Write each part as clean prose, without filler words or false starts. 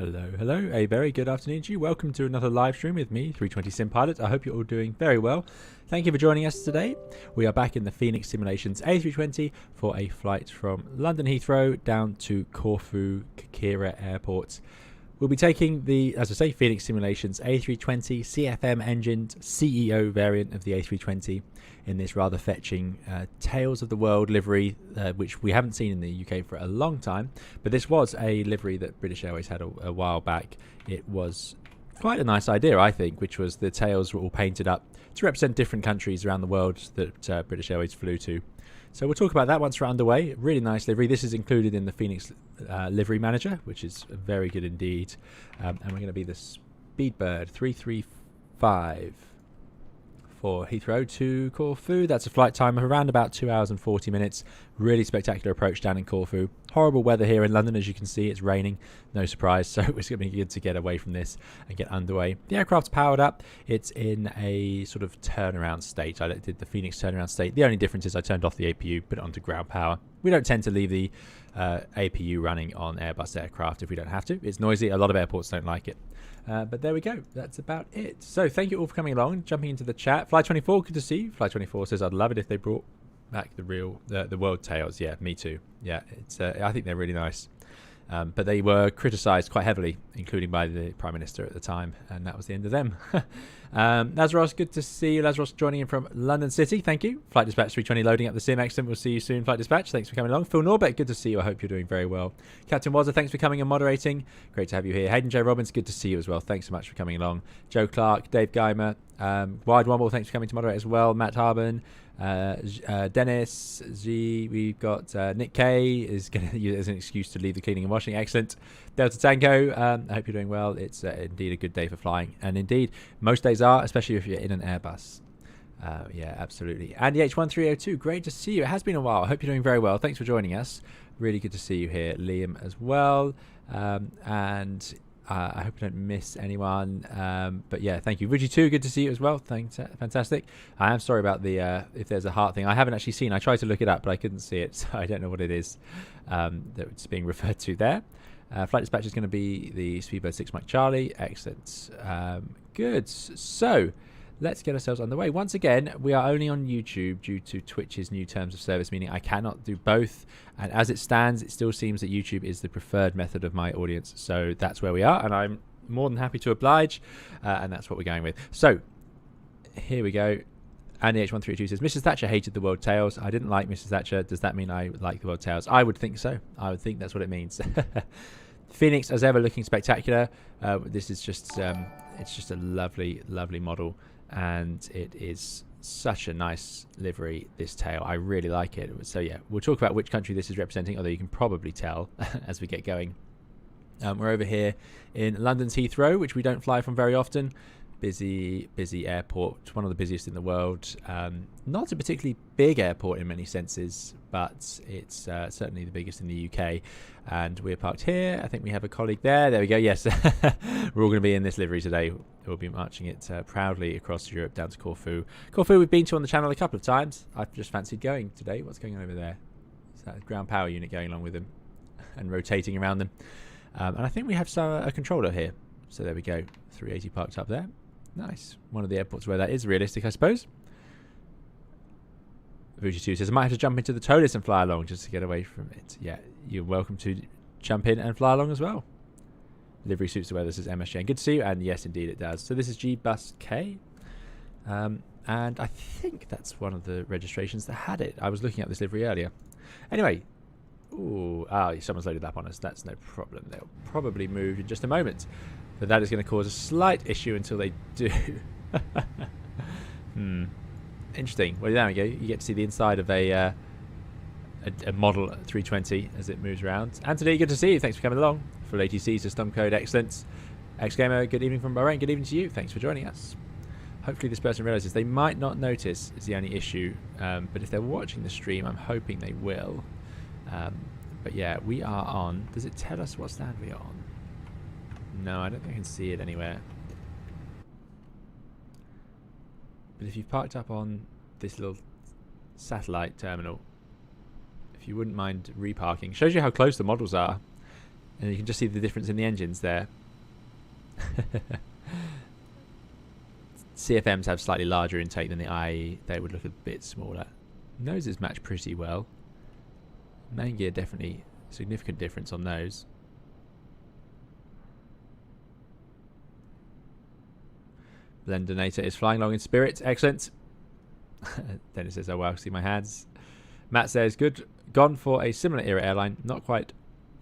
Hello, hello. A very good afternoon to you. Welcome to another live stream with me, 320 Sim Pilot. I hope you're all doing very well. Thank you for joining us today. We are back in the Fenix Simulations A320 for a flight from London Heathrow down to Corfu, Kikira Airport. We'll be taking the, as I say, Fenix Simulations A320 CFM engined CEO variant of the A320 in this rather fetching Tales of the World livery, which we haven't seen in the UK for a long time. But this was a livery that British Airways had a while back. It was quite a nice idea, I think, which was the tails were all painted up to represent different countries around the world that British Airways flew to. So we'll talk about that once we're underway. Really nice livery. This is included in the Fenix livery manager, which is very good indeed. And we're going to be the Speedbird 335 for Heathrow to Corfu. That's a flight time of around about 2 hours and 40 minutes. Really spectacular approach down in Corfu. Horrible weather here in London, as you can see. It's raining, no surprise. So it's going to be good to get away from this and get underway. The aircraft's powered up. It's in a sort of turnaround state. I did the Fenix turnaround state. The only difference is I turned off the APU, put it onto ground power. We don't tend to leave the APU running on Airbus aircraft if we don't have to. It's noisy. A lot of airports don't like it. But there we go. That's about it. So thank you all for coming along, jumping into the chat. Fly24, good to see you. Fly24 says, I'd love it if they brought back the world tails. Yeah, me too. Yeah, it's I think they're really nice. But they were criticised quite heavily, including by the Prime Minister at the time, and that was the end of them. Lazarus, good to see you. Lazarus joining in from London City. Thank you. Flight Dispatch 320 loading up the sim. Excellent. We'll see you soon, Flight Dispatch. Thanks for coming along. Phil Norbert, good to see you. I hope you're doing very well. Captain Wazza, thanks for coming and moderating. Great to have you here. Hayden J. Robbins, good to see you as well. Thanks so much for coming along. Joe Clark, Dave Geimer, Wide Womble, thanks for coming to moderate as well. Matt Harben, Dennis G, we've got Nick K is going to use it as an excuse to leave the cleaning and washing. Excellent. Delta Tango, I hope you're doing well. It's indeed a good day for flying, and indeed most days are, especially if you're in an Airbus. Yeah, absolutely. Andy H1302, great to see you. It has been a while. I hope you're doing very well. Thanks for joining us. Really good to see you here. Liam as well, and I hope I don't miss anyone. But yeah, thank you. Ruji too, good to see you as well. Thanks, fantastic. I am sorry about the if there's a heart thing. I haven't actually seen. I tried to look it up, but I couldn't see it, so I don't know what it is that's being referred to there. Flight Dispatch is going to be the Speedbird 6 Mike Charlie. Excellent. Good. So let's get ourselves underway. Once again, we are only on YouTube due to Twitch's new terms of service, meaning I cannot do both. And as it stands, it still seems that YouTube is the preferred method of my audience. So that's where we are, and I'm more than happy to oblige. And that's what we're going with. So here we go. Andy H1302 says, Mrs. Thatcher hated the world tails. I didn't like Mrs. Thatcher. Does that mean I like the world tails? I would think so. I would think that's what it means. Phoenix, as ever, looking spectacular. This is just, it's just a lovely, lovely model. And it is such a nice livery, this tail. I really like it. So yeah, we'll talk about which country this is representing, although you can probably tell as we get going. We're over here in London's Heathrow, which we don't fly from very often. Busy airport, one of the busiest in the world. Not a particularly big airport in many senses, but it's certainly the biggest in the UK. And we're parked here. I think we have a colleague there. There we go. Yes, we're all going to be in this livery today. We'll be marching it proudly across Europe down to Corfu. Corfu we've been to on the channel a couple of times. I've just fancied going today. What's going on over there? Is that a ground power unit going along with them and rotating around them? And I think we have a controller here. So there we go. 380 parked up there. Nice. One of the airports where that is realistic, I suppose. Vuji2 says, I might have to jump into the Toliss and fly along just to get away from it. Yeah, you're welcome to jump in and fly along as well. Livery suits the weather, says MSJ. Good to see you. And yes, indeed it does. So this is G-Bus K. And I think that's one of the registrations that had it. I was looking at this livery earlier. Anyway. Ooh, someone's loaded that on us. That's no problem. They'll probably move in just a moment. But that is going to cause a slight issue until they do. Interesting. Well, there we go. You get to see the inside of a model 320 as it moves around. Anthony, good to see you. Thanks for coming along. Full ATC system code, excellent. X-Gamer, good evening from Bahrain. Good evening to you. Thanks for joining us. Hopefully this person realizes they might not notice is the only issue. But if they're watching the stream, I'm hoping they will. But yeah, we are on. Does it tell us what stand we are on? No, I don't think I can see it anywhere. But if you've parked up on this little satellite terminal, if you wouldn't mind reparking, shows you how close the models are. And you can just see the difference in the engines there. CFMs have slightly larger intake than the IE. They would look a bit smaller. Noses match pretty well. Main gear definitely significant difference on those. Blendinator is flying along in spirit. Excellent. Dennis says, oh wow, see my hands. Matt says, good. Gone for a similar era airline. Not quite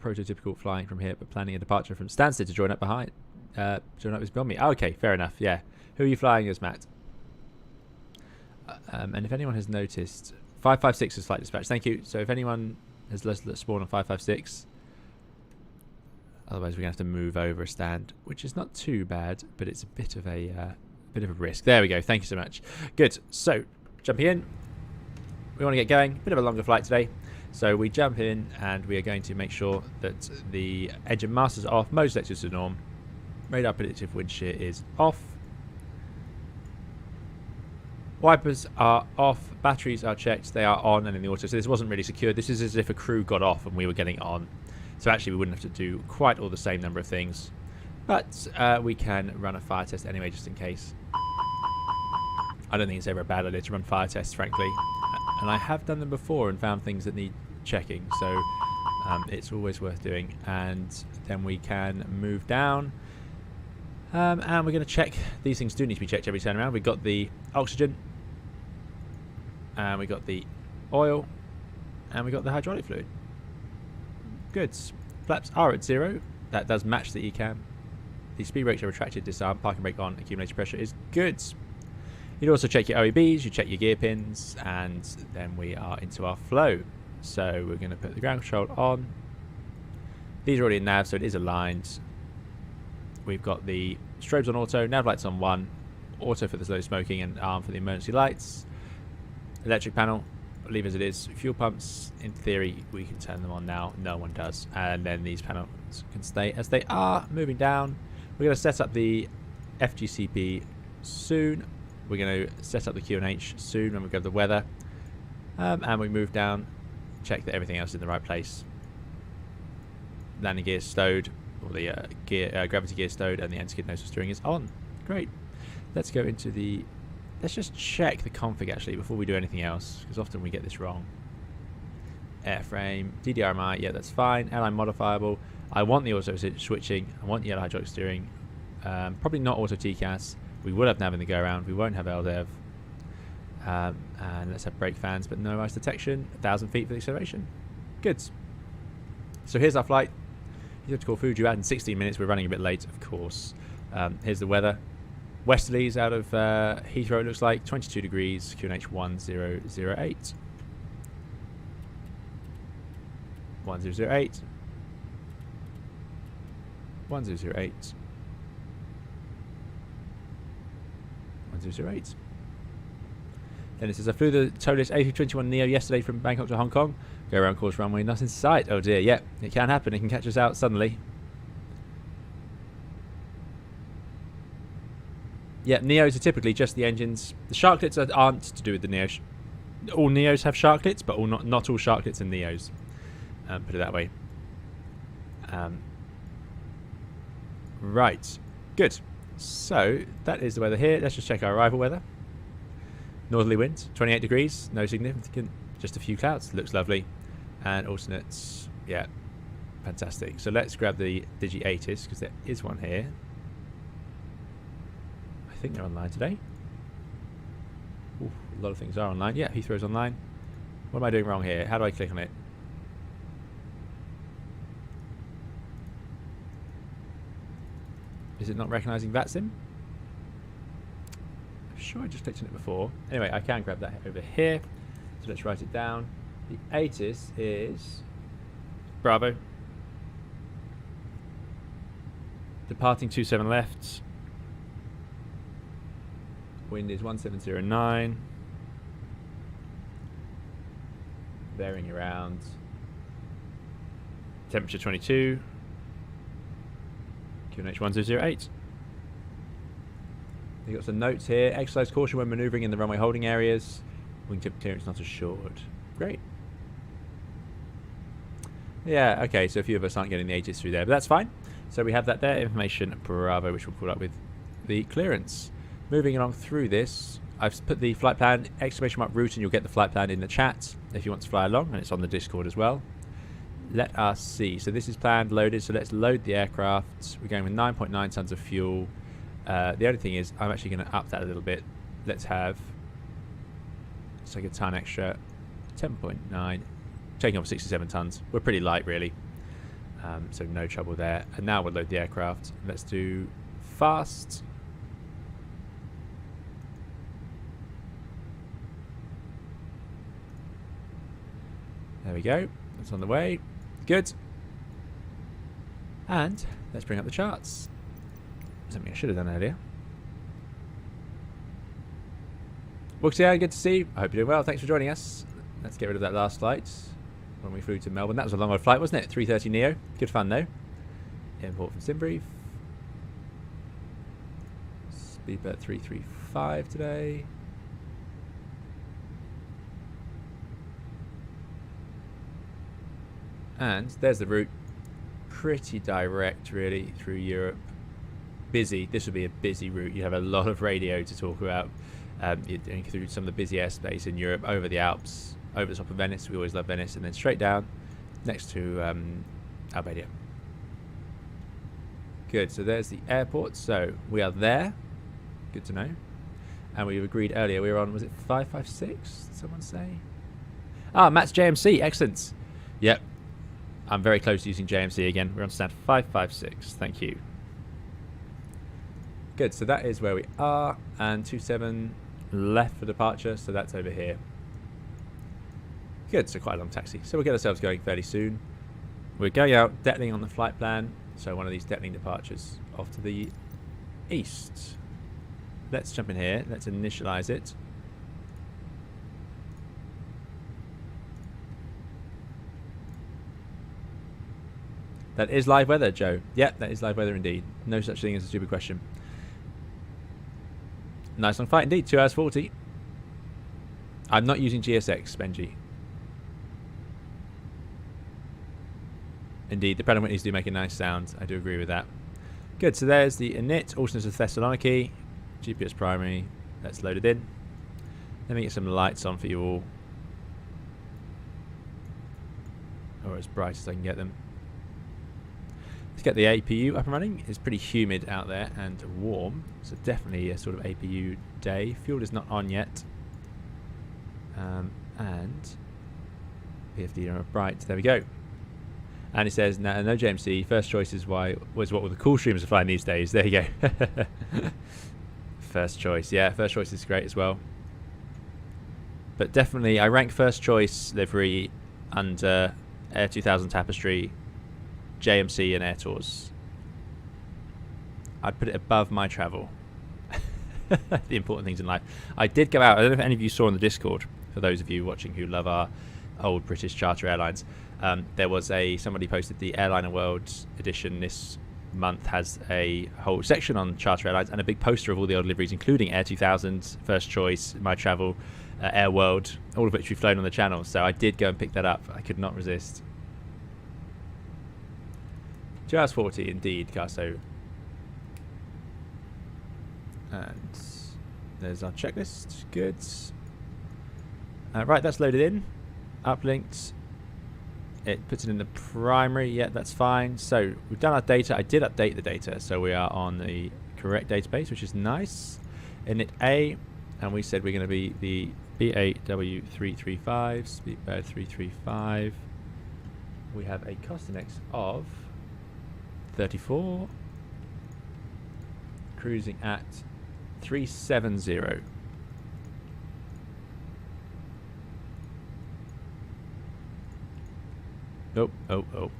prototypical flying from here, but planning a departure from Stansted to join up behind. Join up with beyond me. Oh, okay, fair enough. Yeah. Who are you flying as, Matt? And if anyone has noticed, 556 is flight dispatch. Thank you. So if anyone has spawned on 556, otherwise we're gonna have to move over a stand, which is not too bad, but it's a bit of a risk. There we go. Thank you so much. Good. So jumping in, we want to get going. Bit of a longer flight today, so we jump in and we are going to make sure that the engine masters are off, motor selectors to norm, radar predictive wind shear is off, wipers are off, batteries are checked, they are on and in the auto. So this wasn't really secured. This is as if a crew got off and we were getting on. So actually we wouldn't have to do quite all the same number of things, but we can run a fire test anyway, just in case. I don't think it's ever a bad idea to run fire tests, frankly. And I have done them before and found things that need checking, so it's always worth doing. And then we can move down, and we're going to check. These things do need to be checked every turn around. We've got the oxygen, and we got the oil, and we got the hydraulic fluid. Good. Flaps are at 0. That does match the ECAM. The speed brakes are retracted, disarm, parking brake on, accumulator pressure is good. You'd also check your OEBs, you check your gear pins, and then we are into our flow. So we're going to put the ground control on. These are already in nav, so it is aligned. We've got the strobes on auto, nav lights on 1, auto for the slow smoking, and arm for the emergency lights. Electric panel, leave as it is. Fuel pumps, in theory, we can turn them on now. No one does. And then these panels can stay as they are. Moving down, we're going to set up the FGCP soon. We're going to set up the QNH soon when we go to the weather. And we move down, check that everything else is in the right place. Landing gear stowed, or the gravity gear stowed, and the anti-skid nose for steering is on. Great. Let's go into the... Let's just check the config actually before we do anything else, because often we get this wrong. Airframe, DDRMI, yeah, that's fine. Airline modifiable. I want the auto switching. I want the yellow hydraulic steering. Probably not auto TCAS. We will have nav in the go around. We won't have LDEV. And let's have brake fans, but no ice detection. 1,000 feet for the acceleration. Good. So here's our flight. Here's to Corfu. Due out in 16 minutes. We're running a bit late, of course. Here's the weather. Westerlies out of Heathrow, it looks like. 22 degrees. QNH 1008. 1008. 1008. 1008. Then it says, I flew the Toliss A320 NEO yesterday from Bangkok to Hong Kong. Go around course runway, nothing in sight. Oh dear, yeah, it can happen. It can catch us out suddenly. Yeah, Neos are typically just the engines. The sharklets aren't to do with the Neo. All Neos have sharklets, but not all sharklets are Neos. Put it that way. Right, good. So that is the weather here. Let's just check our arrival weather. Northerly wind, 28 degrees, no significant, just a few clouds. Looks lovely. And alternates, yeah, fantastic. So let's grab the Digi 80s, because there is one here. I think they're online today. Ooh, a lot of things are online. Yeah, Heathrow's online. What am I doing wrong here? How do I click on it? Is it not recognizing VATSIM? I'm sure I just clicked on it before. Anyway, I can grab that over here. So let's write it down. The ATIS is Bravo. Departing 27 left. Wind is 1709. Bearing around. Temperature 22. QNH 1008. You've got some notes here. Exercise caution when manoeuvring in the runway holding areas. Wingtip clearance not assured. Great. Yeah, okay, so a few of us aren't getting the ATIS through there, but that's fine. So we have that there, information Bravo, which will pull up with the clearance. Moving along through this, I've put the flight plan, exclamation mark route, and you'll get the flight plan in the chat if you want to fly along, and it's on the Discord as well. Let us see. So this is planned, loaded, so let's load the aircraft. We're going with 9.9 tons of fuel. The only thing is, I'm actually going to up that a little bit. Let's have, it's like a ton extra, 10.9, taking off 67 tons. We're pretty light, really. So no trouble there. And now we'll load the aircraft. Let's do fast. There we go. It's on the way. Good. And let's bring up the charts. Something I should have done earlier. Wuxia, good to see you. I hope you're doing well. Thanks for joining us. Let's get rid of that last flight when we flew to Melbourne. That was a long old flight, wasn't it? 320 NEO. Good fun, though. Import from SimBrief. Speedbird 335 today. And there's the route. Pretty direct, really, through Europe. Busy. This would be a busy route. You have a lot of radio to talk about. You're going through some of the busy airspace in Europe, over the Alps, over the top of Venice. We always love Venice. And then straight down next to Albania. Good. So there's the airport. So we are there. Good to know. And we've agreed earlier. We were on, was it 556? Did someone say? Ah, Matt's JMC. Excellent. Yep. I'm very close to using JMC again. We're on stand 556. Thank you. Good. So that is where we are. And 27 left for departure. So that's over here. Good. So quite a long taxi. So we'll get ourselves going fairly soon. We're going out, Detling on the flight plan. So one of these Detling departures off to the east. Let's jump in here. Let's initialize it. That is live weather, Joe. Yep, that is live weather indeed. No such thing as a stupid question. Nice long flight indeed. 2 hours 40. I'm not using GSX, Benji. Indeed, the Pratt & Whitneys do make a nice sound. I do agree with that. Good, so there's the init, Alston's of Thessaloniki. GPS primary. Let's load it in. Let me get some lights on for you all. Or as bright as I can get them. Let's get the APU up and running. It's pretty humid out there and warm, so definitely a sort of APU day. Fuel is not on yet. And PFD are bright. There we go. And it says no JMC. First choice is what all the cool streamers are flying these days. There you go. First choice, yeah. First choice is great as well. But definitely, I rank first choice livery under Air 2000 Tapestry, JMC and Air Tours. I'd put it above my travel. The important things in life. I did go out. I don't know if any of you saw on the Discord, for those of you watching who love our old British charter airlines. There was somebody posted the Airliner World edition this month has a whole section on charter airlines and a big poster of all the old liveries, including Air 2000, First Choice, My Travel, Air World, all of which we've flown on the channel. So I did go and pick that up. I could not resist. 2 hours 40 indeed, Carso. And there's our checklist. Good. Right, that's loaded in. Uplinked. It puts it in the primary. Yeah, that's fine. So we've done our data. I did update the data, so we are on the correct database, which is nice. Init A, and we said we're going to be the BAW335, Speedbird 335. We have a cost index of 34, cruising at 370. Oh.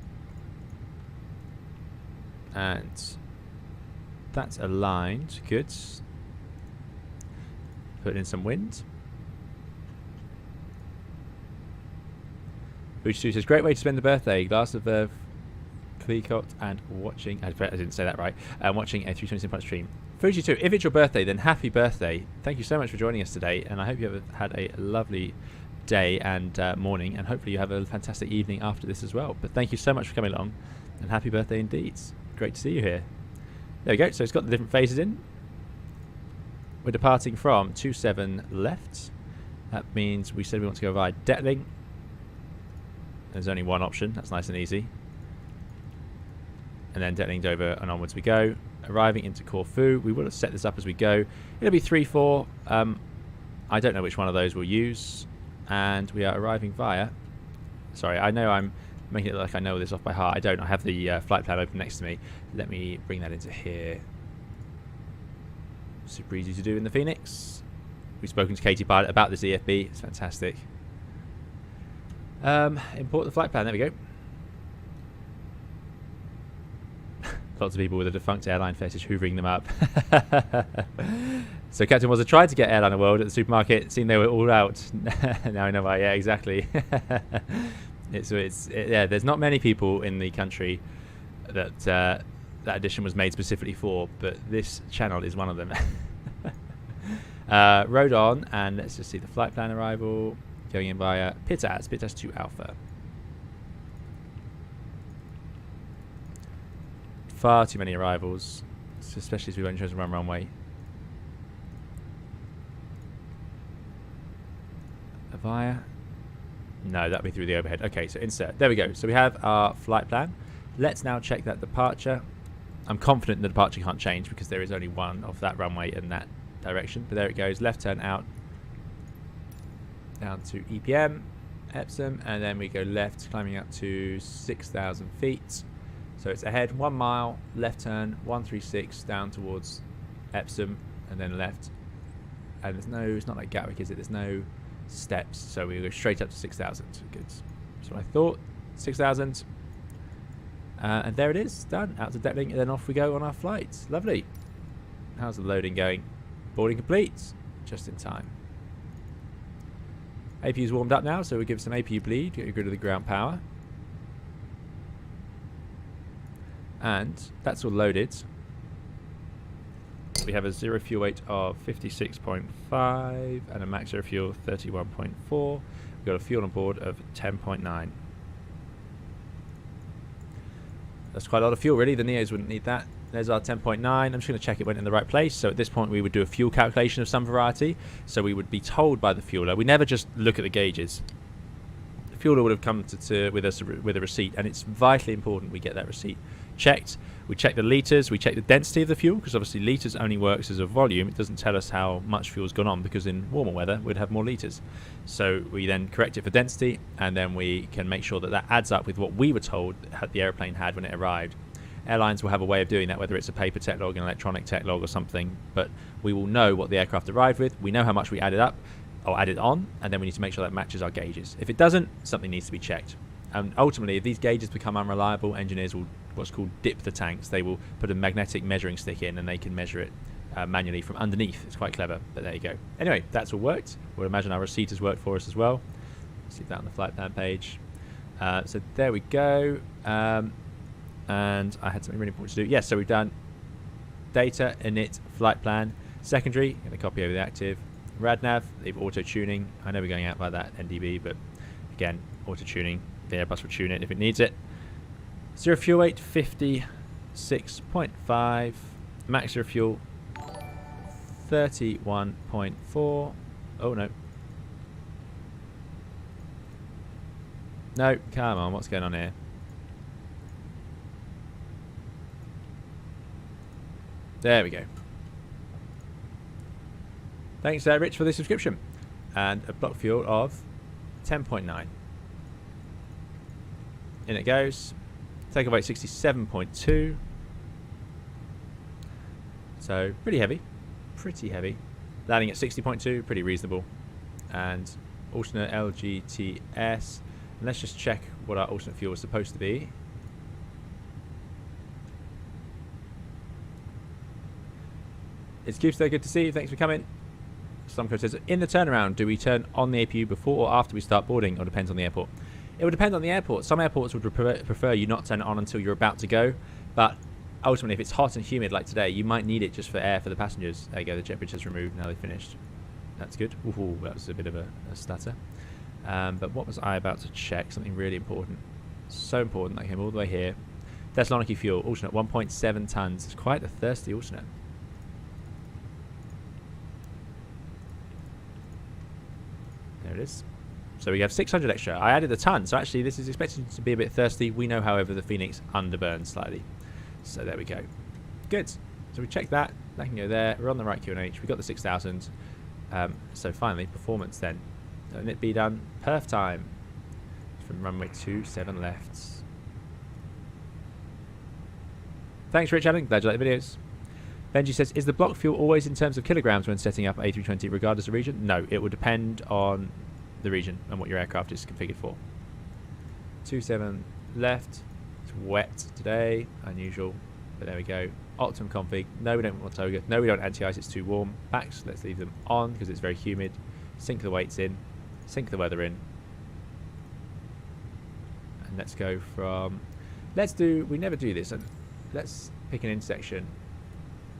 And that's aligned. Good. Put in some wind. Booch2 says, great way to spend the birthday. Glass of Clicot and watching, I didn't say that right, watching a 320 Simplex stream. Fuji2, if it's your birthday, then happy birthday. Thank you so much for joining us today, and I hope you have had a lovely day and morning, and hopefully you have a fantastic evening after this as well. But thank you so much for coming along, and happy birthday indeed. Great to see you here. There we go. So it's got the different phases in. We're departing from 27 left. That means we said we want to go via Detling. There's only one option. That's nice and easy. And then Detling's over and onwards we go. Arriving into Corfu. We will have set this up as we go. It'll be 3-4. I don't know which one of those we'll use. And we are arriving via... Sorry, I know I'm making it look like I know this off by heart. I don't. I have the flight plan open next to me. Let me bring that into here. Super easy to do in the Fenix. We've spoken to Katie Pilot about this EFB. It's fantastic. Import the flight plan. There we go. Lots of people with a defunct airline fetish hoovering them up. So Captain Wazza tried to get Airliner World at the supermarket. Seen they were all out. Now I know why. Yeah, exactly. Yeah. There's not many people in the country that that edition was made specifically for, but this channel is one of them. Road on, and let's just see the flight plan arrival. Going in via Pitas 2 Alpha. Far too many arrivals, especially as we won't choose to run runway. Via? No, that'll be through the overhead. Okay, so insert. There we go. So we have our flight plan. Let's now check that departure. I'm confident the departure can't change because there is only one of that runway in that direction. But there it goes. Left turn out. Down to EPM, Epsom, and then we go left, climbing up to 6,000 feet. So it's ahead 1 mile, left turn 136 down towards Epsom, and then left. And there's no, it's not like Gatwick, is it? There's no steps, so we go straight up to 6,000. Good. That's what I thought. 6,000. And there it is, done. Out to Detling, and then off we go on our flight. Lovely. How's the loading going? Boarding complete. Just in time. APU's warmed up now, so we'll give some APU bleed, get rid of the ground power. And that's all loaded. We have a zero fuel weight of 56.5 and a max zero fuel 31.4. We've got a fuel on board of 10.9. That's quite a lot of fuel, really. The Neos wouldn't need that. There's our 10.9. I'm just going to check it went in the right place. So at this point, we would do a fuel calculation of some variety. So we would be told by the fueler. We never just look at the gauges. The fueler would have come with us with a receipt, and it's vitally important we get that receipt checked. We check the litres, we check the density of the fuel, because obviously litres only works as a volume. It doesn't tell us how much fuel's gone on, because in warmer weather we'd have more litres. So we then correct it for density, and then we can make sure that that adds up with what we were told the aeroplane had when it arrived. Airlines will have a way of doing that, whether it's a paper tech log, an electronic tech log or something, but we will know what the aircraft arrived with. We know how much we added up or added on, and then we need to make sure that matches our gauges. If it doesn't, something needs to be checked. And ultimately, if these gauges become unreliable, engineers will what's called dip the tanks. They will put a magnetic measuring stick in, and they can measure it manually from underneath. It's quite clever, but there you go. Anyway, that's all worked. We'll imagine our receipt has worked for us as well. See that on the flight plan page. So there we go. And I had something really important to do. Yes, so we've done data, init, flight plan, secondary, going to copy over the active, radnav, leave auto tuning. I know we're going out by that NDB, but again, auto tuning. The Airbus will tune it if it needs it. Zero fuel weight 56.5, max zero fuel 31.4. Oh no. No, come on, what's going on here? There we go. Thanks, Rich, for the subscription. And a block fuel of 10.9. In it goes. Takeoff weight 67.2. So, pretty heavy. Pretty heavy. Landing at 60.2, pretty reasonable. And alternate LGTS. And let's just check what our alternate fuel is supposed to be. It's Cubes there, good to see you. Thanks for coming. Slumco says, in the turnaround, do we turn on the APU before or after we start boarding, or depends on the airport? It would depend on the airport. Some airports would prefer you not turn it on until you're about to go, but ultimately, if it's hot and humid like today, you might need it just for air for the passengers. There you go, the jet bridge is removed, now they've finished. That's good. Ooh, that was a bit of a stutter. But what was I about to check? Something really important. So important that I came all the way here. Thessaloniki fuel, alternate 1.7 tons. It's quite a thirsty alternate. There it is. So we have 600 extra. I added a ton, so actually this is expected to be a bit thirsty. We know, however, the Phoenix underburns slightly. So there we go. Good. So we checked that. That can go there. We're on the right QNH. We got the 6,000. So finally, performance then. Let it be done. Perf time. From runway 27 left. Thanks, Rich Allen. Glad you like the videos. Benji says, is the block fuel always in terms of kilograms when setting up A320 regardless of region? No, it will depend on the region and what your aircraft is configured for. 27 left. It's wet today. Unusual. But there we go. Optimum config. No, we don't want toga. No, we don't anti-ice. It's too warm. Backs, let's leave them on because it's very humid. Sink the weights in. Sink the weather in. And let's go from... we never do this. Let's pick an intersection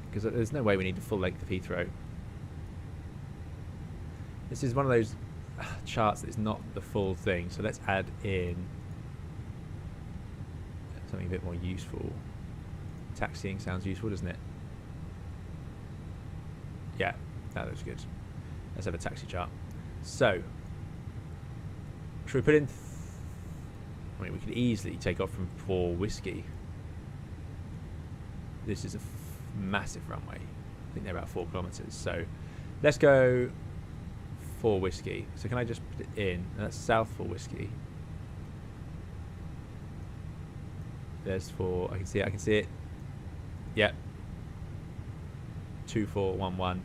because there's no way we need the full length of Heathrow. This is one of those charts that is not the full thing, so let's add in something a bit more useful. Taxiing sounds useful, doesn't it? Yeah, that looks good. Let's have a taxi chart. So, should we put in... I mean, we could easily take off from 4 Whiskey. This is a massive runway. I think they're about 4 kilometers. So, let's go 4 Whiskey. So, can I just put it in? That's South 4 Whiskey. There's 4. I can see it. I can see it. Yep. 2411.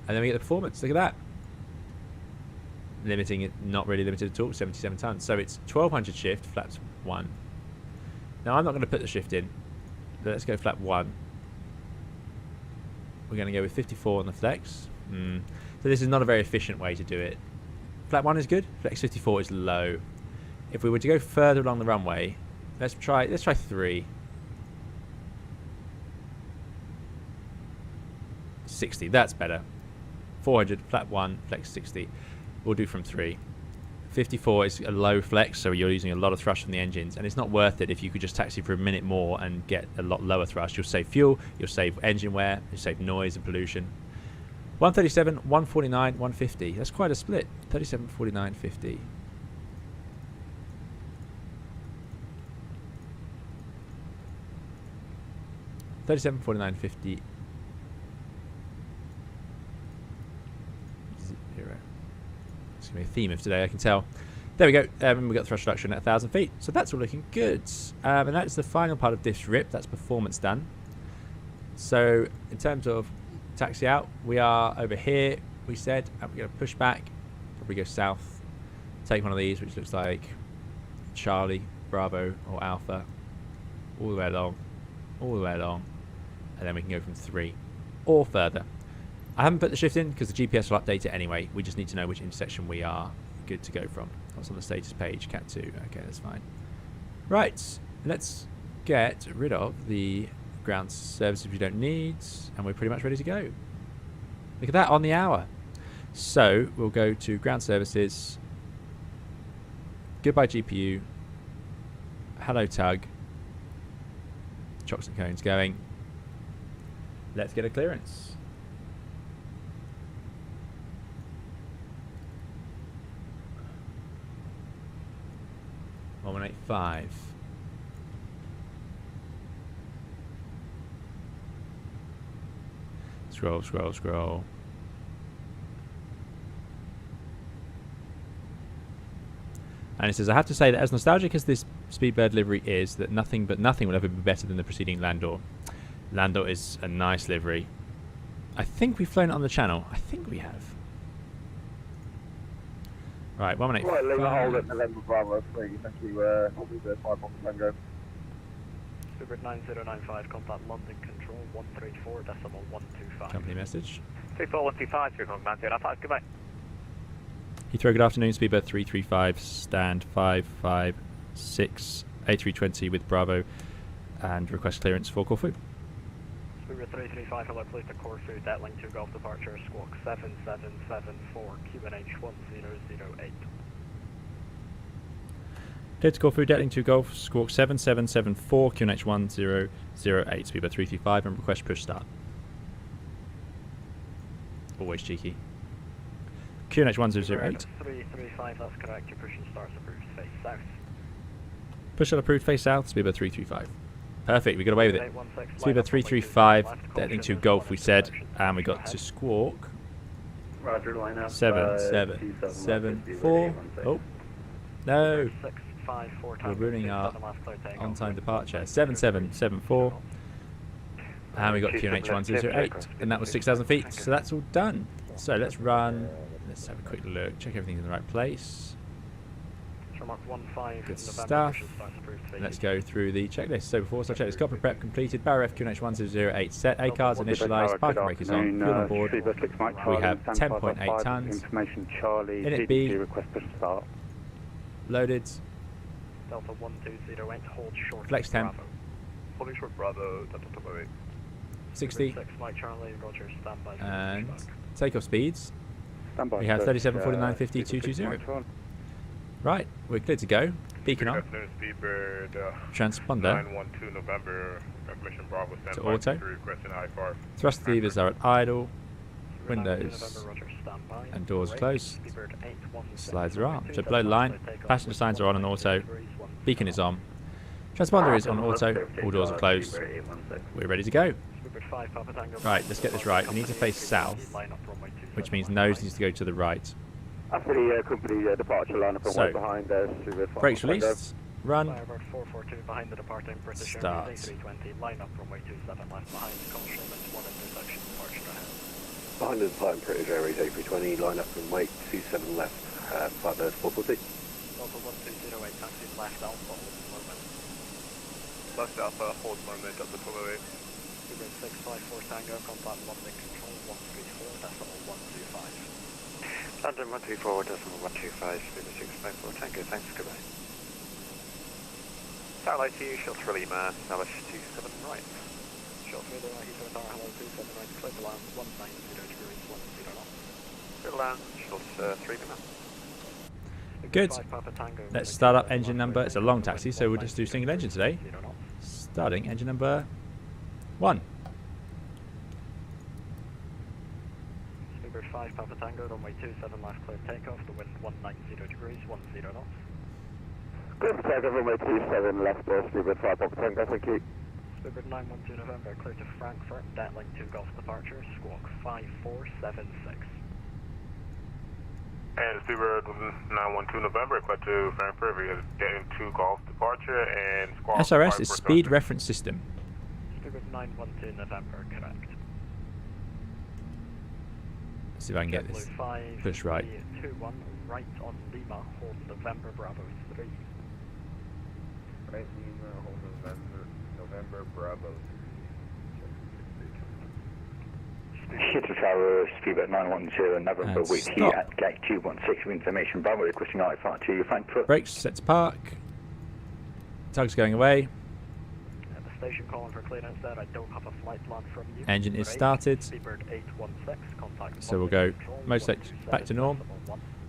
And then we get the performance. Look at that. Limiting it, not really limited at all, 77 tons. So it's 1200 shift, flaps 1. Now I'm not going to put the shift in. But let's go flap 1. We're going to go with 54 on the flex. So this is not a very efficient way to do it. Flap 1 is good. Flex 54 is low. If we were to go further along the runway, let's try 3. 60, that's better. 400, flap 1, flex 60. We'll do from 3. 54 is a low flex, so you're using a lot of thrust from the engines, and it's not worth it if you could just taxi for a minute more and get a lot lower thrust. You'll save fuel, you'll save engine wear, you'll save noise and pollution. 137, 149, 150. That's quite a split. 37, 49, 50. $37, 49, 50. 0. It's going to be a theme of today, I can tell. There we go. We got thrust reduction at 1,000 feet. So that's all looking good. And that's the final part of diff rip. That's performance done. So in terms of taxi out, we are over here, we said, and we're going to push back. Probably go south. Take one of these, which looks like Charlie, Bravo, or Alpha. All the way along. All the way along. And then we can go from 3 or further. I haven't put the shift in because the GPS will update it anyway. We just need to know which intersection we are good to go from. That's on the status page, Cat 2. Okay, that's fine. Right, let's get rid of the ground services we don't need, and we're pretty much ready to go. Look at that, on the hour. So we'll go to ground services. Goodbye GPU. Hello tug. Chocks and cones going. Let's get a clearance. 1185. Scroll, scroll, scroll. And it says, I have to say that as nostalgic as this Speedbird livery is, that nothing will ever be better than the preceding Landor. Landor is a nice livery. I think we've flown it on the channel. I think we have. Right, 118. Right, leave a hold at November Bravo 3. Thank you. We'll be there 5 on Tango. Super 9095, contact London Control 134.125. Company message. 34125, 3.905, goodbye. Heathrow, good afternoon. Speedbird 335, stand 556, A320 with Bravo, and request clearance for Corfu. Speedbird 335, hello, please to Corfu, Deadline 2 Golf departure, squawk 7774, QNH 1008. Clear to Corfu, Detling 2 Golf, squawk 7774, QNH 1008, speed by 335, and request push start. Always cheeky. QNH 1008. 335, that's correct. Your push and starts approved. Face south. Push shot approved, face south, speed by 335. Perfect, we got away with it. Speed by 335, Detling 2 Golf, we said, and we got to squawk. Roger, line up. 7774. Oh, no. 654 We're ruining our on-time departure. 7774. And we got QNH 1008, and that was 6,000 feet, so that's all done. So let's run, let's have a quick look, check everything's in the right place. Good stuff. Let's go through the checklist. So before I check this, copper prep completed, Barrow F QNH 1008 set, A cards initialised, parking brake is on, fuel on board. We have 10.8 tons. Init B, loaded. Delta 1208, hold short. Flex temp. Holding short Bravo, Delta 208. 60. 6 Mike Charlie, Roger, standby. And takeoff speeds. We have 37, 49, 50, 220. Right, we're clear to go. Beacon on. Transponder. 912 November, information Bravo, to auto. requesting IFR. Thrust levers are at idle. Windows and doors closed. Slides are armed. So below the line, passenger signs are on and auto. Beacon is on. Transponder is on auto. All doors are closed. We're ready to go. Right, let's get this right. We need to face south, which means nose needs to go to the right. After the company departure line up So, behind brakes released. Run. Firebird 442 behind the departing British Start. Airways A320, line up runway 27 left behind, caution at 1 intersection, departure ahead. Behind the departing British Airways A320, line up from weight 27 left, Firebird 440. Delta 1208, taxi left alpha, hold moment. Left alpha, hold moment, Delta 208. Uber 654 Tango, contact London control 134.125. London 134.125, Uber 654 Tango, thanks, goodbye. Satellite to you, Shelter Lima, Establish 27 right. Shelter Lima, Heathrow Tower, hello 27 right, clear to land 190 degrees, 10 knots. Clear to land, Shelter 3 Lima. Good. Let's start up engine number. It's a long taxi, so we'll just do single engine today. Starting engine number 1. Speedbird 5 Papa Tango, runway 27 left, clear takeoff, the wind 190 degrees, 10 knots. Good, takeoff runway 27 left, Speedbird 5 Papa Tango, thank you. Speedbird 912 November, clear to Frankfurt, Detling 2 Golf departure, squawk 5476. And Speedbird 912 November, clear to Frankfurt, we have getting 2 Golf departure and squawk. SRS is Speed Reference System. Speedbird 912 November, correct. Let's see if I can get this. Push right. 21 right on Lima, hold November Bravo 3. Right, Lima, hold November Bravo 3. Heathrow Tower, Speedbird 912, November, And with stop. you at gate 216 with information, Bravo, requesting IFR to Frankfurt. Brakes set to park. Tug's going away. At the station calling for clearance there, I don't have a flight plan from you. Engine is started. Speedbird 816, contact So we'll go most back to norm.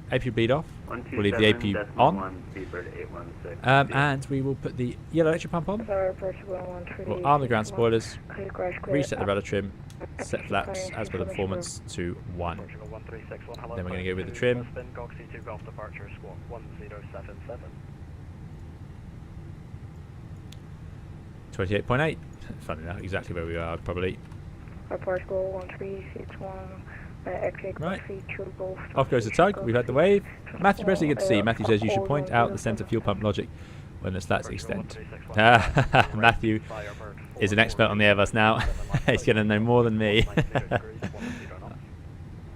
AP bleed off. We'll leave the AP on. And we will put the yellow electric pump on. We'll arm the ground spoilers. Reset the rudder trim. Set flaps as per the performance to 1. Then we're going to go with the trim. 28.8. Funny enough, exactly where we are probably. Right. Off goes the tug. We've had the wave. Matthew, Presley, good to see. Matthew says you should point out the centre fuel pump logic when the slats extend. Matthew is an expert on the Airbus now. He's going to know more than me.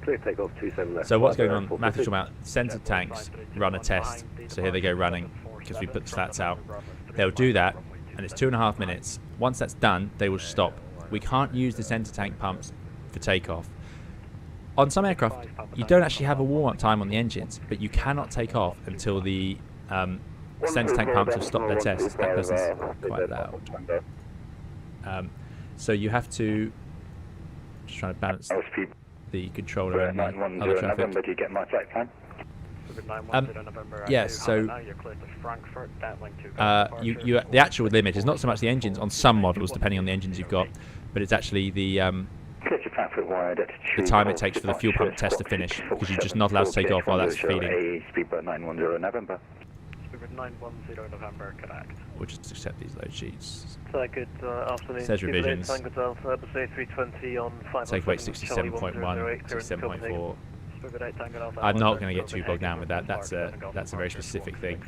Clear takeoff 27 left. So what's going on? Matthew's talking about centre tanks run a test. So here they go running because we put the slats out. They'll do that and it's 2.5 minutes. Once that's done, they will stop. We can't use the centre tank pumps for takeoff. On some aircraft, you don't actually have a warm-up time on the engines, but you cannot take off until the centre tank pumps have stopped their tests. That person's quite loud. So you have to just try to balance the controller and the other traffic. November, do you get my flight plan? Yes, so now you're clear to Frankfurt, Datling 2 Golf the actual limit is not so much the engines on some models, depending on the engines you've got, but it's actually the time it takes for the fuel pump test to finish, because you're just not allowed to take off while that's feeding. Speedbird 910 November. Speedbird 910 November, correct. We'll just accept these load sheets. Good afternoon. Says revisions. Tango Delta, Airbus A320 on 507. Take away 67.1, 67.4. Speedbird 8 Tango Delta. I'm not going to get too bogged down with that. That's a very specific thing.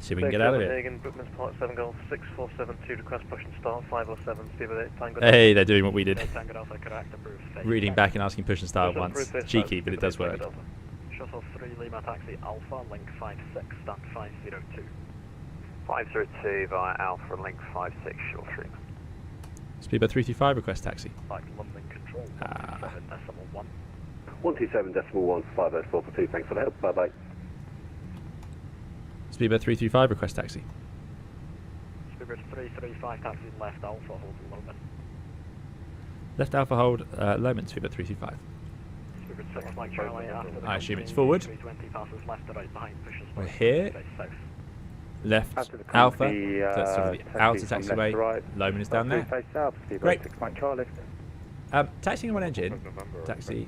See if we can get out of it. Bookman's Park 7 Golf 6472, request push and start 507, Speedbird 8 Tango Delta. Hey, they're doing what we did. Tango Delta, correct, approved. Reading back and asking push and start at once. Cheeky, but it does work. Shuttle 3 Lima Taxi Alpha, link 56, stand 502. 502 via Alpha, link 56, short 3. Speedbird 335, request taxi. Like London Control, 127.1. 127.1, 5042, thanks for the help, bye bye. Speedbird 335, request taxi. Speedbird 335, taxi left Alpha, hold London. Left Alpha hold, Lomond, Speedbird 335. Speedbird 6, Mike Charlie, after the I assume it's forward. 320 passes left to right behind, pushes We're here. south. Left Alpha, that's sort of the outer taxiway. Lomond is down there. Great. Taxiing on one engine. Taxi,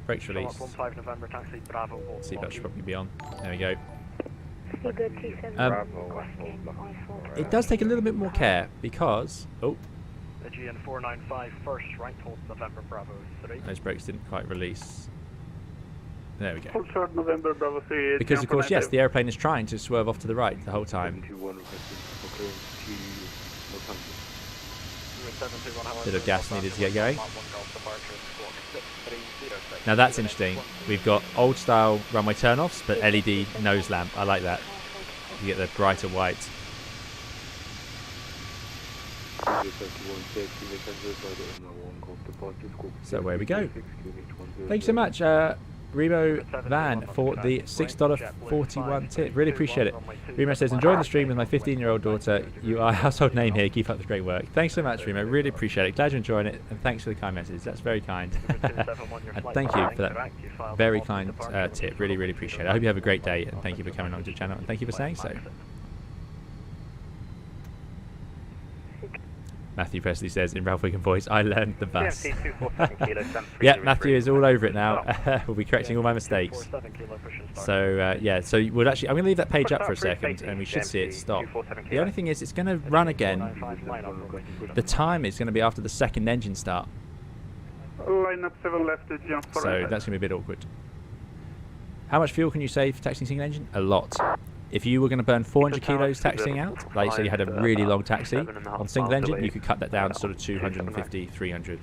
brakes release. 15 November, taxi Bravo. Seatbelt should probably be on. There we go. It does take a little bit more care because The GN 495 first right, hold November Bravo 3. those brakes didn't quite release. There we go. Hold short November Bravo 3. Because of course, yes, the airplane is trying to swerve off to the right the whole time. Bit of gas needed to get going. Now that's interesting. We've got old style runway turn-offs, but LED nose lamp. I like that. You get the brighter white. So where we go. Thank you so much, Remo Van, for the $6.41 tip. Really appreciate it. Remo says, enjoying the stream with my 15-year-old daughter. You are a household name here. Keep up the great work. Thanks so much, Remo. Really appreciate it. Glad you're enjoying it, and thanks for the kind message. That's very kind. And thank you for that very kind tip. Really, really appreciate it. I hope you have a great day, and thank you for coming on to the channel, and thank you for saying so. Matthew Presley says in Ralph Wiggum voice, I learned the bus. Yeah, Matthew is all over it now. We'll be correcting all my mistakes. So yeah, so we'll actually, I'm going to leave that page up for a second and we should see it stop. The only thing is it's going to run again. The time is going to be after the second engine start. Line up 7 left to jump for So that's going to be a bit awkward. How much fuel can you save for taxiing single engine? A lot. If you were going to burn 400 kilos taxiing out, like say you had a really long taxi on single engine, you could cut that down to sort of 250, 300.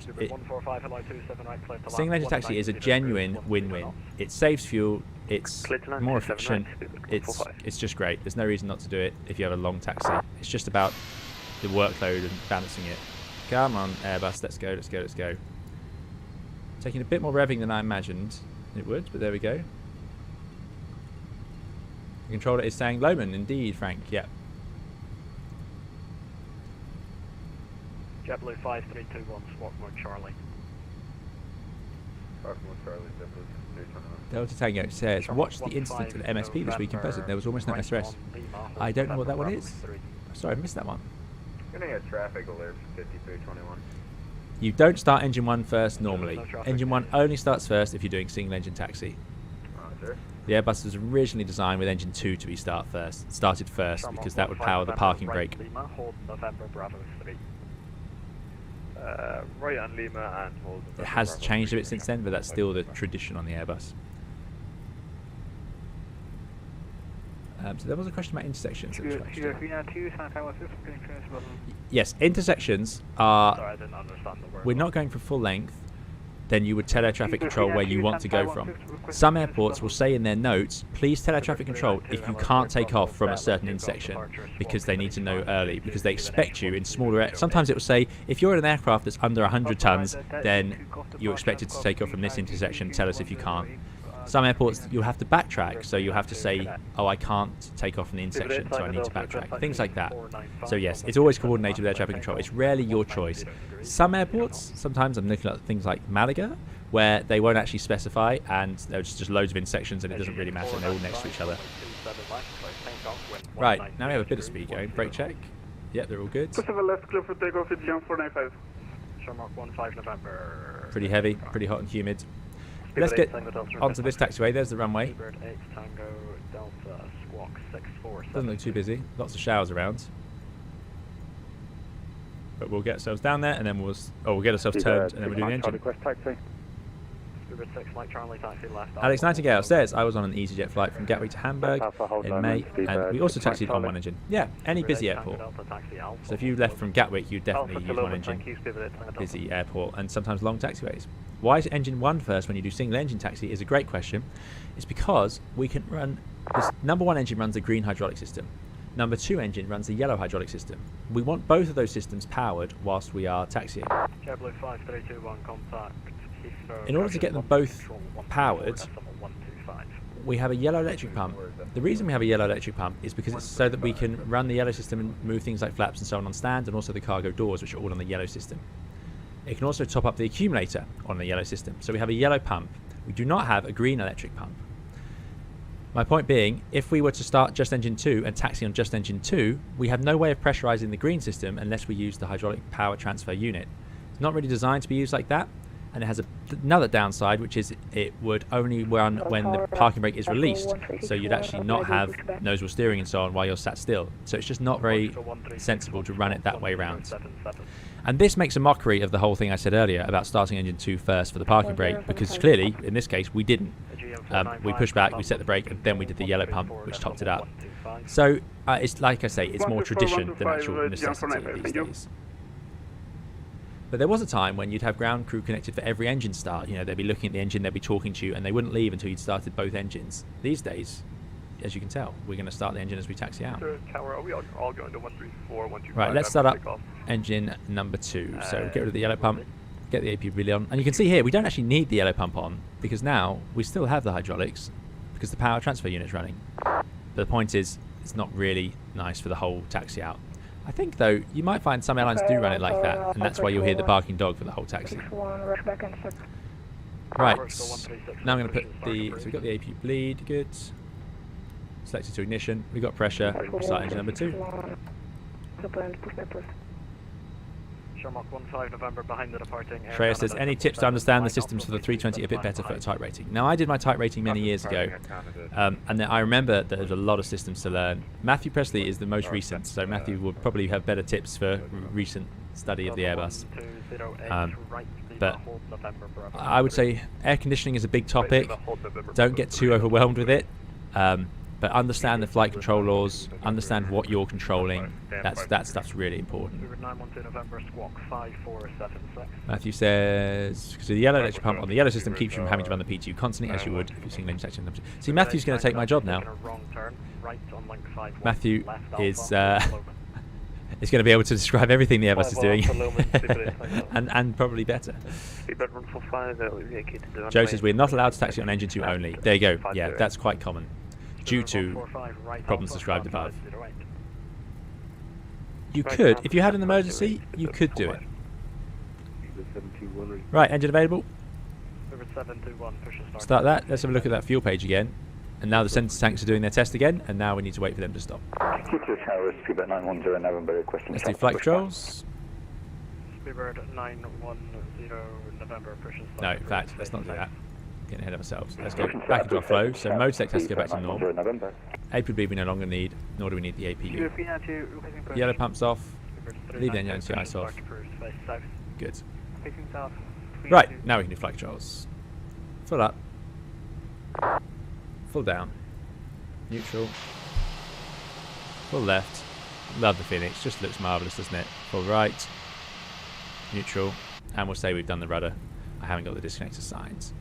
Single engine taxi is a genuine win-win. It saves fuel, it's more efficient, it's just great. There's no reason not to do it if you have a long taxi. It's just about the workload and balancing it. Come on, Airbus, let's go, let's go, let's go. Taking a bit more revving than I imagined it would, but there we go. The controller is saying Lomond, indeed, Frank, yeah. JetBlue 5321, Swarthmore Charlie. Delta Tango says, watch the incident at MSP this week in person. There was almost no SRS. I don't know what that one is. Sorry, I missed that one. Going to get traffic alert 5321. You don't start engine 1 first normally. Engine 1 only starts first if you're doing single engine taxi. Roger. The Airbus was originally designed with engine 2 to be started first because that would power the parking brake. Right on Lima and hold. It has changed a bit since then, but that's still the tradition on the Airbus. So there was a question about intersections. Yes, intersections are. Sorry, I didn't understand the word. We're not going for full length. Then you would tell air traffic control where you want to go from. Some airports will say in their notes, please tell air traffic control if you can't take off from a certain intersection, because they need to know early, because they expect you in smaller sometimes it will say, if you're in an aircraft that's under 100 tons, then you're expected to take off from this intersection, tell us if you can't. Some airports you'll have to backtrack, so you'll have to say, oh, I can't take off from the intersection, so I need to backtrack. Things like that. So yes, it's always coordinated with air traffic control. It's rarely your choice. Some airports, sometimes I'm looking at things like Malaga, where they won't actually specify, and there's just loads of intersections, and it doesn't really matter, and they're all next to each other. Right, now we have a bit of speed going. Brake check. Yep, they're all good. left, clear for takeoff, Jump 495. Sharmark 15 November. Pretty heavy, pretty hot and humid. Let's get onto this taxiway. There's the runway. Seabird 8 Tango Delta Squawk 647. Doesn't look too busy. Lots of showers around. But we'll get ourselves down there, and then we'll get ourselves turned, and then we'll do the engine. Seabird 6 Mike Charlie taxi left. Alex Nightingale says, I was on an EasyJet flight from Gatwick to Hamburg in May, and we also taxied on one engine. Yeah, any busy airport. So if you left from Gatwick, you'd definitely use one engine. Busy airport, and sometimes long taxiways. Why is engine 1 first when you do single engine taxi is a great question. It's because we can run, this number 1 engine runs the green hydraulic system. Number 2 engine runs the yellow hydraulic system. We want both of those systems powered whilst we are taxiing. JetBlue 5321 contact Heathrow. In order to get them both powered, we have a yellow electric pump. The reason we have a yellow electric pump is because it's so that we can run the yellow system and move things like flaps and so on stand, and also the cargo doors, which are all on the yellow system. It can also top up the accumulator on the yellow system. So we have a yellow pump. We do not have a green electric pump. My point being, if we were to start just engine 2 and taxi on just engine 2, we have no way of pressurizing the green system unless we use the hydraulic power transfer unit. It's not really designed to be used like that, and it has another downside, which is it would only run when the parking brake is released, so you'd actually not have nose wheel steering and so on while you're sat still. So it's just not very sensible to run it that way round. And this makes a mockery of the whole thing I said earlier about starting engine 2 first for the parking brake, because clearly, in this case, we didn't. We pushed back, we set the brake, and then we did the yellow pump, which topped it up. So it's like I say, it's more tradition than actual necessity these days. But there was a time when you'd have ground crew connected for every engine start. You know, they'd be looking at the engine, they'd be talking to you, and they wouldn't leave until you'd started both engines. These days, as you can tell, we're going to start the engine as we taxi out. Tower, are we all going to 134, 125? Right, let's start up engine number 2. So get rid of the yellow pump, get the AP really on. And you can see here, we don't actually need the yellow pump on, because now we still have the hydraulics, because the power transfer unit's running. But the point is, it's not really nice for the whole taxi out. I think, though, you might find some airlines do run it like that, and that's why you'll hear the barking dog for the whole taxi. Right, now I'm going to put the, so we've got the AP bleed, good. Selected to ignition, we've got pressure, we'll start engine number 2. Sharmark 15 November behind the departing air. Freya says, any tips to understand the systems for the 320 a bit better for a type rating? Now, I did my type rating many years ago, and then I remember that there's a lot of systems to learn. Matthew Presley is the most recent, so Matthew will probably have better tips for recent study of the Airbus. But I would say air conditioning is a big topic. Don't get too overwhelmed with it. But understand the flight control laws, understand what you're controlling. That stuff's really important. Matthew says, because the yellow electric pump on the yellow system keeps you from having to run the P2 constantly as you would if you're single engine section number 2. See, Matthew's going to take my job now. Matthew is is going to be able to describe everything the Airbus is doing, and probably better. Joe says, we're not allowed to taxi on engine 2 only. There you go. Yeah, that's quite common, due to problems described above. You could, if you had an emergency, you could do it. Right, engine available. Start that. Let's have a look at that fuel page again. And now the center tanks are doing their test again, and now we need to wait for them to stop. Let's do flight controls. No, in fact, let's not do that. Getting ahead of ourselves. Let's go back into our flow. So mode select has to go back to normal. APB we no longer need, nor do we need the APU. Yellow pumps off. Leave the engine ice off. Good. Right, now we can do flight controls. Full up. Full down. Neutral. Full left. Love the Phoenix. Just looks marvellous, doesn't it? Full right. Neutral. And we'll say we've done the rudder. I haven't got the disconnector signs.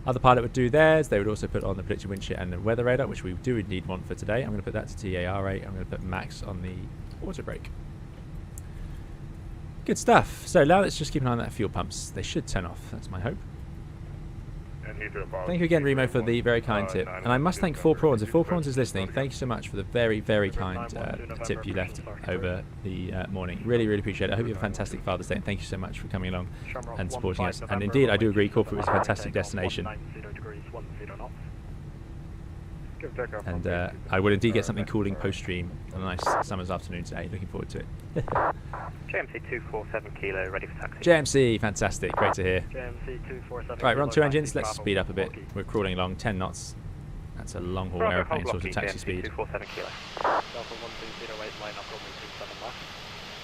Other pilot would do theirs. They would also put on the predicted wind shear and the weather radar, which we do need one for today. I'm going to put that to TAR8. I'm going to put max on the auto brake. Good stuff. So now let's just keep an eye on that fuel pumps. They should turn off. That's my hope. And Heathrow about Thank you again, Remo, for the very kind tip. And I must thank Four Prawns. If Four Prawns is listening, thank you so much for the very, very kind tip you left over the morning. Really, really appreciate it. I hope you have a fantastic Father's Day, and thank you so much for coming along and supporting us. And indeed, I do agree, Corfu is a fantastic destination. And I will indeed get something cooling post-stream on a nice summer's afternoon today. Looking forward to it. JMC 247 kilo, ready for taxi. JMC, fantastic. Great to hear. JMC 247. Right, we're on 2 engines. Let's speed up a bit. We're crawling along 10 knots. That's a long-haul aeroplane sort of taxi speed. 247 kilo. Delta 1208, line up runway 27 left.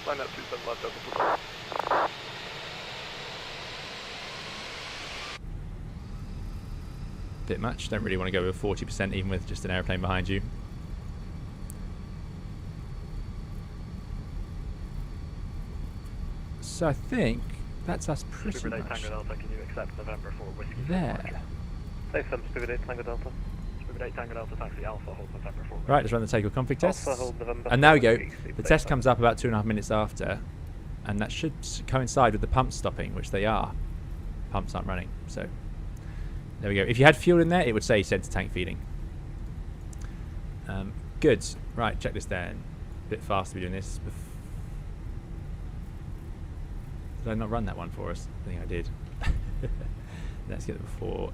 Line up 27 left, Delta 247. Bit much. Don't really want to go with 40% even with just an aeroplane behind you. So I think that's us pretty Super Day much Tango Delta, can you accept November for Whiskey? there. Safe 7, Super Day Tango Delta. Super Day Tango Delta, taxi Alpha, hold November for Right, let's run the takeoff config test. Alpha, hold November. And now we go. Super The Day test Tango. comes up about 2.5 minutes after, and that should coincide with the pumps stopping, which they are. Pumps aren't running, so there we go. If you had fuel in there, it would say centre tank feeding. Good. Right, check this then. A bit fast to be doing this. Did I not run that one for us? I think I did. Let's get it before.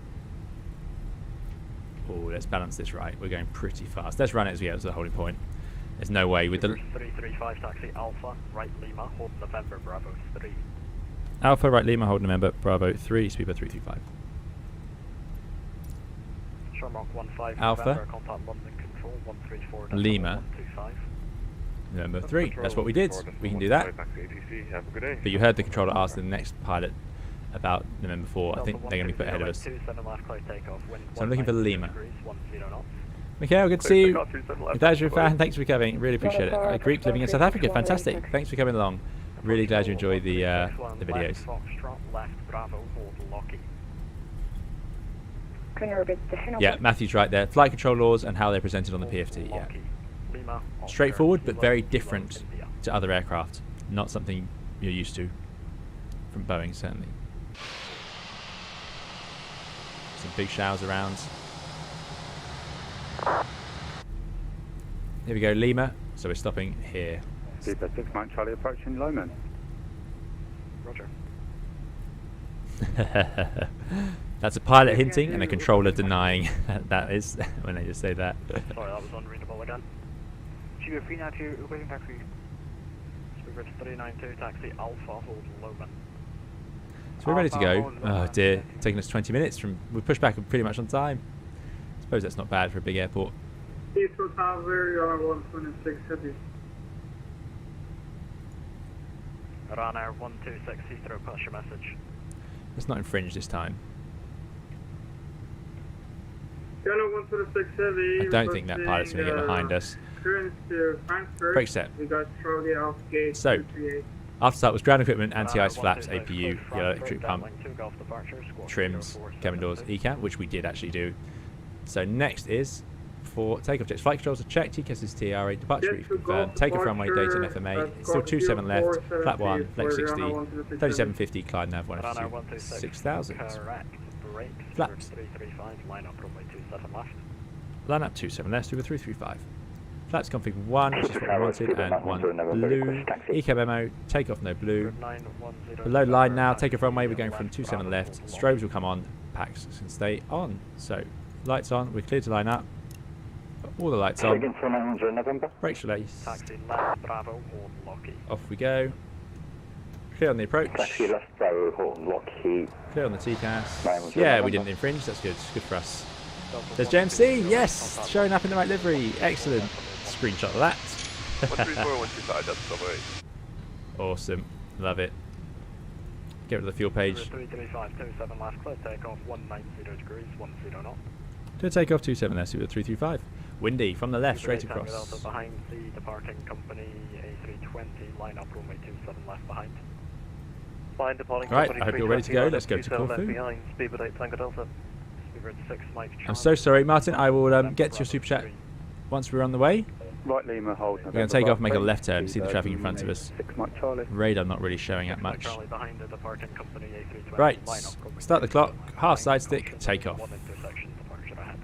Oh, let's balance this right. We're going pretty fast. Let's run it as we get to the holding point. There's no way with the 335 taxi Alpha, right Lima, hold November Bravo 3. Alpha, right Lima, hold November Bravo 3, speedbird 335. Shamrock 15 Alpha. November, contact London Control 134 Lima. 125. November 3. That's what we did. We can do that. Have a good day. But you heard the controller ask the next pilot about November 4. I think they're going to be put ahead of us. 27 left, clear takeoff, wind So I'm looking for 190 Lima. degrees, 10 knots. Mikhail, good to see you. Takeoff, 27 left, I'm glad you're a Delta fan. Thanks for coming. Really appreciate it. Greek living in South Africa. Fantastic. Thanks for coming along. Really glad you enjoy the videos. Left, Foxtrot, left, Bravo, hold Lockheed. Yeah, Matthew's right there. Flight control laws and how they're presented on the PFT. Yeah, Lima, straightforward but very Kilo, different India. to other aircraft. Not something you're used to from Boeing, certainly. Some big showers around. Here we go, Lima. So we're stopping here. Speedbird 6 Mike Charlie approaching Lowman. Roger. That's a pilot hinting and a controller denying. That is when they just say that. Sorry, that was unreadable again. Chico 392, requesting taxi. Speedbird 392, taxi Alpha, hold Lowman. So we're ready to go. Oh dear, taking us 20 minutes from. We pushed back pretty much on time. I suppose that's not bad for a big airport. Heathrow Tower, you are 126 heavy. Ryanair 126, Heathrow, pass your message. Let's not infringe this time. Yellow 126 heavy. I don't think that pilot's going to get behind us. Current to Frankfurt. Brake set. We got Charlie off gate. So, 238. after start was ground equipment, anti-ice Ryanair flaps, 126, APU, yellow Frankfurt, electric pump, downlink 2 Golf departure, squawk trims, 0472. cabin doors, ECAM, which we did actually do. So next is for takeoff checks. Flight controls are checked, TCAS is TRA, departure route confirmed, takeoff runway data and FMA, it's still 27 left, flap 1, leg 60, 3750, glide nav 1 Ryanair FTU, 126, 6000. correct, brakes, Flaps. 335, line up runway 27 left. Line up 27 left, over 335. Flaps config 1, which is what we wanted, and 1 blue, ECAB MO, takeoff no blue. 910 Below line now, takeoff runway, we're going from 27 left, strobes will come on, packs can stay on. So, lights on, we're clear to line up. All the lights on. Brakes release. Taxi left, Bravo, hold Lockheed. Off we go. Clear on the approach. Taxi left Bravo, Horton, Lockheed. Clear on the TCAS. 910 Yeah, we November. didn't infringe. That's good. Good for us. There's JMC. Yes, showing up in the right livery. Excellent. Screenshot of that. 134, 125, that's the way. Awesome. Love it. Get rid of the fuel page. 335, 27 left, clear takeoff, 190 degrees, 10 knots. To takeoff 27 left, super 335. Windy from the left, straight Super Day Tango across. Delta behind the departing company A320, line up runway 27 left behind. Fine, departing Right, company I hope you're ready to go. 320, Let's go to 27 left Corfu. behind, Speedbird 8 Tango Delta. Speedbird 6 Mike Charlie. I'm so sorry, Martin. I will get to your Bravo super chat 3. once we're on the way. Right Lima, hold. We're going to take off and make a left turn to see the traffic in front of us. 6 Mike Charlie. Radar not really showing up much. Charlie behind the departing company A320. Right, Line up, covering start the clock, half side Caution, stick, take off. One intersection, departure ahead.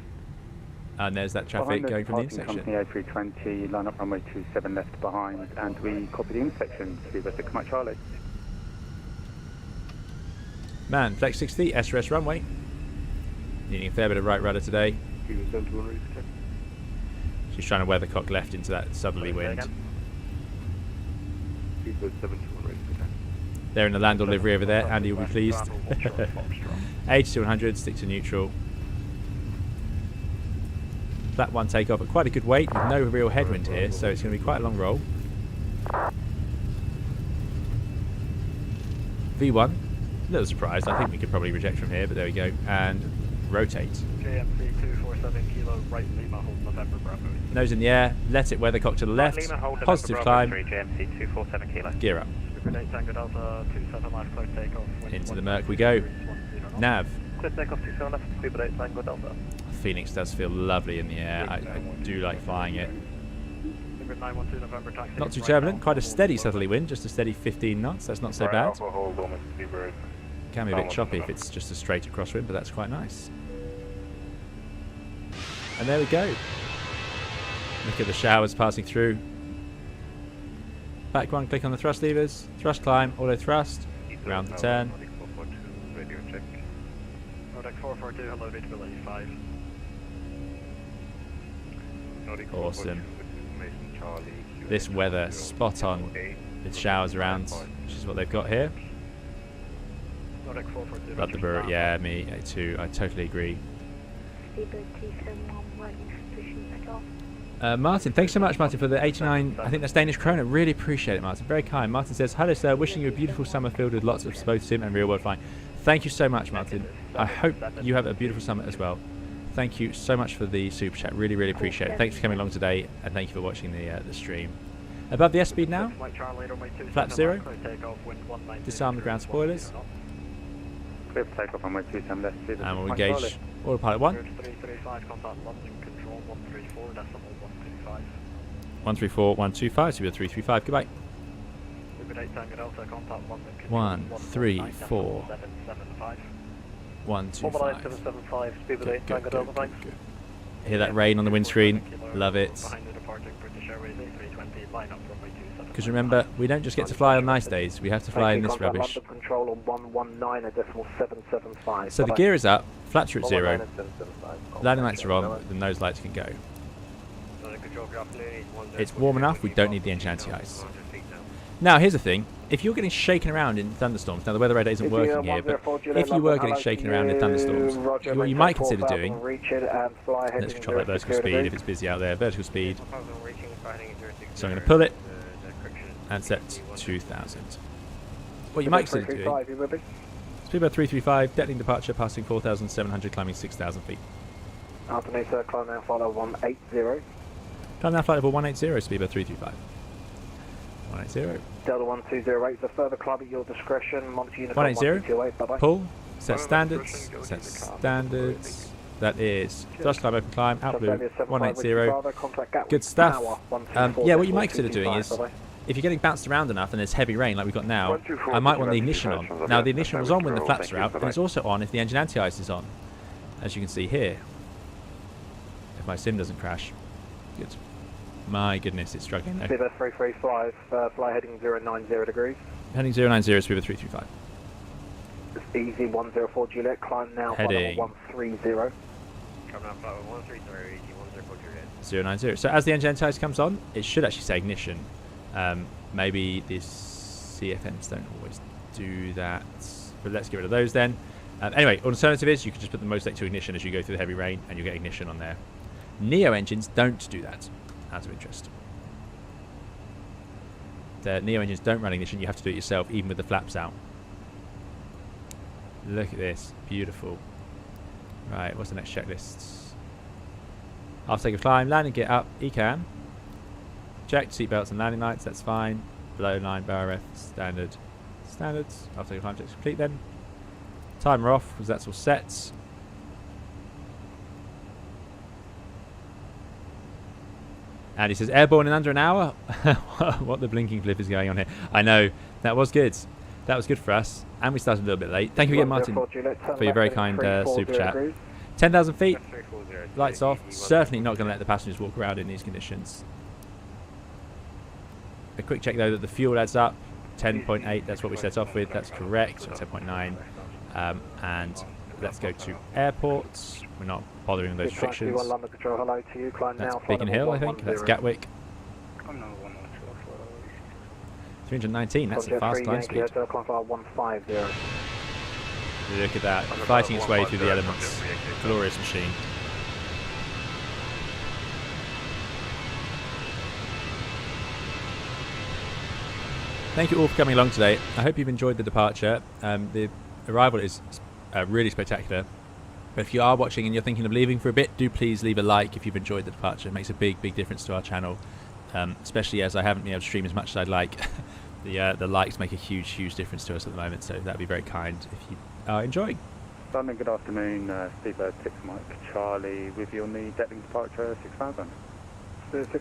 And there's that traffic going from the intersection. Company A320, line up runway 27 left behind, and we copy the intersection. Speedbird 6 Mike Charlie. Man, flex 60, SRS runway. Needing a fair bit of right rudder today. She's trying to weathercock left into that southerly wind. They're in the land or livery over there. Andy will be pleased. 80 to 100, stick to neutral. Flat 1 takeoff at quite a good weight with no real headwind here, so it's going to be quite a long roll. V1, a little surprised. I think we could probably reject from here, but there we go. And rotate. JMC 247 kilo, right Lima, hold November Bravo. Nose in the air, let it weathercock to the left. Positive climb. JMC 247 kilo. Gear up. Super 8 Tango Delta 27 left, clear takeoff. Into the murk we go. Nav. Clear takeoff 27 left, Super 8 Tango Delta. Phoenix does feel lovely in the air. I do like flying it. Super 912 November taxi. Not too turbulent, quite a steady southerly wind, just a steady 15 knots. That's not so bad. Alpha, hold on, Speedbird. Can be a bit choppy if it's just a straight across wind, but that's quite nice. And there we go. Look at the showers passing through. Back one, click on the thrust levers. Thrust climb, auto thrust. Round the turn. Nordic 442, hello, reachability 5. Awesome. This weather, spot on with showers around, which is what they've got here. Nordic 442. Love the bird, yeah, me too. I totally agree. Martin, thanks so much, Martin, for the 89, I think that's Danish krona. Really appreciate it, Martin. Very kind. Martin says, hello, sir. Wishing you a beautiful summer filled with lots of both sim and real world flying. Thank you so much, Martin. I hope you have a beautiful summer as well. Thank you so much for the super chat. Really, really appreciate it. Thanks for coming along today, and thank you for watching the stream. Above the S-speed now. Flap 0. Disarm the ground spoilers. Clear for takeoff runway 27 left. And we'll engage autopilot 1. 335, contact London control 134, decimal 125. 134, 125, so we're 335. Goodbye. Super 8 Tango Delta, contact London control 134. 775. 125. 775, Speedbird 8 Tango Delta, thanks. Hear that rain on the windscreen. Love it. Behind the departing British Airways A320, line up runway 27. Because remember, we don't just get to fly on nice days. We have to fly in this rubbish. Control on 119.775. So the gear is up. Flaps are at 0. Landing lights are on. The nose lights can go. It's warm enough. We don't need the engine anti-ice. Now, here's the thing. If you're getting shaken around in thunderstorms, now the weather radar isn't working here, but if you were getting shaken around in thunderstorms, what you might consider doing, let's control that vertical speed if it's busy out there, vertical speed. So I'm going to pull it and set 2000. What you might consider doing, Speedbird 335, deckling departure, passing 4,700, climbing 6,000 feet. Anthony, sir, climb now, follow 180. Climb now, flight level 180, Speedbird 335. 180. Delta 1208, the further climb at your discretion. Monitor Uniform 180. Bye-bye. Pull. Set standards. Set standards. That is thrust climb, open climb, out blue, 180. Good stuff. Yeah, what you might consider doing is, if you're getting bounced around enough and there's heavy rain like we've got now, I might want the ignition on. Now the ignition was on when the flaps are out, and it's also on if the engine anti-ice is on, as you can see here. If my sim doesn't crash. Good. My goodness, it's struggling there. Speedbird 335, fly heading 090 degrees. Heading 090, Speedbird 335. It's easy 104 Juliet, climb now, heading 130. 090. So as the engine anti-ice comes on, it should actually say ignition. Maybe the CFNs don't always do that, but let's get rid of those then. Anyway, alternative is you can just put the most select to ignition as you go through the heavy rain, and you get ignition on there. NEO engines don't do that, out of interest. The NEO engines don't run ignition. You have to do it yourself, even with the flaps out. Look at this, beautiful. Right, what's the next checklist? After take a climb, landing gear up, ECAM. Check seatbelts and landing lights, that's fine. Below line, barrel ref, standard. Standards. After take a climb, checks complete then. Timer off, because that's all set. And he says, airborne in under an hour? What the blinking flip is going on here? I know. That was good. That was good for us. And we started a little bit late. Thank you again, Martin, for your very kind super chat. 10,000 feet. Lights off. Certainly not going to let the passengers walk around in these conditions. A quick check, though, that the fuel adds up. 10.8, that's what we set off with. That's correct. 10.9. And let's go to airports. We're not bothering with those restrictions. That's Beacon Hill, I think. That's Gatwick. 319, that's a fast climb speed. Look at that, fighting its way through the elements. Glorious machine. Thank you all for coming along today. I hope you've enjoyed the departure. The arrival is really spectacular. But if you are watching and you're thinking of leaving for a bit, do please leave a like if you've enjoyed the departure. It makes a big difference to our channel, especially as I haven't been able to stream as much as I'd like. The likes make a huge difference to us at the moment, so that'd be very kind if you are enjoying. London, good afternoon. Speedbird 6 Mike Charlie with you on the Detling departure 6000.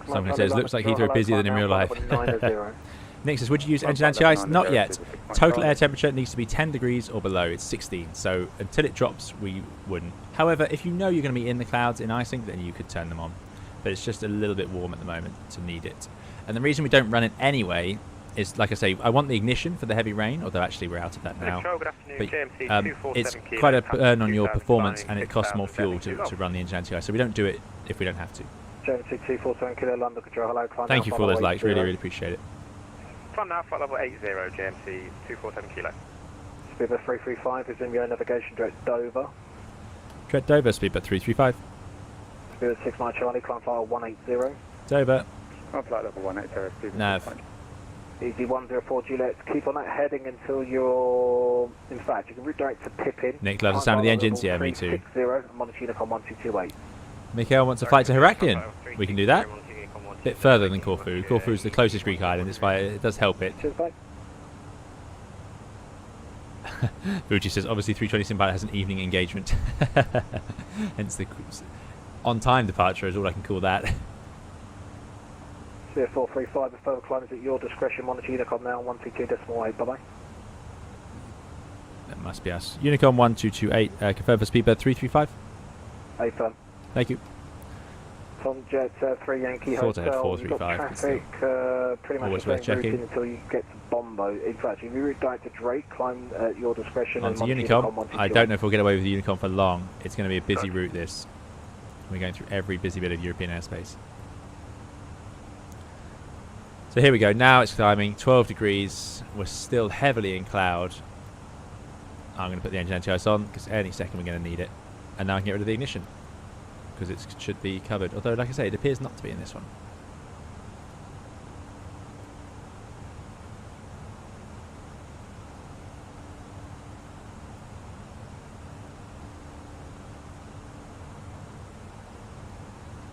Someone says, looks like Heathrow busier than in real life. Nick says, would you use engine anti-ice? Not yet. Total air temperature needs to be 10 degrees or below. It's 16, so until it drops, we wouldn't. However, if you know you're going to be in the clouds in icing, then you could turn them on. But it's just a little bit warm at the moment to need it. And the reason we don't run it anyway is, like I say, I want the ignition for the heavy rain, although actually we're out of that now. But it's quite a burn on your performance, and it costs more fuel to run the engine anti-ice, so we don't do it if we don't have to. Thank you for all those likes, really appreciate it. From now, flight level 80, JMC 247 kilo. Speedbird 335 is in your navigation direct Dover. Direct Dover, Speedbird 335. Speedbird 6 Mike Charlie, climb file 180. Dover. On flight level 180, Speedbird. Nav. Easy 104 Juliet, keep on that heading until you're, in fact, you can redirect to Pippin. Nick loves the sound of the engines, yeah, me too. 60, monitor Unicom 1228. Mikhail wants a flight to Heraklion. We can do that. A bit further than Corfu. Corfu is the closest Greek island, it does help it. Cheers, bye. Fuji says, obviously 320 Simpilot has an evening engagement. Hence the on-time departure is all I can call that. Sphere 435, the further climb is at your discretion, monitor Unicom now 122.8, bye bye. That must be us. Unicom 1228, confirm for Speedbird 335. A firm. Thank you. Tom Jet 3 Yankee Thought I had Hotel, 435. you've got traffic pretty much Always the worth same route checking. until you get to Bombo. In fact, if you redirect to Drake, climb at your discretion. On to and Unicom. I don't know if we'll get away with the Unicom for long. It's going to be a busy route, this. We're going through every busy bit of European airspace. So here we go. Now it's climbing 12 degrees. We're still heavily in cloud. I'm going to put the engine anti-ice on because any second we're going to need it. And now I can get rid of the ignition because it should be covered. Although, like I say, it appears not to be in this one.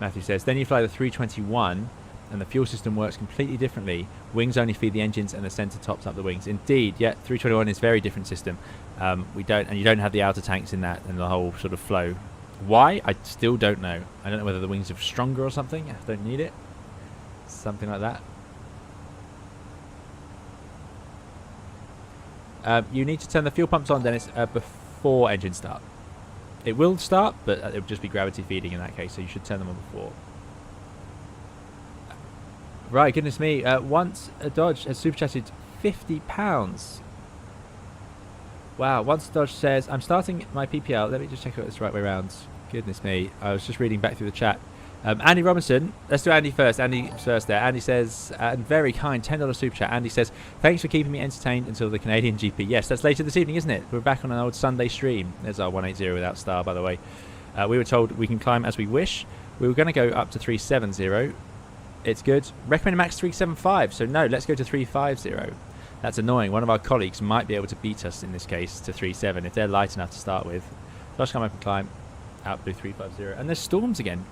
Matthew says, then you fly the 321 and the fuel system works completely differently. Wings only feed the engines and the centre tops up the wings. Indeed, yeah, 321 is a very different system. You don't have the outer tanks in that and the whole sort of flow. Why? I still don't know. I don't know whether the wings are stronger or something. I don't need it. Something like that. You need to turn the fuel pumps on, Dennis, before engine start. It will start, but it will just be gravity feeding in that case, so you should turn them on before. Right, goodness me. Once a Dodge has super chatted £50. Wow, once Dodge says, I'm starting my PPL. Let me just check if it's the right way around. Goodness me. I was just reading back through the chat. Andy Robinson, let's do Andy first. Andy first there. Andy says, very kind, $10 super chat. Andy says, thanks for keeping me entertained until the Canadian GP. Yes, that's later this evening, isn't it? We're back on an old Sunday stream. There's our 180 without star, by the way. We were told we can climb as we wish. We were going to go up to 370. It's good. Recommended max 375. So no, let's go to 350. That's annoying. One of our colleagues might be able to beat us in this case to 37 if they're light enough to start with. Let's come up and climb out blue 350. And there's storms again.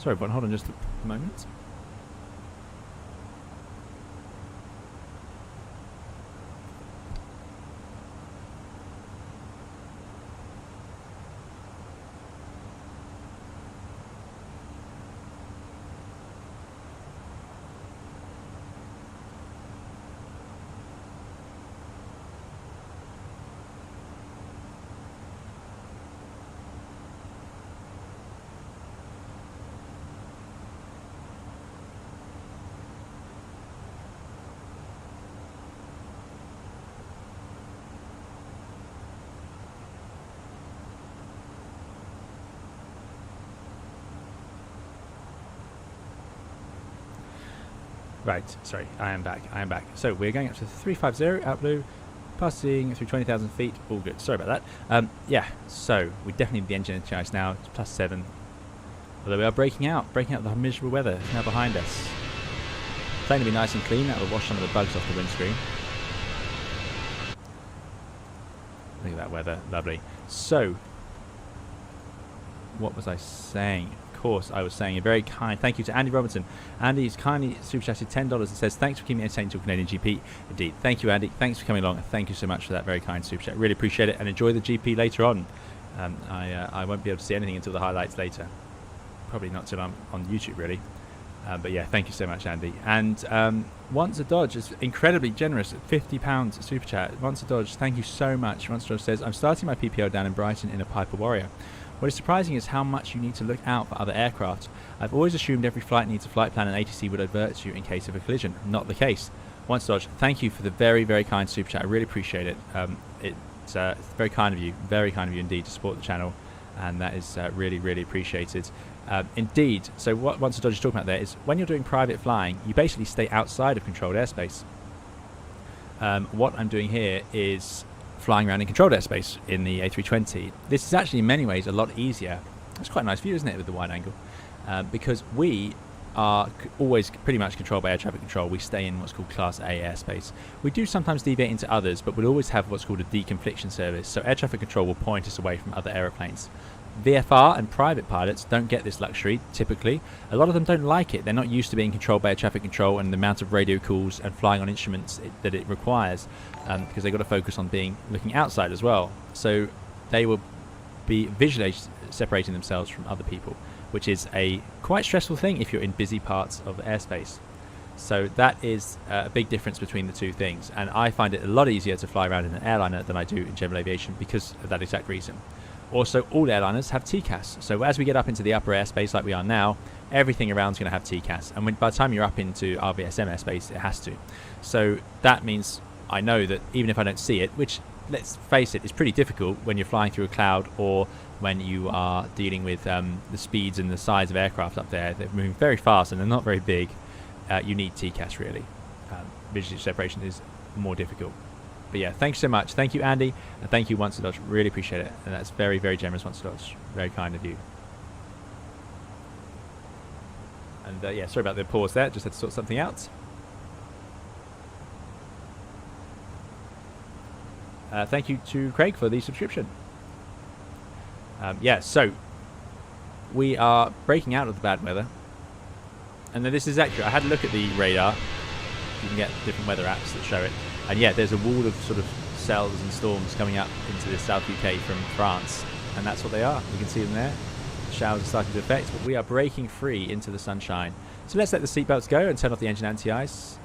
Sorry, but hold on just a moment. Right, sorry, I am back. So we're going up to 350 out blue, passing through 20,000 feet. All good. Sorry about that. Yeah, so we definitely need the engine energized now. It's +7. Although we are breaking out the miserable weather. It's now behind us. Plane to be nice and clean. That will wash some of the bugs off the windscreen. Look at that weather, lovely. So, what was I saying? Course, I was saying a very kind thank you to Andy Robinson. Andy's kindly super chatted $10 and says thanks for keeping me entertained till Canadian GP. Indeed, thank you, Andy. Thanks for coming along. Thank you so much for that very kind super chat. Really appreciate it, and enjoy the GP later on. I won't be able to see anything until the highlights later. Probably not till I'm on YouTube, really. But yeah, thank you so much, Andy. And Once a Dodge is incredibly generous at £50 super chat. Once a Dodge, thank you so much. Once a Dodge says I'm starting my PPO down in Brighton in a Piper Warrior. What is surprising is how much you need to look out for other aircraft. I've always assumed every flight needs a flight plan and ATC would alert you in case of a collision. Not the case. Once Dodge, thank you for the very, very kind super chat. I really appreciate it. It's very kind of you indeed to support the channel, and that is really, really appreciated. Indeed, so what Once Dodge is talking about there is when you're doing private flying, you basically stay outside of controlled airspace. What I'm doing here is flying around in controlled airspace in the A320. This is actually in many ways a lot easier. It's quite a nice view, isn't it, with the wide angle? Because we are always pretty much controlled by air traffic control. We stay in what's called Class A airspace. We do sometimes deviate into others, but we'll always have what's called a deconfliction service. So air traffic control will point us away from other aeroplanes. VFR and private pilots don't get this luxury, typically. A lot of them don't like it. They're not used to being controlled by air traffic control and the amount of radio calls and flying on instruments that it requires, because they've got to focus on looking outside as well. So they will be visually separating themselves from other people, which is a quite stressful thing if you're in busy parts of airspace. So that is a big difference between the two things, and I find it a lot easier to fly around in an airliner than I do in general aviation because of that exact reason. Also, all airliners have TCAS, so as we get up into the upper airspace like we are now, everything around is going to have TCAS, and by the time you're up into RVSM airspace, it has to. So that means I know that even if I don't see it, which, let's face it, is pretty difficult when you're flying through a cloud or when you are dealing with the speeds and the size of aircraft up there. They're moving very fast and they're not very big. You need TCAS, really. Visual separation is more difficult. But yeah, thanks so much. Thank you, Andy, and thank you, Once a Dodge. Really appreciate it, and that's very, very generous, Once a Dodge. Very kind of you. And yeah, sorry about the pause there. Just had to sort something out. Thank you to Craig for the subscription. Yeah, so we are breaking out of the bad weather, and then this is accurate. I had a look at the radar. You can get different weather apps that show it. And yeah, there's a wall of sort of cells and storms coming up into the South UK from France, and that's what they are. You can see them there. The showers are starting to affect, but we are breaking free into the sunshine. So let's let the seatbelts go and turn off the engine anti-ice.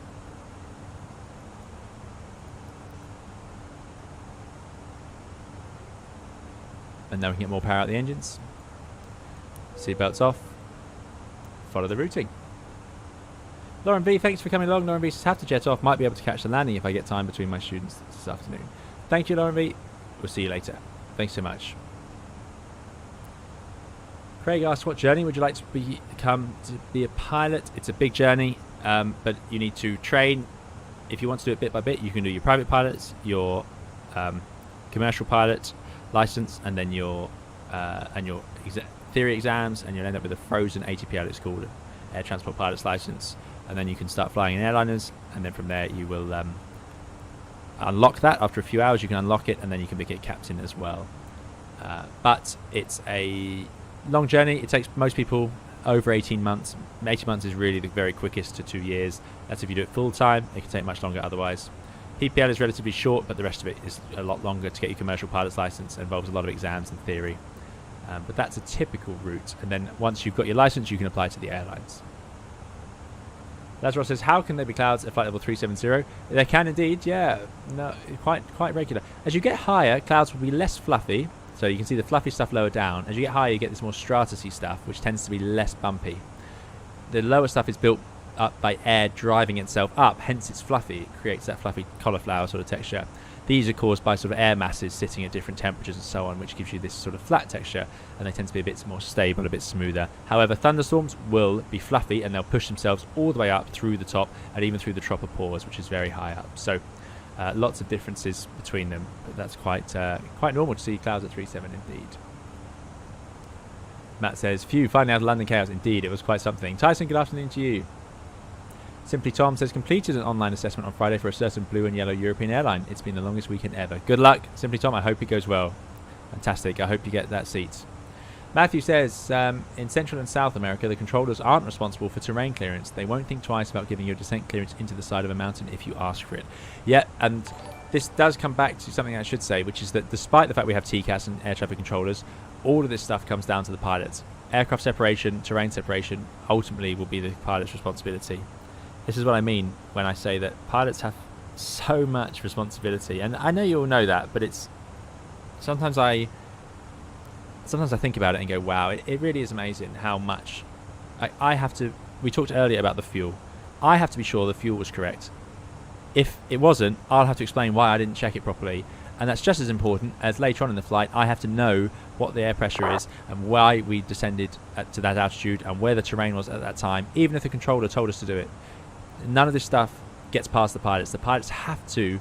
And now we can get more power out of the engines. Seatbelts off. Follow the routing. Lauren B, thanks for coming along. Lauren B says, have to jet off. Might be able to catch the landing if I get time between my students this afternoon. Thank you, Lauren B. We'll see you later. Thanks so much. Craig asks, what journey would you like to be a pilot? It's a big journey, but you need to train. If you want to do it bit by bit, you can do your private pilots, your commercial pilot license, and then your theory exams, and you'll end up with a frozen ATPL, it's called, air transport pilot's license. And then you can start flying in airliners, and then from there you will unlock that. After a few hours you can unlock it, and then you can become captain as well. But it's a long journey. It takes most people over 18 months. 18 months is really the very quickest to 2 years. That's if you do it full time. It can take much longer otherwise. PPL is relatively short, but the rest of it is a lot longer to get your commercial pilot's license. It involves a lot of exams and theory. But that's a typical route. And then once you've got your license, you can apply to the airlines. Lazarus says, how can there be clouds at flight level 370? They can indeed, yeah. No, quite regular. As you get higher, clouds will be less fluffy. So you can see the fluffy stuff lower down. As you get higher, you get this more stratusy stuff, which tends to be less bumpy. The lower stuff is built up by air driving itself up, hence it's fluffy. It creates that fluffy cauliflower sort of texture. These are caused by sort of air masses sitting at different temperatures and so on, which gives you this sort of flat texture, and they tend to be a bit more stable, a bit smoother. However, thunderstorms will be fluffy, and they'll push themselves all the way up through the top and even through the tropopause, which is very high up. So lots of differences between them, but that's quite normal to see clouds at 3.7 indeed. Matt says, phew, finally out of London chaos. Indeed, it was quite something. Tyson, good afternoon to you. Simply Tom says, completed an online assessment on Friday for a certain blue and yellow European airline. It's been the longest weekend ever. Good luck, Simply Tom. I hope it goes well. Fantastic. I hope you get that seat. Matthew says, in Central and South America, the controllers aren't responsible for terrain clearance. They won't think twice about giving you a descent clearance into the side of a mountain if you ask for it. Yeah, and this does come back to something I should say, which is that despite the fact we have TCAS and air traffic controllers, all of this stuff comes down to the pilots. Aircraft separation, terrain separation, ultimately will be the pilot's responsibility. This is what I mean when I say that pilots have so much responsibility, and I know you all know that, but it's sometimes I think about it and go, wow, it really is amazing how much I have to. We talked earlier about the fuel. I have to be sure the fuel was correct. If it wasn't, I'll have to explain why I didn't check it properly, and that's just as important as later on in the flight I have to know what the air pressure is and why we descended to that altitude and where the terrain was at that time, even if the controller told us to do it. None of this stuff gets past the pilots. The pilots have to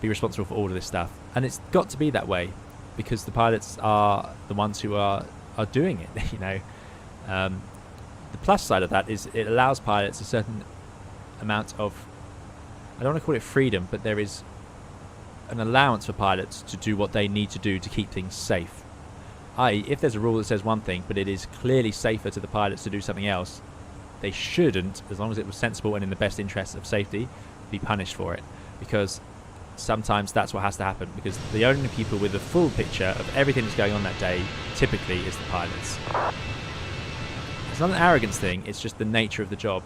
be responsible for all of this stuff, and it's got to be that way because the pilots are the ones who are doing it. You know, the plus side of that is it allows pilots a certain amount of, I don't want to call it freedom, but there is an allowance for pilots to do what they need to do to keep things safe. I.e., if there's a rule that says one thing but it is clearly safer to the pilots to do something else, they shouldn't, as long as it was sensible and in the best interest of safety, be punished for it. Because sometimes that's what has to happen. Because the only people with the full picture of everything that's going on that day typically is the pilots. It's not an arrogance thing, it's just the nature of the job.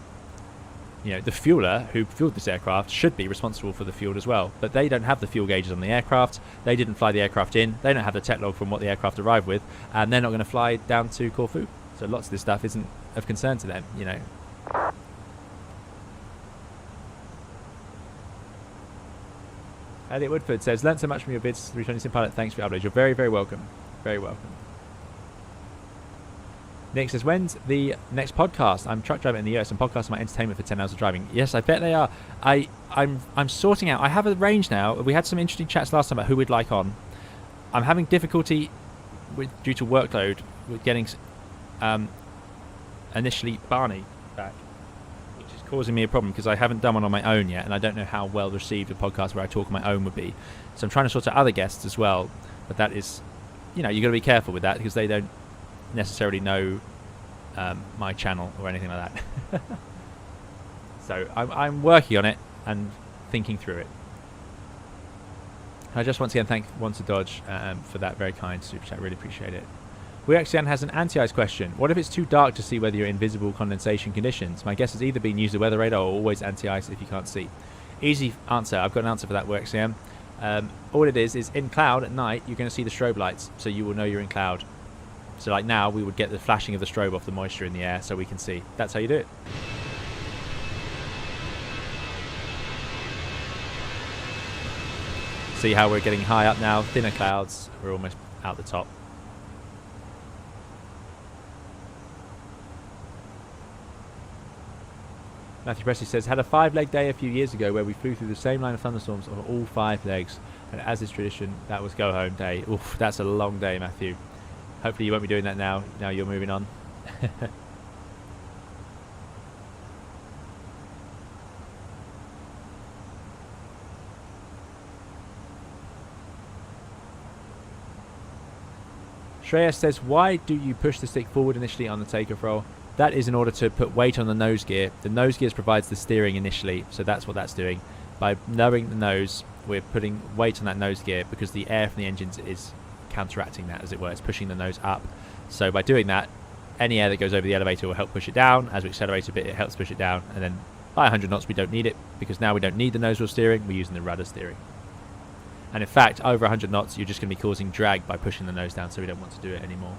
You know, the fueler who fueled this aircraft should be responsible for the fuel as well. But they don't have the fuel gauges on the aircraft, they didn't fly the aircraft in, they don't have the tech log from what the aircraft arrived with, and they're not going to fly down to Corfu. So lots of this stuff isn't of concern to them, you know. Elliot Woodford says, learned so much from your bids, 320 Sim Pilot. Thanks for your uploads. You're very, very welcome. Very welcome. Nick says, when's the next podcast? I'm truck driving in the US and podcasts are my entertainment for 10 hours of driving. Yes, I bet they are. I'm sorting out. I have a range now. We had some interesting chats last time about who we'd like on. I'm having difficulty due to workload with getting initially Barney back, which is causing me a problem because I haven't done one on my own yet, and I don't know how well received a podcast where I talk on my own would be. So I'm trying to sort out other guests as well, but that is, you know, you've got to be careful with that because they don't necessarily know my channel or anything like that. So I'm working on it and thinking through it. I just once again thank One to Dodge for that very kind super chat. Really appreciate it. WeXCN has an anti-ice question. What if it's too dark to see whether you're in visible condensation conditions? My guess has either been use the weather radar or always anti-ice if you can't see. Easy answer. I've got an answer for that, WeXCN. All it is in cloud at night, you're going to see the strobe lights, so you will know you're in cloud. So like now, we would get the flashing of the strobe off the moisture in the air so we can see. That's how you do it. See how we're getting high up now, thinner clouds, we're almost out the top. Matthew Presley says, had a 5-leg day a few years ago where we flew through the same line of thunderstorms on all 5 legs, and as is tradition, that was go home day. Oof, that's a long day, Matthew. Hopefully you won't be doing that now you're moving on. Shreya says, why do you push the stick forward initially on the takeoff roll? That is in order to put weight on the nose gear. The nose gear provides the steering initially, so that's what that's doing. By lowering the nose, we're putting weight on that nose gear because the air from the engines is counteracting that, as it were. It's pushing the nose up. So by doing that, any air that goes over the elevator will help push it down. As we accelerate a bit, it helps push it down. And then by 100 knots, we don't need it, because now we don't need the nose wheel steering. We're using the rudder steering. And in fact, over 100 knots, you're just going to be causing drag by pushing the nose down, so we don't want to do it anymore.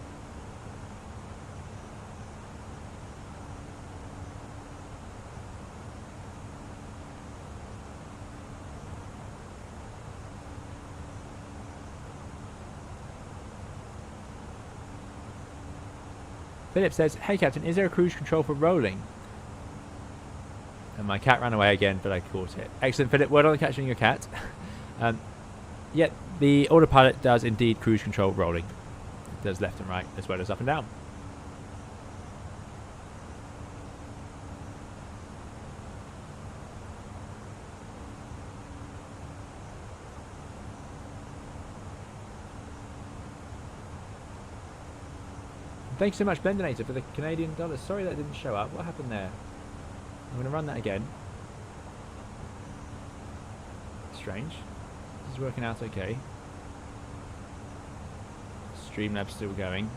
Philip says, "Hey Captain, is there a cruise control for rolling?" And my cat ran away again, but I caught it. Excellent, Philip. Well done catching your cat. Yeah, the autopilot does indeed cruise control rolling. It does left and right, as well as up and down. Thanks so much, Blendinator, for the Canadian dollars. Sorry that didn't show up. What happened there? I'm going to run that again. Strange. This is working out okay. Streamlab's still going.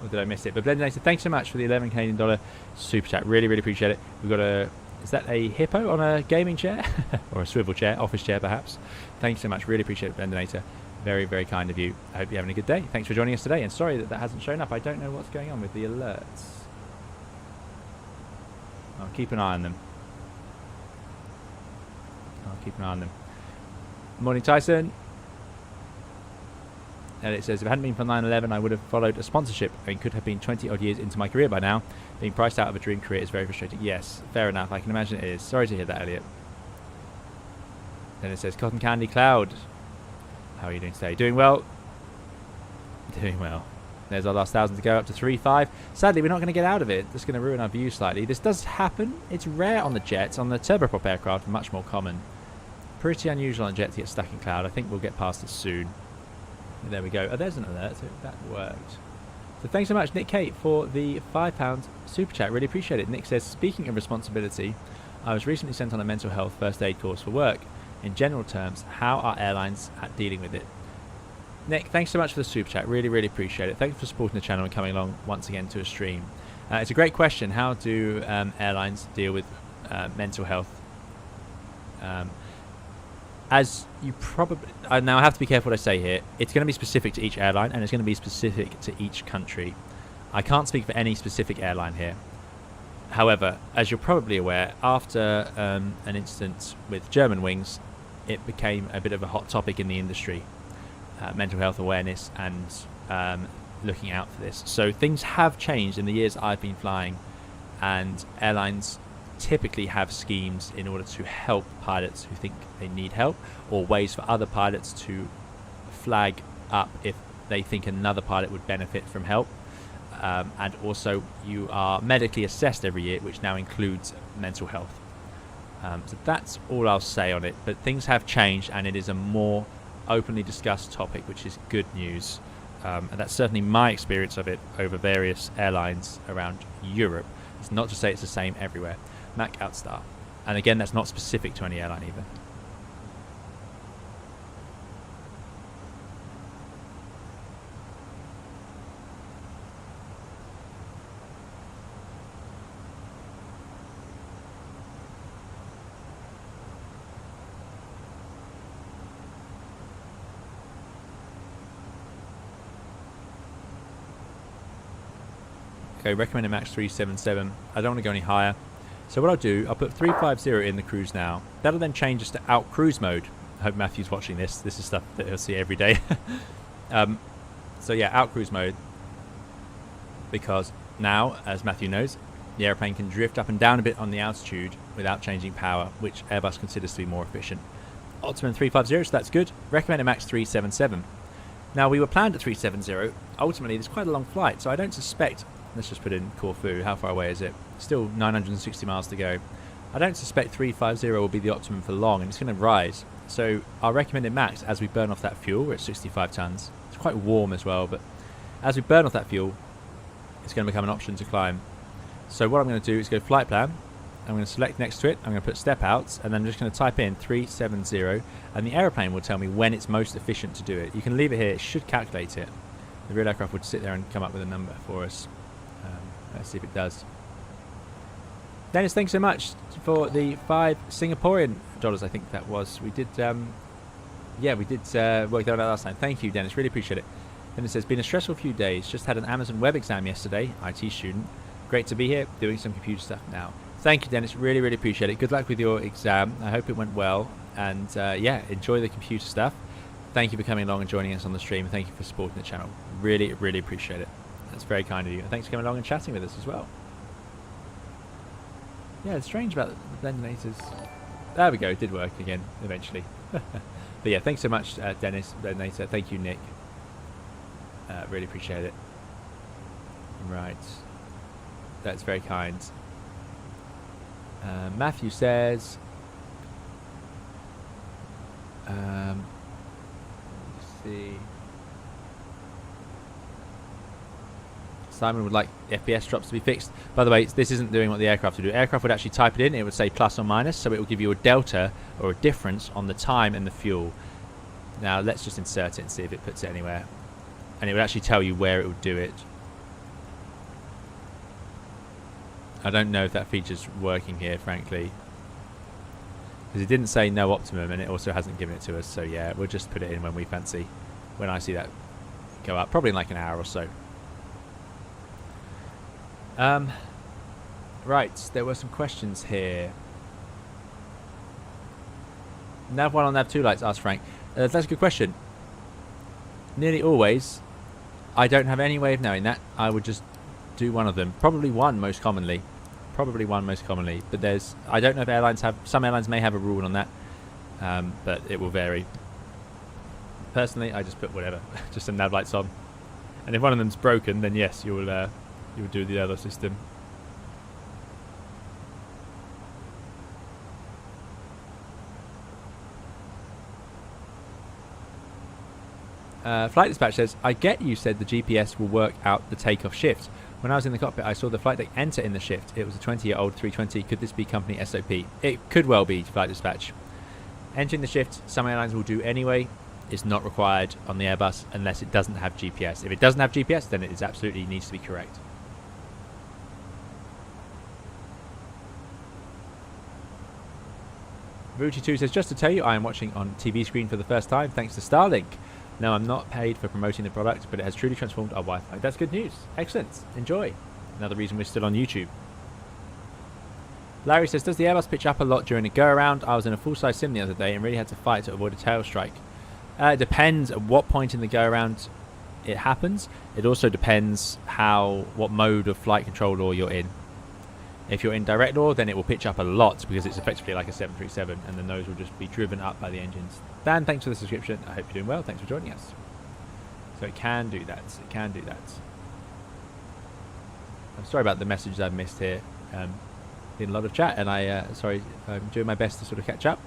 Or did I miss it? But Blendinator, thanks so much for the 11 Canadian dollar super chat. Really, really appreciate it. We've got a... Is that a hippo on a gaming chair? Or a swivel chair, office chair perhaps? Thanks so much, really appreciate it, Blendinator. Very, very kind of you. I hope you're having a good day. Thanks for joining us today, and sorry that that hasn't shown up. I don't know what's going on with the alerts. I'll keep an eye on them. Morning, Tyson. And it says, if it hadn't been for 9/11, I would have followed a sponsorship and could have been 20 odd years into my career by now. Being priced out of a dream career is very frustrating. Yes, fair enough. I can imagine it is. Sorry to hear that, Elliot. Then it says, Cotton Candy Cloud. How are you doing today? Doing well. Doing well. There's our last 1,000 to go, up to 3.5. Sadly, we're not going to get out of it. That's going to ruin our view slightly. This does happen. It's rare on the jets. On the turboprop aircraft, much more common. Pretty unusual on a jet to get stuck in cloud. I think we'll get past it soon. There we go. Oh, there's an alert. So that worked. So thanks so much, Nick Kate, for the £5 super chat. Really appreciate it. Nick says, speaking of responsibility, I was recently sent on a mental health first aid course for work. In general terms, how are airlines at dealing with it? Nick, thanks so much for the super chat. Really, really appreciate it. Thanks for supporting the channel and coming along once again to a stream. It's a great question. How do airlines deal with mental health? As you probably... now I have to be careful what I say here. It's going to be specific to each airline, and it's going to be specific to each country. I can't speak for any specific airline here. However, as you're probably aware, after an incident with Germanwings, it became a bit of a hot topic in the industry. Mental health awareness and looking out for this. So things have changed in the years I've been flying, and airlines typically have schemes in order to help pilots who think they need help, or ways for other pilots to flag up if they think another pilot would benefit from help. And also you are medically assessed every year, which now includes mental health. So that's all I'll say on it, but things have changed and it is a more openly discussed topic, which is good news. And that's certainly my experience of it over various airlines around Europe. It's not to say it's the same everywhere. Mac Outstar. And again, that's not specific to any airline either. Okay, recommended max 377. I don't want to go any higher. So what I'll do, I'll put 350 in the cruise now. That'll then change us to out cruise mode. I hope Matthew's watching this. This is stuff that he'll see every day. So yeah, out cruise mode. Because now, as Matthew knows, the airplane can drift up and down a bit on the altitude without changing power, which Airbus considers to be more efficient. Optimum 350, so that's good. Recommended max 377. Now we were planned at 370. Ultimately, there's quite a long flight, so I don't suspect... Let's just put in Corfu. How far away is it? Still 960 miles to go. I don't suspect 350 will be the optimum for long, and it's going to rise So our recommended max, as we burn off that fuel, we're at 65 tons. It's quite warm as well, but as we burn off that fuel, it's going to become an option to climb. So what I'm going to do is go flight plan. I'm going to select next to it. I'm going to put step outs, and then I'm just going to type in 370, and the aeroplane will tell me when it's most efficient to do it. You can leave it here. It should calculate it. The real aircraft would sit there and come up with a number for us. Let's see if it does. Dennis, thanks so much for the 5 Singaporean dollars. I think that was. We did, yeah, we did work that out last time. Thank you, Dennis. Really appreciate it. Then it says, been a stressful few days. Just had an Amazon web exam yesterday. IT student. Great to be here. Doing some computer stuff now. Thank you, Dennis. Really, really appreciate it. Good luck with your exam. I hope it went well. And yeah, enjoy the computer stuff. Thank you for coming along and joining us on the stream. Thank you for supporting the channel. Really, really appreciate it. That's very kind of you. And thanks for coming along and chatting with us as well. Yeah, it's strange about the blendinators. There we go. It did work again eventually. But yeah, thanks so much, Dennis, blendinator. Thank you, Nick. Really appreciate it. Right. That's very kind. Matthew says... let's see... Simon would like FPS drops to be fixed. By the way, this isn't doing what the aircraft would do. Aircraft would actually type it in. It would say plus or minus, so it will give you a delta or a difference on the time and the fuel. Now, let's just insert it and see if it puts it anywhere. And it would actually tell you where it would do it. I don't know if that feature's working here, frankly. Because it didn't say no optimum, and it also hasn't given it to us. So yeah, we'll just put it in when we fancy. When I see that go up. Probably in like an hour or so. Right, there were some questions here. Nav 1 or Nav 2 lights, asked Frank. That's a good question. Nearly always, I don't have any way of knowing that. I would just do one of them. Probably one most commonly. Probably one most commonly. But there's, I don't know if airlines have, some airlines may have a rule on that. But it will vary. Personally, I just put whatever. Just some nav lights on. And if one of them's broken, then yes, you will do the other system. Flight dispatch says, I get you said the GPS will work out the takeoff shift. When I was in the cockpit, I saw the flight deck enter in the shift. It was a 20-year-old 320. Could this be company SOP? It could well be, flight dispatch. Entering the shift, some airlines will do anyway. It's not required on the Airbus unless it doesn't have GPS. If it doesn't have GPS, then it is absolutely needs to be correct. Vucci2 says, just to tell you, I am watching on TV screen for the first time thanks to Starlink. No, I'm not paid for promoting the product, but it has truly transformed our Wi-Fi. That's good news. Excellent. Enjoy. Another reason we're still on YouTube. Larry says, does the Airbus pitch up a lot during a go-around? I was in a full-size sim the other day and really had to fight to avoid a tail strike. It depends at what point in the go-around it happens. It also depends what mode of flight control law you're in. If you're in direct law, then it will pitch up a lot because it's effectively like a 737 and the nose will just be driven up by the engines. Dan, thanks for the subscription. I hope you're doing well. Thanks for joining us. So it can do that. It can do that. I'm sorry about the messages I've missed here. Been a lot of chat and I'm doing my best to sort of catch up.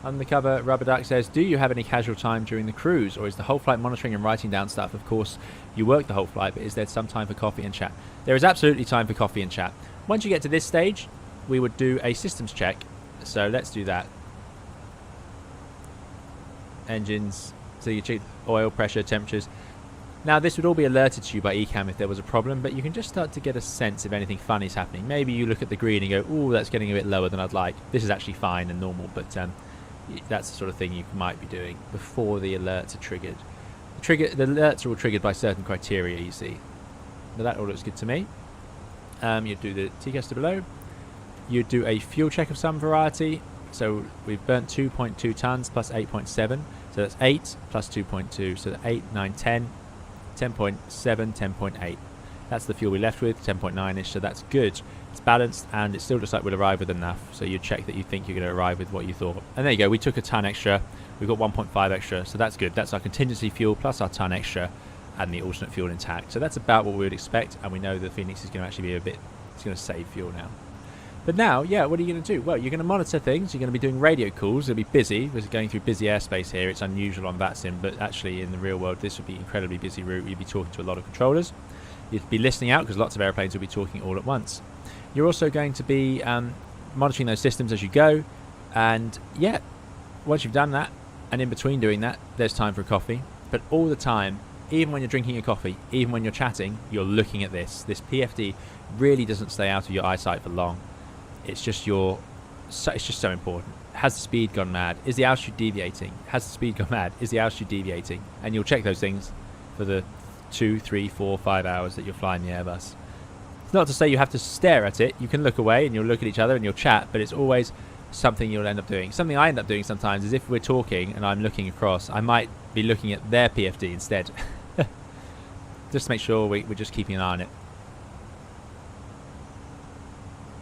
Undercover Rubber Duck says, do you have any casual time during the cruise, or is the whole flight monitoring and writing down stuff? Of course, you work the whole flight, but is there some time for coffee and chat? There is absolutely time for coffee and chat. Once you get to this stage, we would do a systems check. So let's do that. Engines, so you check oil, pressure, temperatures. Now, this would all be alerted to you by ECAM if there was a problem, but you can just start to get a sense if anything funny is happening. Maybe you look at the green and go, ooh, that's getting a bit lower than I'd like. This is actually fine and normal, but that's the sort of thing you might be doing before the alerts are triggered. The alerts are all triggered by certain criteria, you see. Now that all looks good to me. You'd do the TCAS below. You'd do a fuel check of some variety. So we've burnt 2.2 tons plus 8.7. So that's 8 plus 2.2. So that's 8, 9, 10, 10.7, 10.8. That's the fuel we left with, 10.9-ish, so that's good. It's balanced, and it still looks like we'll arrive with enough. So you check that you think you're going to arrive with what you thought. And there you go, we took a ton extra. We've got 1.5 extra, so that's good. That's our contingency fuel plus our ton extra. and the alternate fuel intact. So that's about what we would expect, and we know the Phoenix is going to actually be it's going to save fuel now. But now, yeah, what are you going to do? Well, you're going to monitor things. You're going to be doing radio calls. It'll be busy. We're going through busy airspace here. It's unusual on VATSIM, but actually in the real world, this would be an incredibly busy route. You'd be talking to a lot of controllers. You'd be listening out because lots of airplanes will be talking all at once. You're also going to be monitoring those systems as you go. And yeah, once you've done that, and in between doing that, there's time for a coffee. But all the time, even when you're drinking your coffee, even when you're chatting, you're looking at this. This PFD really doesn't stay out of your eyesight for long. It's just so important. Has the speed gone mad? Is the altitude deviating? Has the speed gone mad? Is the altitude deviating? And you'll check those things for the 2, 3, 4, 5 hours that you're flying the Airbus. It's not to say you have to stare at it. You can look away and you'll look at each other and you'll chat, but it's always something you'll end up doing. Something I end up doing sometimes is if we're talking and I'm looking across, I might be looking at their PFD instead. Just to make sure we're just keeping an eye on it.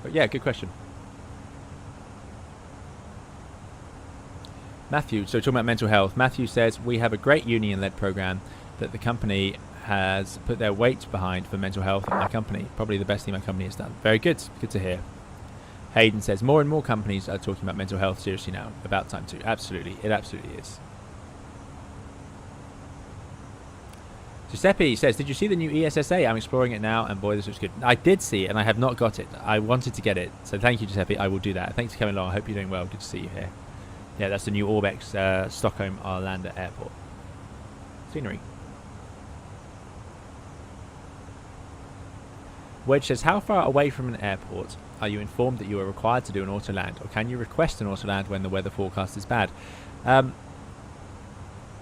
But yeah, good question. Matthew, so talking about mental health, Matthew says, we have a great union-led program that the company has put their weight behind for mental health at my company. Probably the best thing my company has done. Very good. Good to hear. Hayden says, more and more companies are talking about mental health seriously now. About time too. Absolutely. It absolutely is. Giuseppe says, did you see the new ESSA? I'm exploring it now, and boy, this looks good. I did see it, and I have not got it. I wanted to get it, so thank you, Giuseppe. I will do that. Thanks for coming along. I hope you're doing well. Good to see you here. Yeah, that's the new Orbex Stockholm Arlanda Airport. Scenery. Wedge says, how far away from an airport are you informed that you are required to do an auto land, or can you request an auto land when the weather forecast is bad?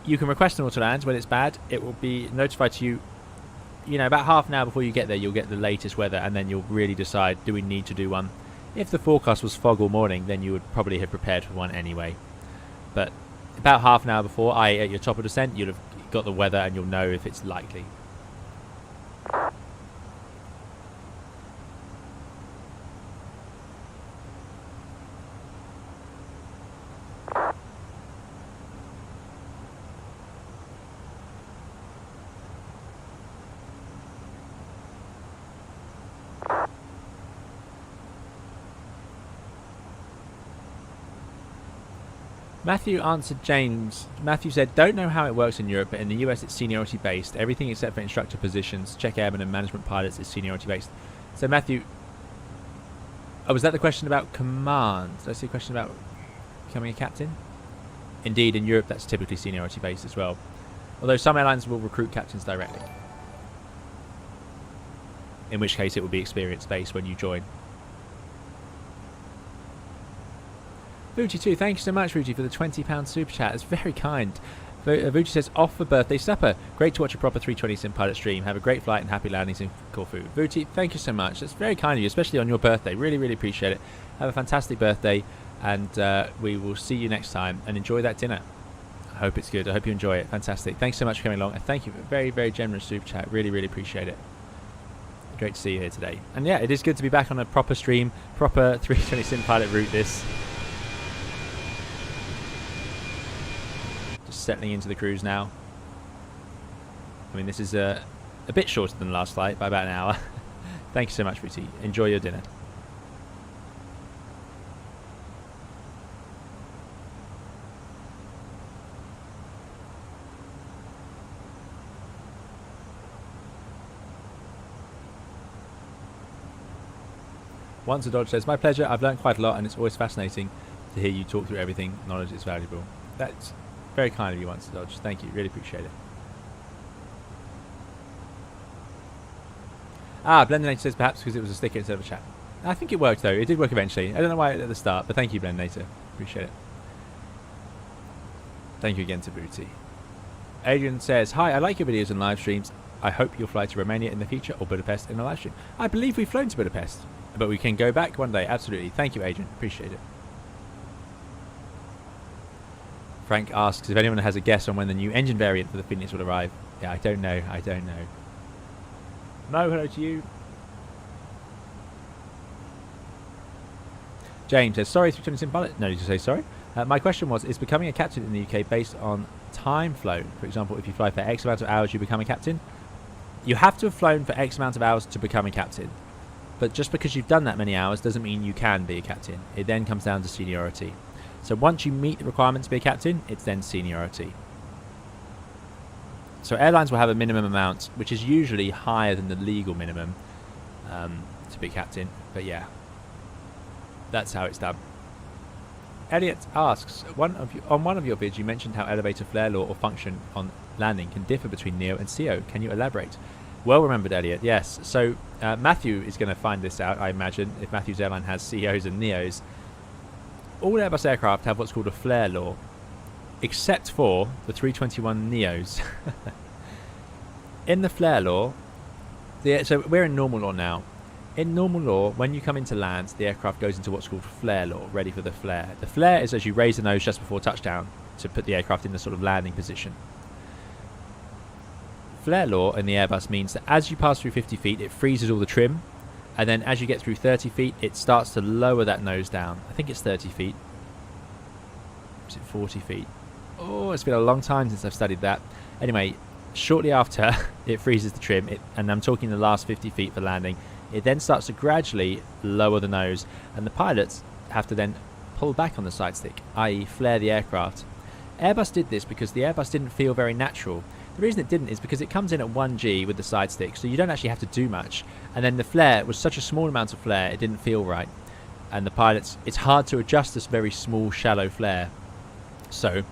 You can request an auto land when it's bad. It will be notified to you, about half an hour before you get there. You'll get the latest weather, and then you'll really decide, do we need to do one? If the forecast was fog all morning, then you would probably have prepared for one anyway. But about half an hour before, at your top of descent, you'll have got the weather and you'll know if it's likely. Matthew answered James. Matthew said, don't know how it works in Europe, but in the US it's seniority based. Everything except for instructor positions, check airmen and management pilots is seniority based. So Matthew, was that the question about command? Did I see a question about becoming a captain? Indeed, in Europe that's typically seniority based as well. Although some airlines will recruit captains directly. In which case it will be experience based when you join. Vucci too, thank you so much, Vucci, for the £20 super chat. It's very kind. Vucci says, off for birthday supper. Great to watch a proper 320 sim pilot stream. Have a great flight and happy landings in Corfu. Vucci, thank you so much. That's very kind of you, especially on your birthday. Really, really appreciate it. Have a fantastic birthday, and we will see you next time, and enjoy that dinner. I hope it's good. I hope you enjoy it. Fantastic. Thanks so much for coming along, and thank you for a very, very generous super chat. Really, really appreciate it. Great to see you here today. And yeah, it is good to be back on a proper stream, proper 320 sim pilot route this. Settling into the cruise now. I mean, this is a bit shorter than the last flight by about an hour. Thank you so much, Vucci. Enjoy your dinner. Once a Dodge says, my pleasure. I've learned quite a lot, and it's always fascinating to hear you talk through everything. Knowledge is valuable. That's very kind of you, Once a Dodge. Thank you. Really appreciate it. Blendernator says perhaps because it was a sticker instead of a chat. I think it worked though. It did work eventually. I don't know why at the start, but thank you, Blendernator. Appreciate it. Thank you again to Booty. Adrian says, hi, I like your videos and live streams. I hope you'll fly to Romania in the future or Budapest in a live stream. I believe we've flown to Budapest, but we can go back one day. Absolutely. Thank you, Adrian. Appreciate it. Frank asks if anyone has a guess on when the new engine variant for the Phoenix will arrive. Yeah, I don't know. I don't know. Mo, hello to you. James says, sorry, 320 sim pilot. No, did you say sorry? My question was, is becoming a captain in the UK based on time flown? For example, if you fly for X amount of hours, you become a captain? You have to have flown for X amount of hours to become a captain. But just because you've done that many hours doesn't mean you can be a captain. It then comes down to seniority. So once you meet the requirement to be a captain, it's then seniority. So airlines will have a minimum amount, which is usually higher than the legal minimum to be a captain. But yeah, that's how it's done. Elliot asks, on one of your vids you mentioned how elevator flare law or function on landing can differ between NEO and CO. Can you elaborate? Well remembered, Elliot. Yes. So Matthew is going to find this out, I imagine, if Matthew's airline has COs and NEOs. All Airbus aircraft have what's called a flare law, except for the 321 NEOs. In the flare law, so we're in normal law now. In normal law, when you come into land, the aircraft goes into what's called flare law, ready for the flare. The flare is as you raise the nose just before touchdown to put the aircraft in the sort of landing position. Flare law in the Airbus means that as you pass through 50 feet, it freezes all the trim, and then as you get through 30 feet, it starts to lower that nose down. I think it's 30 feet. Is it 40 feet? Oh, it's been a long time since I've studied that. Anyway, shortly after it freezes the trim, and I'm talking the last 50 feet for landing, it then starts to gradually lower the nose, and the pilots have to then pull back on the side stick, i.e. flare the aircraft. Airbus did this because the Airbus didn't feel very natural. The reason it didn't is because it comes in at 1G with the side stick, so you don't actually have to do much. And then the flare was such a small amount of flare, it didn't feel right. And the pilots, it's hard to adjust this very small, shallow flare. So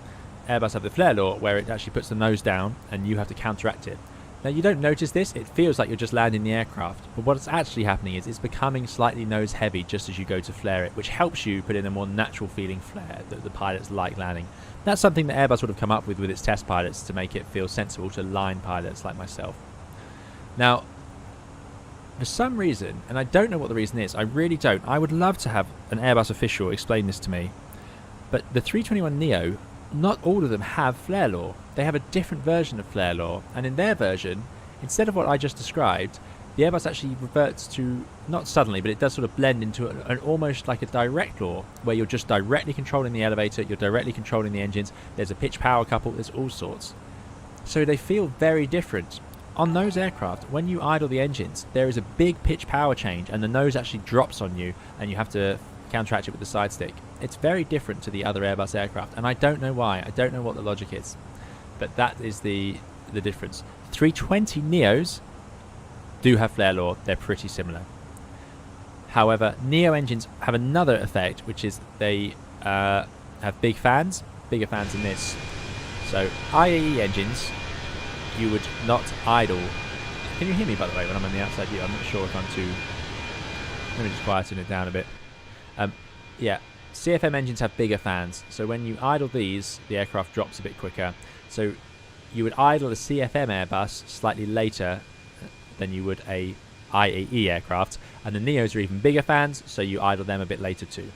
Airbus have the flare law where it actually puts the nose down and you have to counteract it. Now you don't notice this, it feels like you're just landing the aircraft, but what's actually happening is it's becoming slightly nose heavy just as you go to flare it, which helps you put in a more natural feeling flare that the pilots like landing. That's something that Airbus would have come up with its test pilots to make it feel sensible to line pilots like myself. Now, for some reason, and I don't know what the reason is, I really don't, I would love to have an Airbus official explain this to me, but the 321 NEO, not all of them have flare law. They have a different version of flare law, and in their version, instead of what I just described, the Airbus actually reverts to, not suddenly, but it does sort of blend into an almost like a direct law, where you're just directly controlling the elevator, you're directly controlling the engines, there's a pitch power couple, there's all sorts. So they feel very different. On those aircraft, when you idle the engines, there is a big pitch power change, and the nose actually drops on you, and you have to counteract it with the side stick. It's very different to the other Airbus aircraft, and I don't know why. I don't know what the logic is, but that is the difference. 320 NEOs do have flare law. They're pretty similar. However, NEO engines have another effect, which is they have bigger fans than this. So IAE engines, you would not idle. Can you hear me, by the way, when I'm on the outside view? I'm not sure if I'm too... Let me just quieten it down a bit. Yeah, CFM engines have bigger fans, so when you idle these, the aircraft drops a bit quicker. So you would idle a CFM Airbus slightly later than you would a IAE aircraft, and the NEOs are even bigger fans, so you idle them a bit later too.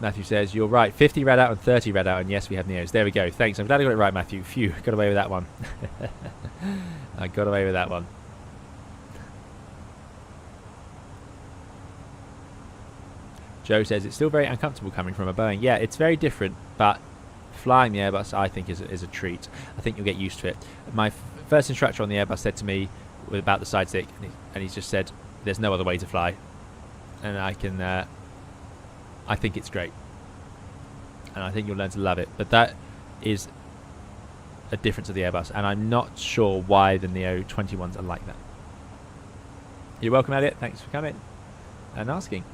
Matthew says, you're right, 50 red out and 30 red out, and yes, we have NEOs. There we go, thanks. I'm glad I got it right, Matthew. Phew, got away with that one. I got away with that one. Joe says, it's still very uncomfortable coming from a Boeing. Yeah, it's very different, but flying the Airbus, I think, is a treat. I think you'll get used to it. My first instructor on the Airbus said to me about the side stick, and he's just said, there's no other way to fly. And I think it's great, and I think you'll learn to love it. But that is a difference of the Airbus, and I'm not sure why the Neo 21s are like that. You're welcome, Elliot. Thanks for coming and asking.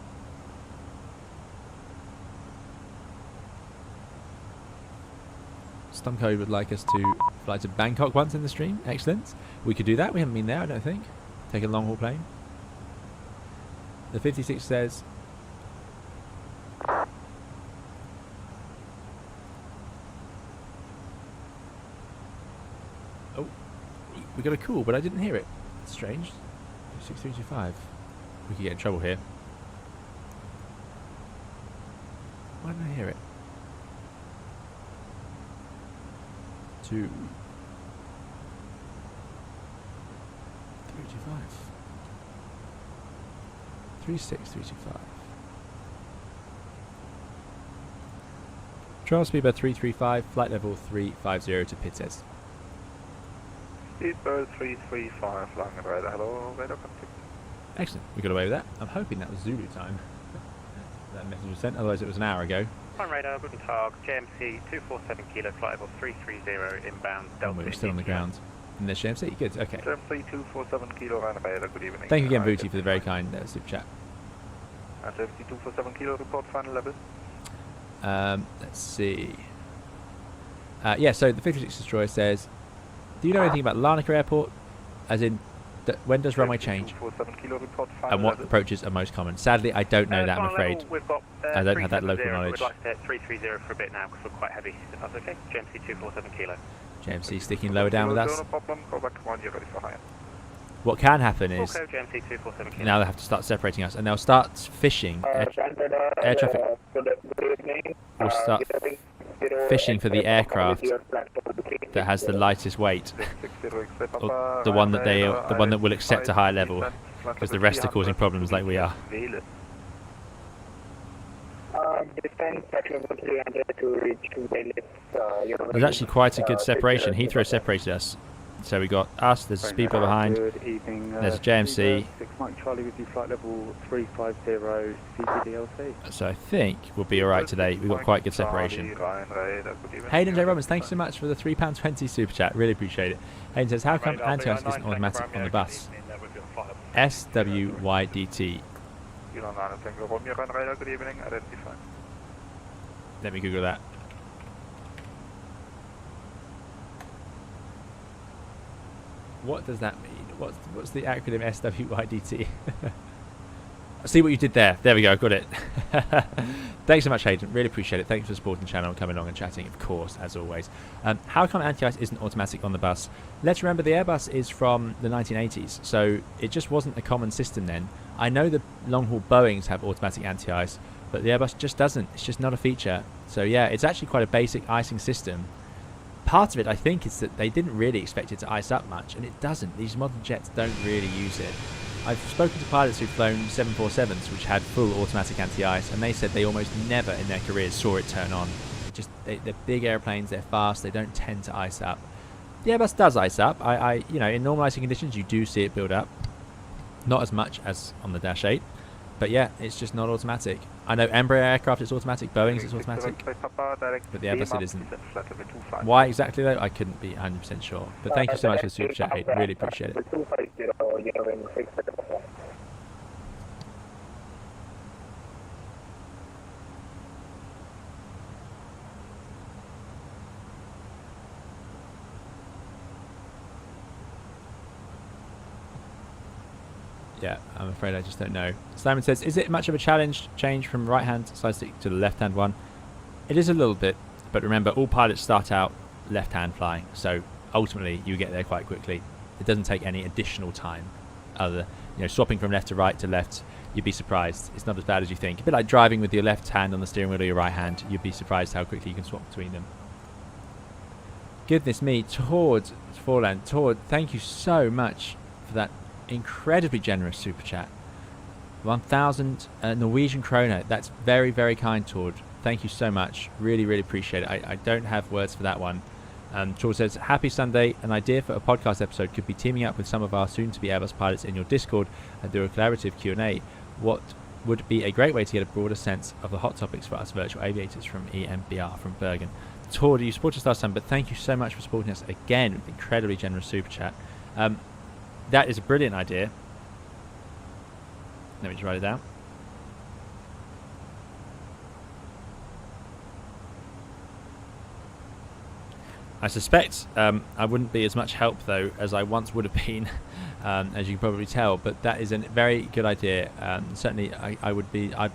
Stumcode would like us to fly to Bangkok once in the stream. Excellent. We could do that. We haven't been there, I don't think. Take a long haul plane. The 56 says, oh, we got a call, but I didn't hear it. It's strange. 6325. We could get in trouble here. Why didn't I hear it? 2. 325. 36325. Control speedbird 335, flight level 350 to Pitts. Speedbird 335, flying at radar, hello, radar contact. Excellent, we got away with that. I'm hoping that was Zulu time. That message was sent, otherwise it was an hour ago. On radar, guten Tag, JMC 247 kilo, flight level 330, inbound, Delta. We're still on the ground. And there's JMC, good, okay. JMC 247 kilo, on radar, good evening. Thank you again, Booty, for the very kind super chat. JMC 247 kilo, report final level. Let's see. Yeah, so the 56 destroyer says, do you know anything about Larnaca Airport? As in, when does runway change? And what approaches are most common? Sadly, I don't know that, I'm afraid. I don't have that local knowledge. We'd like to hit 330 for a bit now because we're quite heavy. If that's okay. JMC 247 kilo. JMC sticking lower down with us. No problem. Go back to 1, you're ready for higher. What can happen is, JMC 247 kilo. now they have to start separating us, and they'll start fishing. Air traffic will start fishing for the aircraft that has the lightest weight, or the one that will accept a higher level, because the rest are causing problems like we are. There's actually quite a good separation. Heathrow separated us. So we got us, there's a speedboat behind, Good evening, there's a JMC. 6 Mike Charlie with you, flight level 350, CPDLC. So I think we'll be alright today. We've got quite good separation. Hayden J. Robbins, thanks so much for the £3.20 super chat. Really appreciate it. Hayden says, how come anti-ice isn't automatic on the bus? SWYDT. Let me Google that. What does that mean? What's the acronym SWYDT? See what you did there. There we go, got it. Thanks so much, Hayden. Really appreciate it. Thanks for supporting the channel and coming along and chatting, of course, as always. How come anti-ice isn't automatic on the bus? Let's remember the Airbus is from the 1980s, so it just wasn't a common system then. I know the long-haul Boeings have automatic anti-ice, but the Airbus just doesn't. It's just not a feature. So yeah, it's actually quite a basic icing system. Part of it, I think, is that they didn't really expect it to ice up much, and it doesn't. These modern jets don't really use it. I've spoken to pilots who've flown 747s which had full automatic anti-ice, and they said they almost never in their careers saw it turn on. They're big airplanes, they're fast, they don't tend to ice up. The Airbus does ice up. You know, in normal icing conditions, you do see it build up. Not as much as on the Dash 8, but yeah, it's just not automatic. I know Embraer aircraft is automatic, Boeing's is automatic, but the Airbus it isn't. Why exactly though, I couldn't be 100% sure. But thank you so much for the super chat, Hayden. Really appreciate it. Yeah, I'm afraid I just don't know. Simon says, is it much of a challenge change from right hand side stick to the left hand one? It is a little bit, but remember all pilots start out left hand flying, so ultimately you get there quite quickly. It doesn't take any additional time. Swapping from left to right to left, you'd be surprised. It's not as bad as you think. A bit like driving with your left hand on the steering wheel or your right hand, you'd be surprised how quickly you can swap between them. Goodness me, Tord, thank you so much for that incredibly generous super chat. 1,000 Norwegian kroner. That's very, very kind, Tord. Thank you so much. Really, really appreciate it. I don't have words for that one. Tord says, happy Sunday. An idea for a podcast episode could be teaming up with some of our soon-to-be Airbus pilots in your Discord and do a collaborative Q&A. What would be a great way to get a broader sense of the hot topics for us virtual aviators from EMBR from Bergen. Tord, you supported us last time, but thank you so much for supporting us again with incredibly generous super chat. That is a brilliant idea. Let me just write it down. I suspect I wouldn't be as much help though as I once would have been, as you can probably tell. But that is a very good idea. Certainly, I'd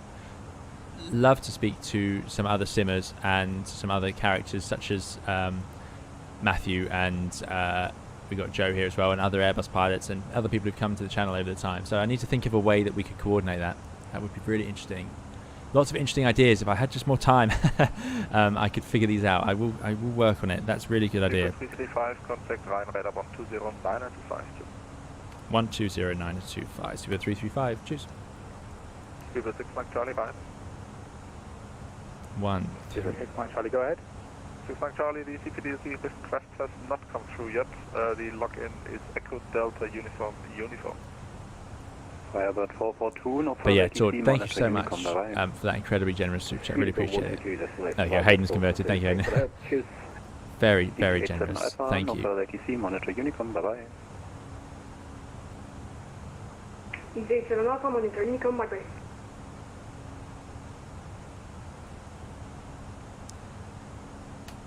love to speak to some other simmers and some other characters such as Matthew and. We've got Joe here as well, and other Airbus pilots and other people who've come to the channel over the time. So I need to think of a way that we could coordinate that. That would be really interesting. Lots of interesting ideas. If I had just more time, I could figure these out. I will work on it. That's a really good idea. 120925. Super 335. Choose. Super 6 Mike Charlie, bye. 1, 2. 6 Mike Charlie, go ahead. 6 Mike Charlie, the CPDC request has not come through yet. The login is Echo Delta Uniform. Firebird 442, no But yeah, George, thank you so much for that incredibly generous super chat. Really appreciate it. There you go, Hayden's converted. Thank you, Hayden. Very, very generous. Thank you. Monitor Unicom, bye-bye. D7 Alpha, monitor Unicom, bye-bye.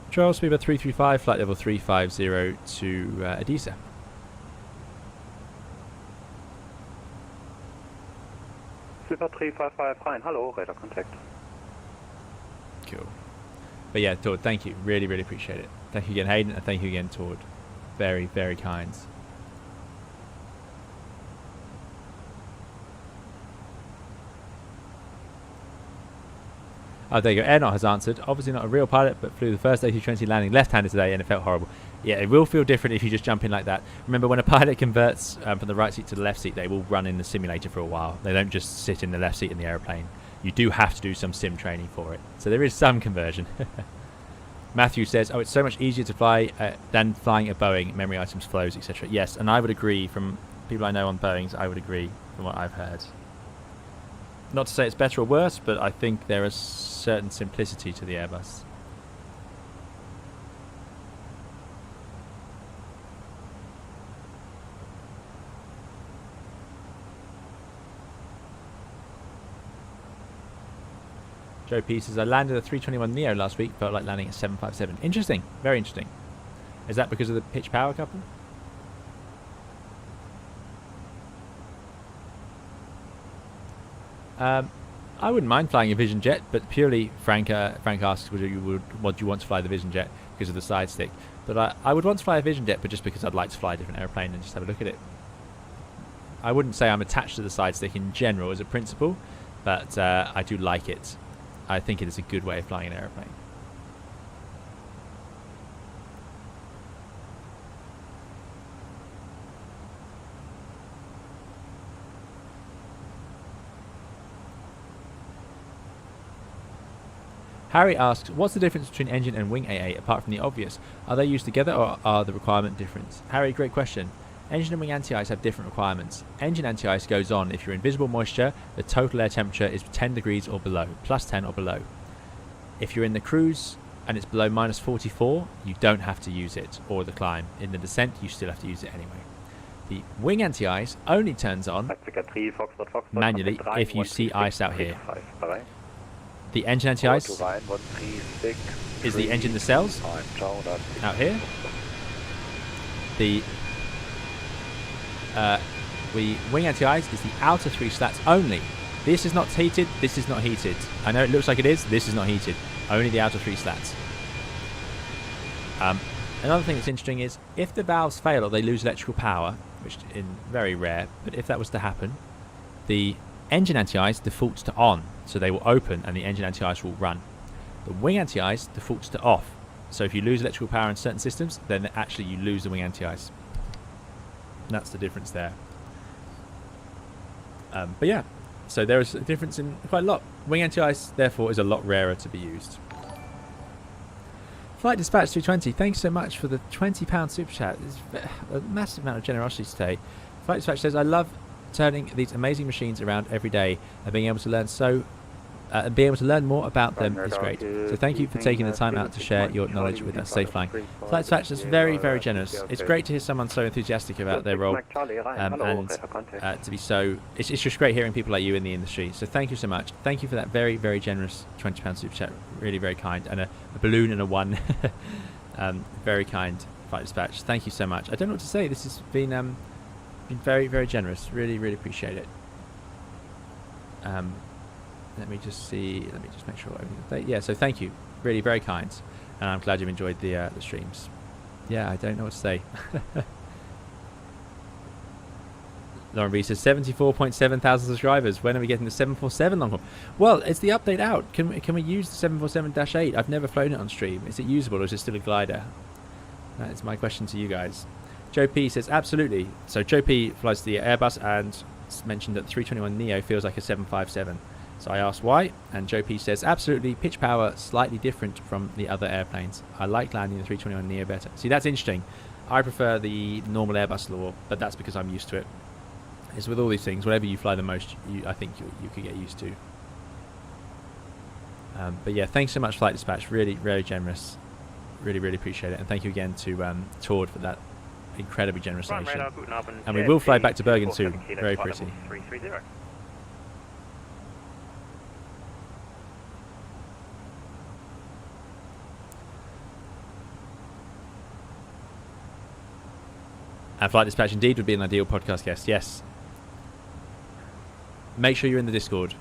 Charles, Speedbird 335, flight level 350 to Adisa. Super 355, fine. Hello, radar contact. Cool. But yeah, Tord, thank you. Really, really appreciate it. Thank you again, Hayden, and thank you again, Tord. Very, very kind. Oh, there you go. Airnaut has answered. Obviously not a real pilot, but flew the first A320 landing left-handed today, and it felt horrible. Yeah, it will feel different if you just jump in like that. Remember, when a pilot converts from the right seat to the left seat, they will run in the simulator for a while. They don't just sit in the left seat in the aeroplane. You do have to do some sim training for it. So there is some conversion. Matthew says, oh, it's so much easier to fly than flying a Boeing, memory items, flows, etc. Yes, and I would agree. From people I know on Boeings, I would agree from what I've heard. Not to say it's better or worse, but I think there is certain simplicity to the Airbus. Joe P says, I landed a 321 NEO last week, felt like landing a 757. Interesting. Very interesting. Is that because of the pitch power couple? I wouldn't mind flying a Vision Jet, but purely Frank asked would you want to fly the Vision Jet because of the side stick. But I would want to fly a Vision Jet, but just because I'd like to fly a different airplane and just have a look at it. I wouldn't say I'm attached to the side stick in general as a principle, but I do like it. I think it is a good way of flying an airplane. Harry asks, what's the difference between engine and wing AA apart from the obvious? Are they used together or are the requirement different? Harry, great question. Engine and wing anti-ice have different requirements. Engine anti-ice goes on if you're in visible moisture, the total air temperature is 10 degrees or below, plus 10 or below. If you're in the cruise and it's below minus 44, you don't have to use it, or the climb. In the descent, you still have to use it anyway. The wing anti-ice only turns on manually if you see ice out here. The engine anti-ice is the engine nacelles out here. The wing anti-ice is the outer three slats only. This is not heated, this is not heated. I know it looks like it is, this is not heated. Only the outer three slats. Another thing that's interesting is if the valves fail or they lose electrical power, which is very rare, but if that was to happen, the engine anti-ice defaults to on, so they will open and the engine anti-ice will run. The wing anti-ice defaults to off, so if you lose electrical power in certain systems, then actually you lose the wing anti-ice. That's the difference there. But yeah, so there is a difference in quite a lot. Wing anti-ice, therefore, is a lot rarer to be used. Flight Dispatch 320, thanks so much for the £20 super chat. It's a massive amount of generosity today. Flight Dispatch says, I love turning these amazing machines around every day and being able to learn more about them is great. So thank you for taking the time out to share your knowledge with us. Safe flying. Flight Dispatch is very, very generous. It's great to hear someone so enthusiastic about their role and to be so. It's just great hearing people like you in the industry. So thank you so much. Thank you for that very, very generous £20 super chat. Really very kind, and a balloon and a one. Very kind, Flight Dispatch. Thank you so much. I don't know what to say. This has been very, very generous. Really, really appreciate it. Let me just see. Let me just make sure everything's. Yeah. So thank you. Really, very kind, and I'm glad you've enjoyed the streams. Yeah, I don't know what to say. Lauren B says 74.7 thousand subscribers. When are we getting the 747 long haul? Well, it's the update out. Can we use the 747-8? I've never flown it on stream. Is it usable or is it still a glider? That is my question to you guys. Joe P says absolutely. So Joe P flies the Airbus and mentioned that the 321 NEO feels like a 757. So I asked why, and Joe P says absolutely, pitch power slightly different from the other airplanes. I like landing the 321 NEO better. See, that's interesting. I prefer the normal Airbus law, but that's because I'm used to it. It's with all these things, whatever you fly the most, I think you could get used to. But yeah, thanks so much, Flight Dispatch. Really, very generous. Really, really appreciate it. And thank you again to Tord for that incredibly generous donation. And we will fly back to Bergen soon. Very pretty. 330. And Flight Dispatch indeed would be an ideal podcast guest. Yes. Make sure you're in the Discord.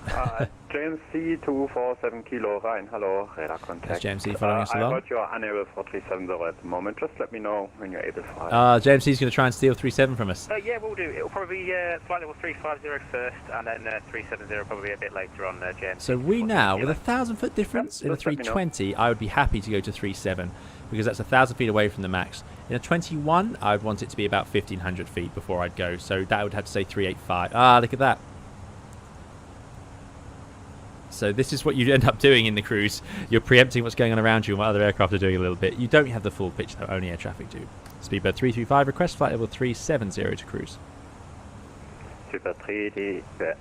JMC 247 Kilo Rhein, hello, radar contact. That's JMC following us along. I heard you are unable for 370 at the moment. Just let me know when you're able to fly. JMC's going to try and steal 37 from us. Yeah, we'll do. It'll probably be flight level 350 first, and then 370 probably a bit later on JMC. So we now, with a 1,000-foot difference in a 320, I would be happy to go to 37 because that's 1,000 feet away from the max. In a 21, I would want it to be about 1,500 feet before I'd go. So that would have to say 385. Ah, look at that. So this is what you end up doing in the cruise. You're preempting what's going on around you and what other aircraft are doing a little bit. You don't have the full picture that only air traffic do. Speedbird 335, request flight level 370 to cruise. Speedbird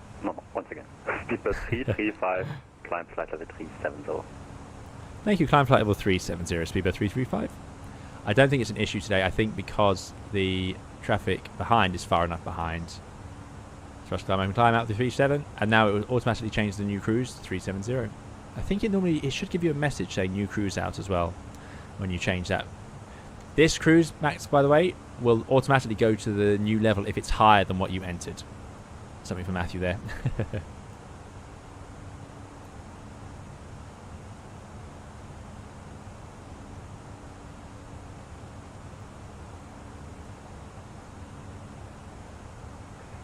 once again. Speedbird 335, climb flight level 370. Thank you, climb flight level 370, Speedbird 335. I don't think it's an issue today. I think because the traffic behind is far enough behind. Thrust climb out to 37, and now it will automatically change the new cruise to 370. I think it should give you a message saying new cruise out as well when you change that. This cruise max, by the way, will automatically go to the new level if it's higher than what you entered. Something for Matthew there.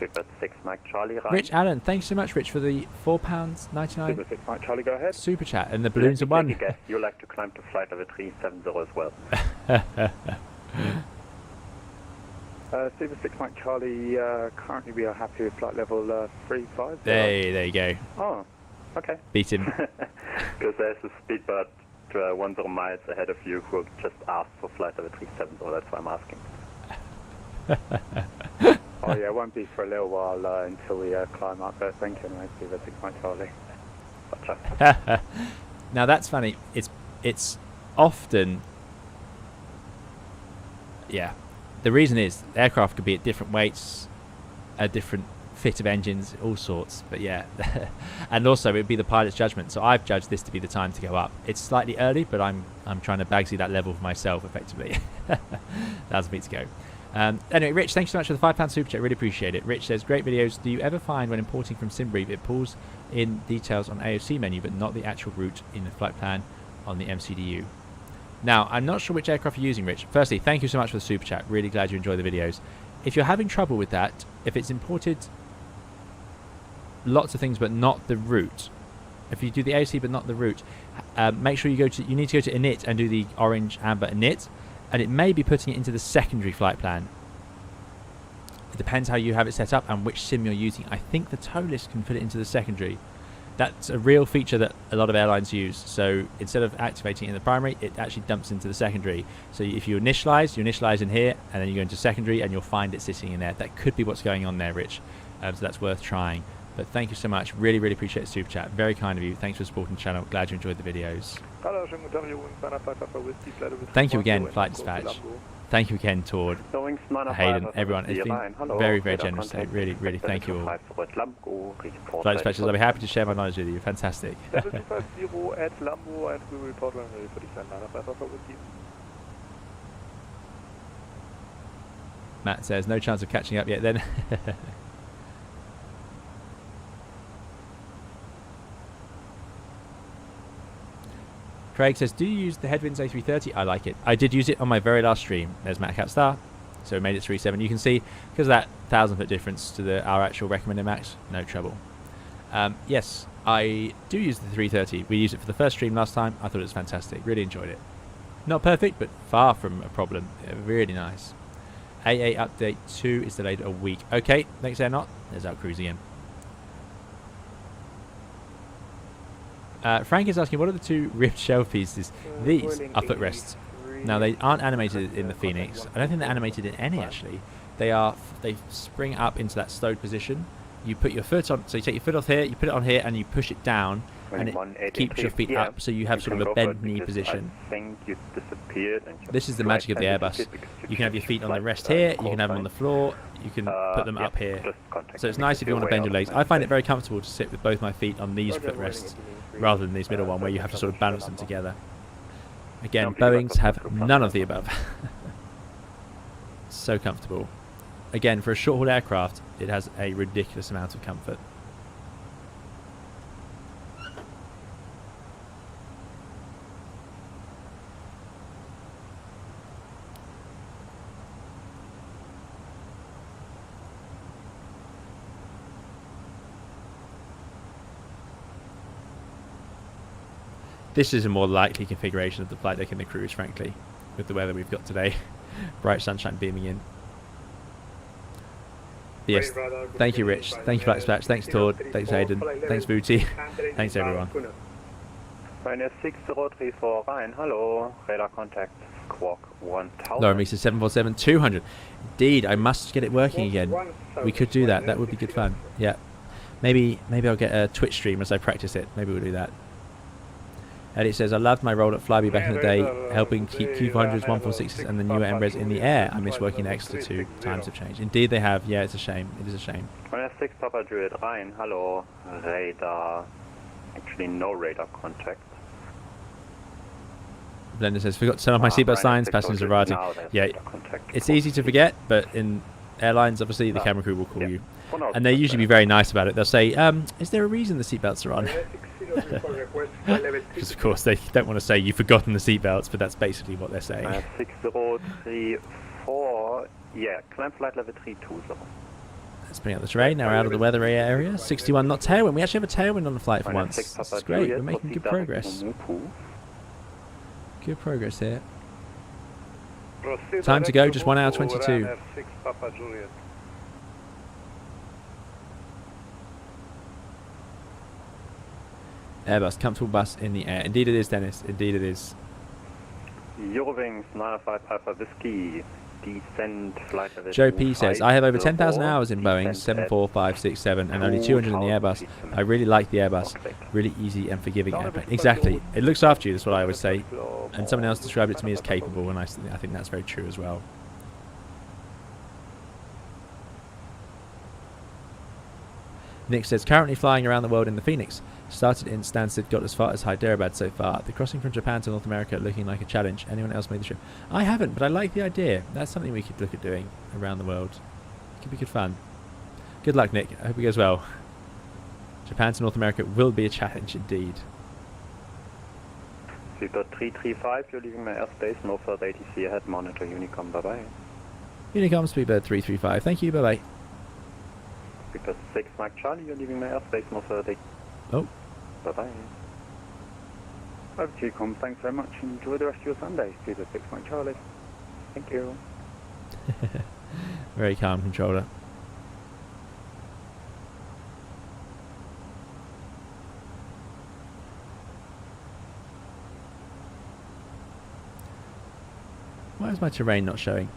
Speedbird 6 Mike Charlie, Rhein. Rich Allen, thanks so much, Rich, for the £4.99 Speedbird 6 Mike Charlie, go ahead. super chat, and the balloons are one. You like to climb to flight level 370 as well. Speedbird 6 Mike Charlie, currently we are happy with flight level 350. There you go. Oh, okay. Beat him. Because there's a Speedbird 10 miles ahead of you who just asked for flight level 370, that's why I'm asking. Oh yeah, it won't be for a little while until we climb up there. Thank you, mate. Speedbird 6 Mike Charlie. Gotcha. Now that's funny. It's often, yeah. The reason is aircraft could be at different weights, a different fit of engines, all sorts. But yeah, and also it would be the pilot's judgment. So I've judged this to be the time to go up. It's slightly early, but I'm trying to bagsy that level for myself effectively. That's me to go. Anyway, Rich, thanks so much for the £5 super chat. Really appreciate it. Rich says, great videos. Do you ever find when importing from SimBrief it pulls in details on AOC menu but not the actual route in the flight plan on the MCDU? Now, I'm not sure which aircraft you're using, Rich. Firstly, thank you so much for the super chat. Really glad you enjoy the videos. If you're having trouble with that, if it's imported lots of things but not the route, if you do the AOC but not the route, make sure you need to go to init and do the orange amber init. And it may be putting it into the secondary flight plan. It depends how you have it set up and which sim you're using. I think the Toliss can put it into the secondary. That's a real feature that a lot of airlines use. So instead of activating it in the primary, it actually dumps into the secondary. So if you initialize in here, and then you go into secondary, and you'll find it sitting in there. That could be what's going on there, Rich. So that's worth trying. But thank you so much. Really, really appreciate the super chat. Very kind of you. Thanks for supporting the channel. Glad you enjoyed the videos. Thank you again, Flight Dispatch. Thank you again, Tord, Hayden, everyone. It's been very, very generous today. Really, really thank you all. Flight Dispatchers, I'll be happy to share my knowledge with you. Fantastic. Matt says, no chance of catching up yet then. Craig says, do you use the Headwinds A330? I like it. I did use it on my very last stream. There's Matt Cat Star. So we made it 3.7. You can see, because of that 1,000-foot difference to our actual recommended max, no trouble. Yes, I do use the 330. We used it for the first stream last time. I thought it was fantastic. Really enjoyed it. Not perfect, but far from a problem. Really nice. AA update 2 is delayed a week. Okay, next air not. There's out cruise again. Frank is asking, what are the 2 ripped shell pieces? These are footrests. Now, they aren't animated in the Phoenix. I don't think they're animated in any, actually. They spring up into that stowed position. You put your foot on, so you take your foot off here, you put it on here, and you push it down, and it keeps your feet up, so you have sort of a bent knee position. This is the magic of the Airbus. You can have your feet on the rest here, you can have them on the floor, you can put them up here. So it's nice if you want to bend your legs. I find it very comfortable to sit with both my feet on these footrests, rather than this middle one, where you have to sort of balance them together. Again, Boeings have none of the above. So comfortable. Again, for a short-haul aircraft, it has a ridiculous amount of comfort. This is a more likely configuration of the flight deck in the cruise, frankly, with the weather we've got today. Bright sunshine beaming in. Yes, thank you, Rich. Thank you, Black Splash. Thanks, Tord. Thanks, Hayden. Thanks, Booty. Thanks, everyone. Ryanair 6034 Ryan, hello. Radar contact, Squawk 1000. Laura Mesa 747-200. Indeed, I must get it working again. We could do that. That would be good fun. Yeah. Maybe I'll get a Twitch stream as I practice it. Maybe we'll do that. Eddie says, I loved my role at Flybe back in the day, helping keep Q400s, 146s and the newer MREs in the air. I miss working extra too. Times have changed. Indeed they have. Yeah, it's a shame. It is a shame. Ryanair 6 Papa Druid Ryan, hello. Radar. Actually, no radar contact. Blender says, forgot to turn off my seatbelt signs, passengers arriving. Yeah, it's easy to forget, but in airlines, obviously, the camera crew will call you. And they usually be very nice about it. They'll say, is there a reason the seatbelts are on? Because, of course, they don't want to say you've forgotten the seatbelts, but that's basically what they're saying. 6034, yeah, climb flight level 320. Let's bring out the terrain, now we're out of the weather area. 61 knot tailwind. We actually have a tailwind on the flight for once. This is great, we're making good progress. Good progress here. Time to go, just 1 hour 22. Airbus, comfortable bus in the air. Indeed it is, Dennis. Indeed it is. Eurowings 905 Alpha Whiskey. Descend flight level. Joe P says, I have over 10,000 hours in Boeing 747 and only 200 in the Airbus. I really like the Airbus. Really easy and forgiving airplane. Exactly. It looks after you, that's what I always say. And someone else described it to me as capable, and I think that's very true as well. Nick says, currently flying around the world in the Phoenix. Started in Stansted, got as far as Hyderabad so far. The crossing from Japan to North America looking like a challenge. Anyone else made the trip? I haven't, but I like the idea. That's something we could look at doing around the world. It could be good fun. Good luck, Nick. I hope it goes well. Japan to North America will be a challenge indeed. Speedbird 335, you're leaving my airspace. No further ATC ahead. Monitor Unicom. Bye bye. Unicom, Speedbird 335. Thank you. Bye bye. Speedbird 6 Mike Charlie, you're leaving my airspace. No further ATC. Oh. Bye bye. Over to you, Com. Thanks very much. Enjoy the rest of your Sunday. Speedbird 6 Mike Charlie. Thank you. Very calm controller. Why is my terrain not showing?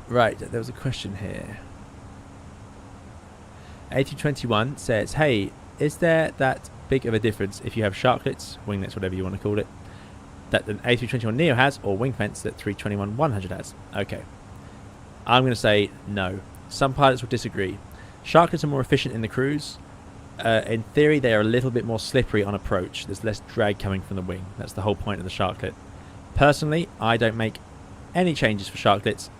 Right, there was a question here. A321 says, hey, is there that big of a difference if you have sharklets, winglets, whatever you want to call it, that an A321 NEO has, or wing fence that 321-100 has? Okay. I'm going to say no. Some pilots will disagree. Sharklets are more efficient in the cruise. In theory, they are a little bit more slippery on approach. There's less drag coming from the wing. That's the whole point of the sharklet. Personally, I don't make any changes for sharklets.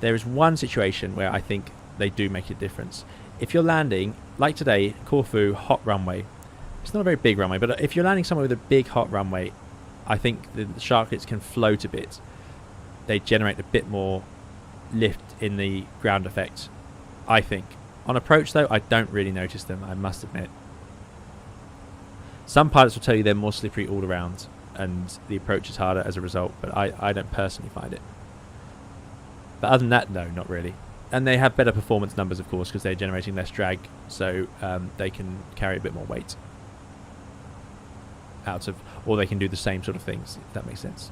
There is one situation where I think they do make a difference. If you're landing, like today, Corfu, hot runway. It's not a very big runway, but if you're landing somewhere with a big hot runway, I think the sharklets can float a bit. They generate a bit more lift in the ground effect, I think. On approach, though, I don't really notice them, I must admit. Some pilots will tell you they're more slippery all around. and the approach is harder as a result, but I don't personally find it. But other than that, no, not really. And they have better performance numbers, of course, because they're generating less drag, so they can carry a bit more weight out of, or they can do the same sort of things, if that makes sense.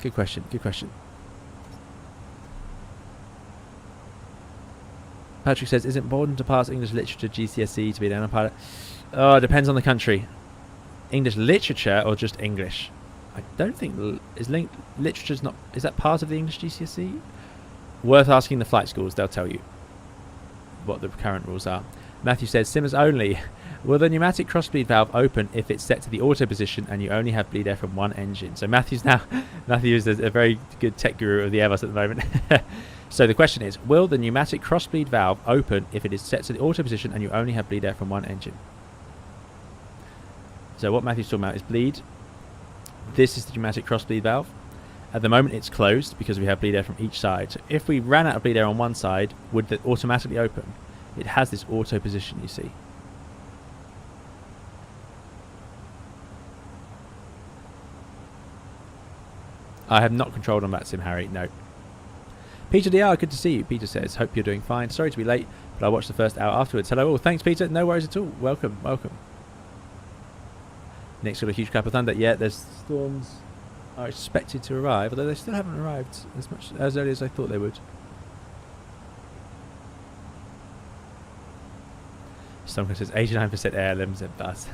Good question, good question. Patrick says, is it important to pass English literature GCSE to be an airline pilot? Oh, it depends on the country. English literature or just English? I don't think literature's not. Is that part of the English GCSE? Worth asking the flight schools. They'll tell you what the current rules are. Matthew says, simmers only. Will the pneumatic cross-bleed valve open if it's set to the auto position and you only have bleed air from one engine? So Matthew is a very good tech guru of the Airbus at the moment. So the question is, will the pneumatic cross-bleed valve open if it is set to the auto position and you only have bleed air from one engine? So what Matthew's talking about is bleed. This is the pneumatic cross-bleed valve. At the moment it's closed because we have bleed air from each side. So if we ran out of bleed air on one side, would that automatically open? It has this auto position, you see. I have not controlled on that sim, Harry, no. Peter DR, good to see you. Peter says, hope you're doing fine. Sorry to be late, but I watched the first hour afterwards. Hello all. Thanks, Peter. No worries at all. Welcome, welcome. Nick's got a huge clap of thunder. Yeah, there's storms are expected to arrive, although they still haven't arrived as early as I thought they would. Someone says 89% air, 11% bus.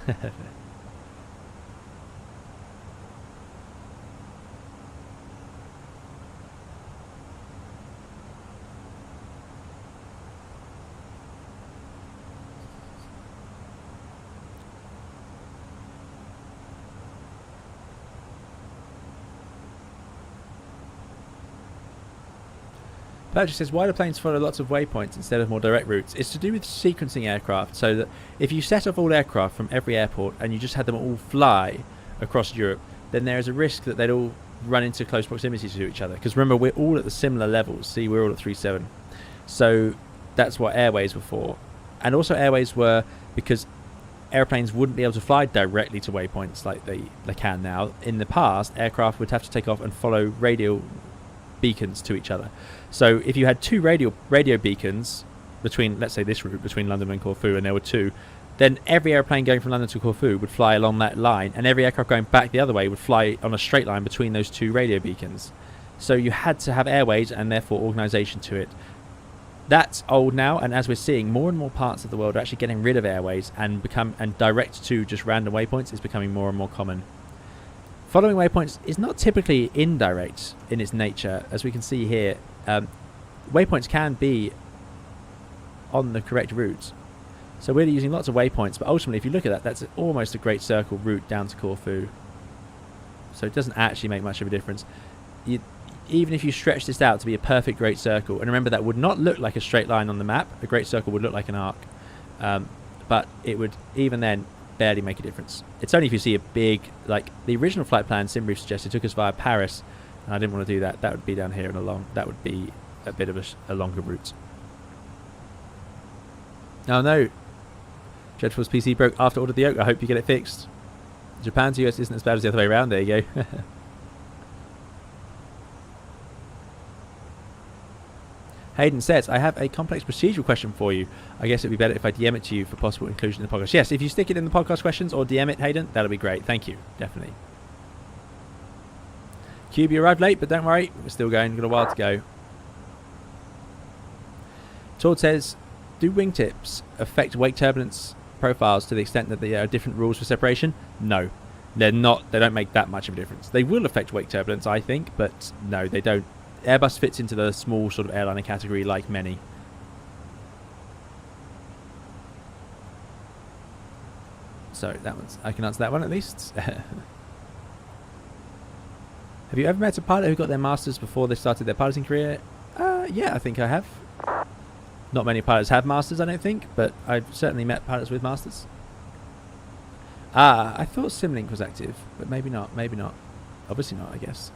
Patrick says, why do planes follow lots of waypoints instead of more direct routes? It's to do with sequencing aircraft, so that if you set off all aircraft from every airport and you just had them all fly across Europe, then there is a risk that they'd all run into close proximity to each other. Because remember, we're all at the similar levels. See, we're all at 3.7. So that's what airways were for. And also airways were because airplanes wouldn't be able to fly directly to waypoints like they can now. In the past, aircraft would have to take off and follow radial beacons to each other. So if you had two radio beacons between, let's say this route between London and Corfu, and there were two, then every airplane going from London to Corfu would fly along that line, and every aircraft going back the other way would fly on a straight line between those two radio beacons. So you had to have airways and therefore organisation to it. That's old now, and as we're seeing, more and more parts of the world are actually getting rid of airways and direct to just random waypoints is becoming more and more common. Following waypoints is not typically indirect in its nature, as we can see here. Waypoints can be on the correct route. So we're using lots of waypoints, but ultimately if you look at that, that's almost a great circle route down to Corfu. So it doesn't actually make much of a difference. Even if you stretch this out to be a perfect great circle, and remember that would not look like a straight line on the map, a great circle would look like an arc. But it would, even then, barely make a difference. It's only if you see a big, like the original flight plan SimBrief suggested took us via Paris, and I didn't want to do that. That would be down here and along. That would be a bit of a longer route. Oh no, Dreadful's PC broke after ordered the yoke. I hope you get it fixed. Japan to US isn't as bad as the other way around. There you go. Hayden says, I have a complex procedural question for you. I guess it'd be better if I DM it to you for possible inclusion in the podcast. Yes, if you stick it in the podcast questions or DM it, Hayden, that'll be great. Thank you. Definitely. Cube, you arrived late, but don't worry. We're still going. We've got a while to go. Todd says, do wingtips affect wake turbulence profiles to the extent that there are different rules for separation? No. They're not. They don't make that much of a difference. They will affect wake turbulence, I think, but no, they don't. Airbus fits into the small sort of airliner category like many. So that one's, I can answer that one at least. Have you ever met a pilot who got their masters before they started their piloting career? Yeah, I think I have. Not many pilots have masters, I don't think, but I've certainly met pilots with masters. I thought Simlink was active, but maybe not, maybe not. Obviously not, I guess.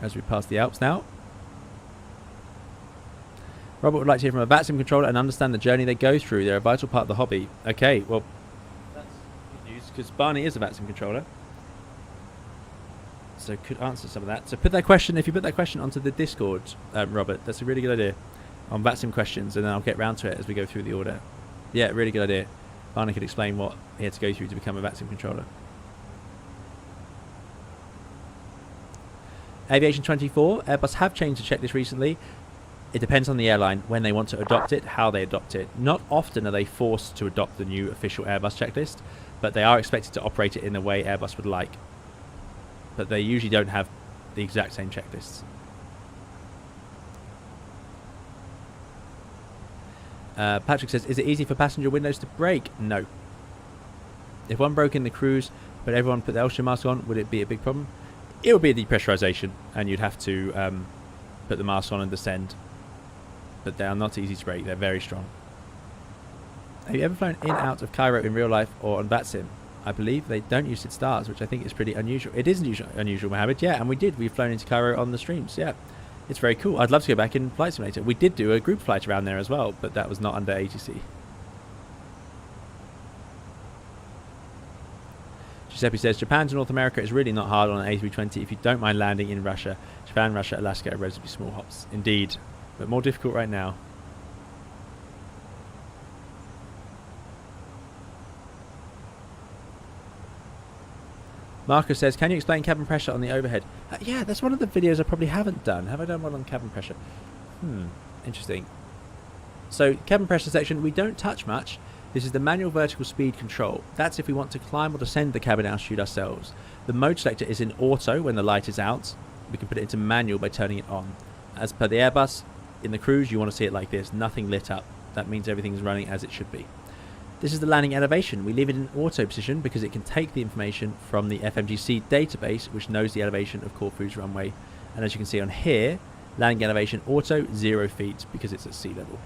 As we pass the Alps now. Robert would like to hear from a VATSIM controller and understand the journey they go through. They're a vital part of the hobby. Okay, well, that's good news because Barney is a VATSIM controller. So could answer some of that. So put that question, if you put that question onto the Discord, Robert, that's a really good idea. On VATSIM questions, and then I'll get round to it as we go through the order. Yeah, really good idea. Barney could explain what he had to go through to become a VATSIM controller. Aviation 24, Airbus have changed the checklist recently. It depends on the airline when they want to adopt it, how they adopt it. Not often are they forced to adopt the new official Airbus checklist, but they are expected to operate it in the way Airbus would like. But they usually don't have the exact same checklists. Patrick says, is it easy for passenger windows to break? No. If one broke in the cruise, but everyone put the oxygen mask on, would it be a big problem? It would be a depressurization, and you'd have to put the mask on and descend. But they are not easy to break. They're very strong. Have you ever flown in and out of Cairo in real life or on VATSIM? I believe they don't use its stars, which I think is pretty unusual. It is unusual, Mohammed. Yeah, and we did. We've flown into Cairo on the streams. Yeah. It's very cool. I'd love to go back in Flight Simulator. We did do a group flight around there as well, but that was not under ATC. Giuseppe says, Japan to North America is really not hard on an A320 if you don't mind landing in Russia. Japan, Russia, Alaska are relatively small hops. Indeed, but more difficult right now. Marco says, can you explain cabin pressure on the overhead? Yeah, that's one of the videos I probably haven't done. Have I done one on cabin pressure? Interesting. So, cabin pressure section, we don't touch much. This is the manual vertical speed control. That's if we want to climb or descend the cabin altitude ourselves. The mode selector is in auto when the light is out. We can put it into manual by turning it on. As per the Airbus, in the cruise you want to see it like this, nothing lit up. That means everything's running as it should be. This is the landing elevation. We leave it in auto position because it can take the information from the FMGC database, which knows the elevation of Corfu's runway. And as you can see on here, landing elevation auto 0 feet because it's at sea level.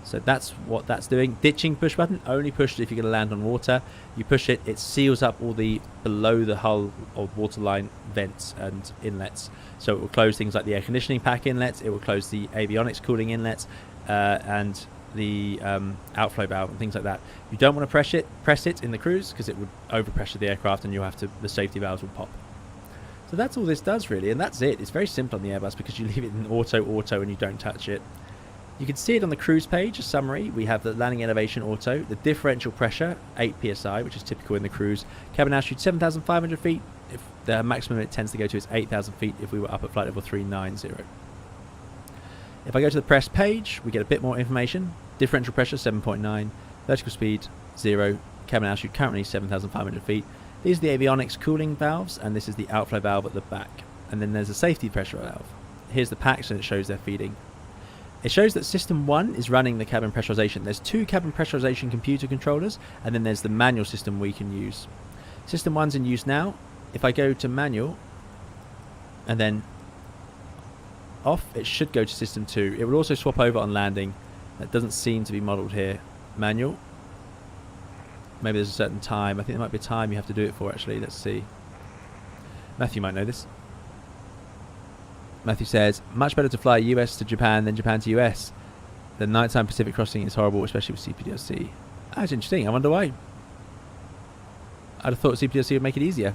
So that's what that's doing. Ditching push button, only push if you're going to land on water. You push it, it seals up all the below the hull or waterline vents and inlets. So it will close things like the air conditioning pack inlets, it will close the avionics cooling inlets, and the outflow valve and things like that. You don't want to press it in the cruise because it would overpressure the aircraft and the safety valves will pop. So that's all this does really, and that's it. It's very simple on the Airbus because you leave it in auto and you don't touch it. You can see it on the cruise page, a summary. We have the landing elevation auto, the differential pressure, 8 psi, which is typical in the cruise. Cabin altitude 7,500 feet. If the maximum it tends to go to is 8,000 feet if we were up at flight level 390. If I go to the press page, we get a bit more information. Differential pressure 7.9, vertical speed 0, cabin altitude currently 7,500 feet. These are the avionics cooling valves, and this is the outflow valve at the back. And then there's a safety pressure valve. Here's the packs, and it shows their feeding. It shows that System 1 is running the cabin pressurization. There's 2 cabin pressurization computer controllers, and then there's the manual system we can use. System 1's in use now. If I go to manual, and then off, it should go to System 2. It will also swap over on landing. That doesn't seem to be modelled here. Manual. Maybe there's a certain time. I think there might be a time you have to do it for, actually. Let's see. Matthew might know this. Matthew says, much better to fly US to Japan than Japan to US. The nighttime Pacific crossing is horrible, especially with CPDLC. That's interesting. I wonder why. I'd have thought CPDLC would make it easier.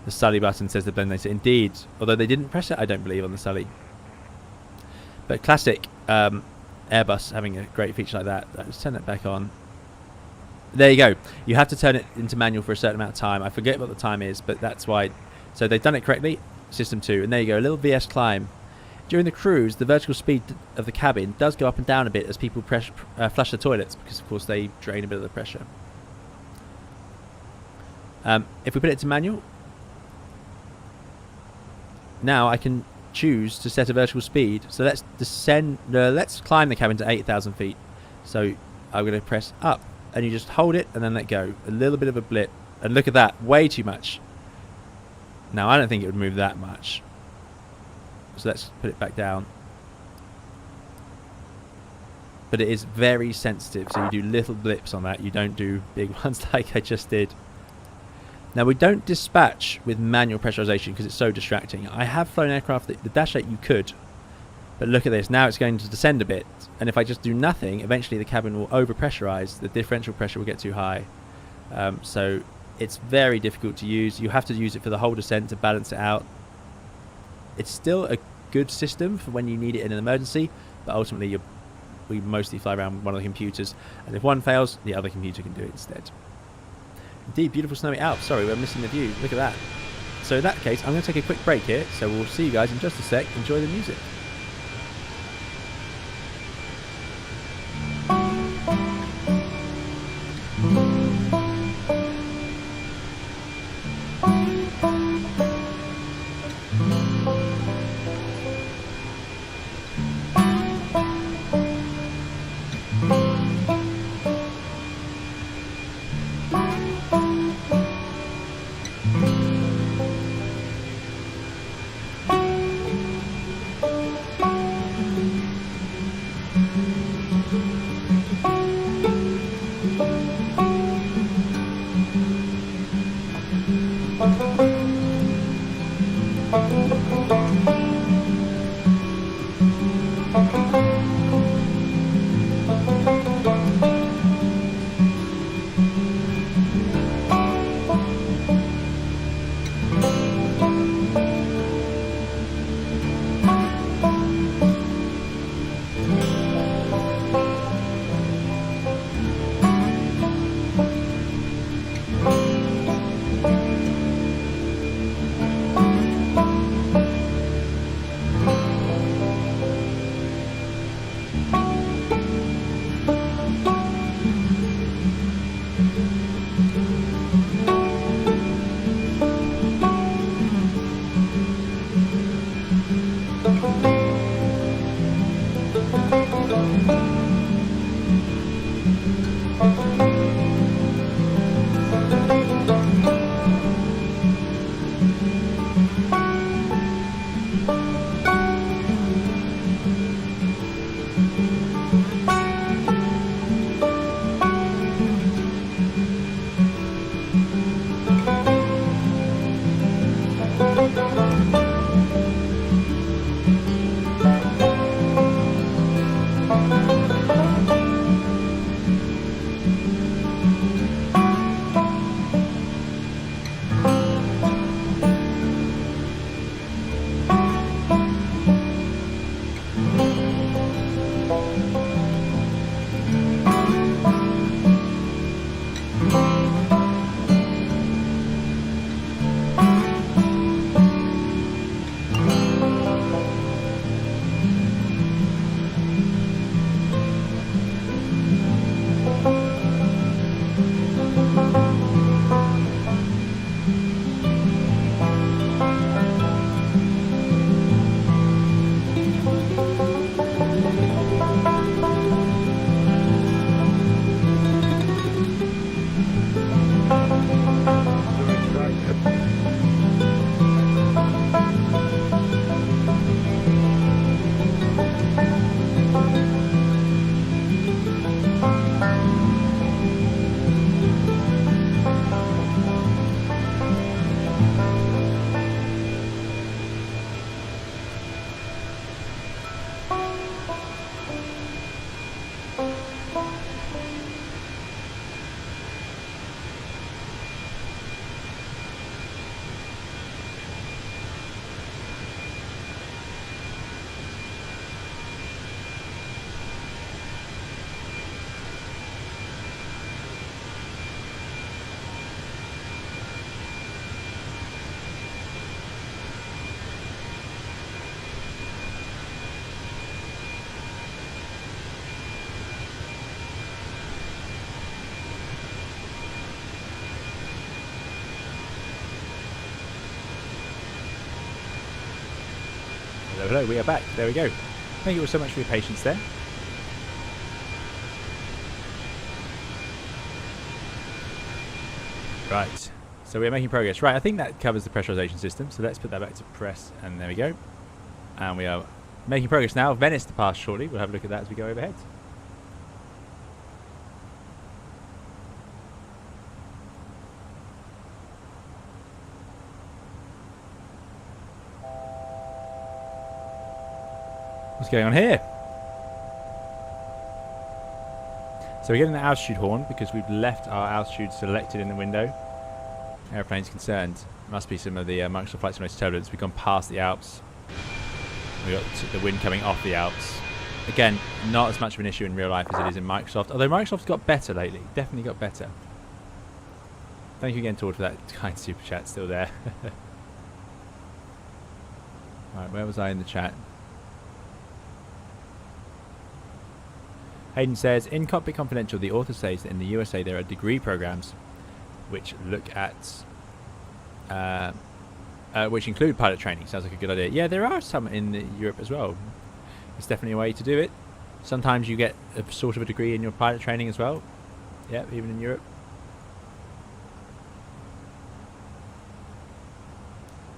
The Sully button says the blend laser. Indeed. Although they didn't press it, I don't believe, on the Sully. But classic Airbus having a great feature like that. Let's turn it back on. There you go. You have to turn it into manual for a certain amount of time. I forget what the time is, but that's why. So they've done it correctly. System 2. And there you go. A little VS climb. During the cruise, the vertical speed of the cabin does go up and down a bit as people flush the toilets, because, of course, they drain a bit of the pressure. If we put it to manual, now I can choose to set a vertical speed. So let's descend. Let's climb the cabin to 8,000 feet. So I'm going to press up, and you just hold it and then let go. A little bit of a blip, and look at that, way too much. Now I don't think it would move that much. So let's put it back down. But it is very sensitive, so you do little blips on that. You don't do big ones like I just did. Now we don't dispatch with manual pressurization because it's so distracting. I have flown aircraft that the Dash 8 you could, But look at this, now it's going to descend a bit, and if I just do nothing, eventually the cabin will over-pressurize, the differential pressure will get too high. So it's very difficult to use. You have to use it for the whole descent to balance it out. It's still a good system for when you need it in an emergency, but ultimately we mostly fly around with one of the computers, and if one fails, the other computer can do it instead. Indeed, beautiful snowy Alps. Sorry, we're missing the view. Look at that. So in that case, I'm going to take a quick break here, so we'll see you guys in just a sec. Enjoy the music. Hello, we are back. There we go. Thank you all so much for your patience there. Right, so we're making progress. Right, I think that covers the pressurization system, so let's put that back to press, and there we go. And we are making progress now. Venice to pass shortly. We'll have a look at that as we go overhead. What's going on here? So we're getting the altitude horn because we've left our altitude selected in the window. Airplane's concerned. Must be some of the Microsoft Flight Simulator turbulence. We've gone past the Alps. We've got the wind coming off the Alps. Again, not as much of an issue in real life as it is in Microsoft. Although Microsoft's got better lately. Definitely got better. Thank you again, Todd, for that kind super chat. Still there. Alright, where was I in the chat? Hayden says, in Cockpit Confidential, the author says that in the USA there are degree programs which look at which include pilot training. Sounds like a good idea. Yeah, there are some in Europe as well. It's definitely a way to do it. Sometimes you get a sort of a degree in your pilot training as well. Yeah, even in Europe.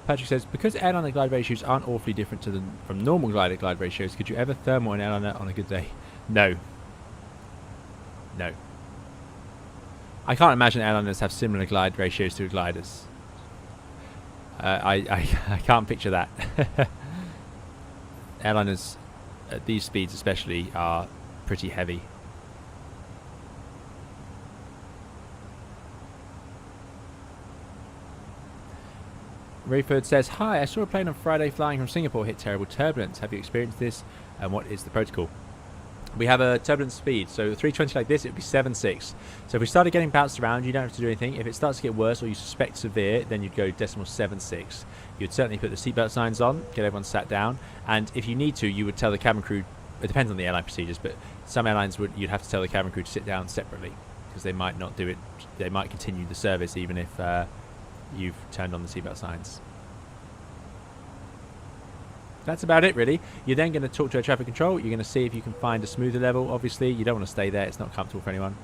Patrick says, because airliner glide ratios aren't awfully different from normal glide ratios, could you ever thermal an airliner on a good day? No. No. I can't imagine airliners have similar glide ratios to gliders. I can't picture that. Airliners at these speeds especially are pretty heavy. Rayford says, hi, I saw a plane on Friday flying from Singapore hit terrible turbulence. Have you experienced this? And what is the protocol? We have a turbulence speed, so the 320 like this, it would be 7.6. So if we started getting bounced around, you don't have to do anything. If it starts to get worse or you suspect severe, then you'd go decimal 7.6. You'd certainly put the seatbelt signs on, get everyone sat down, and if you need to, you would tell the cabin crew, it depends on the airline procedures, but some airlines you'd have to tell the cabin crew to sit down separately, because they might not do it, they might continue the service even if you've turned on the seatbelt signs. That's about it, really. You're then going to talk to air traffic control. You're going to see if you can find a smoother level. Obviously, you don't want to stay there. It's not comfortable for anyone.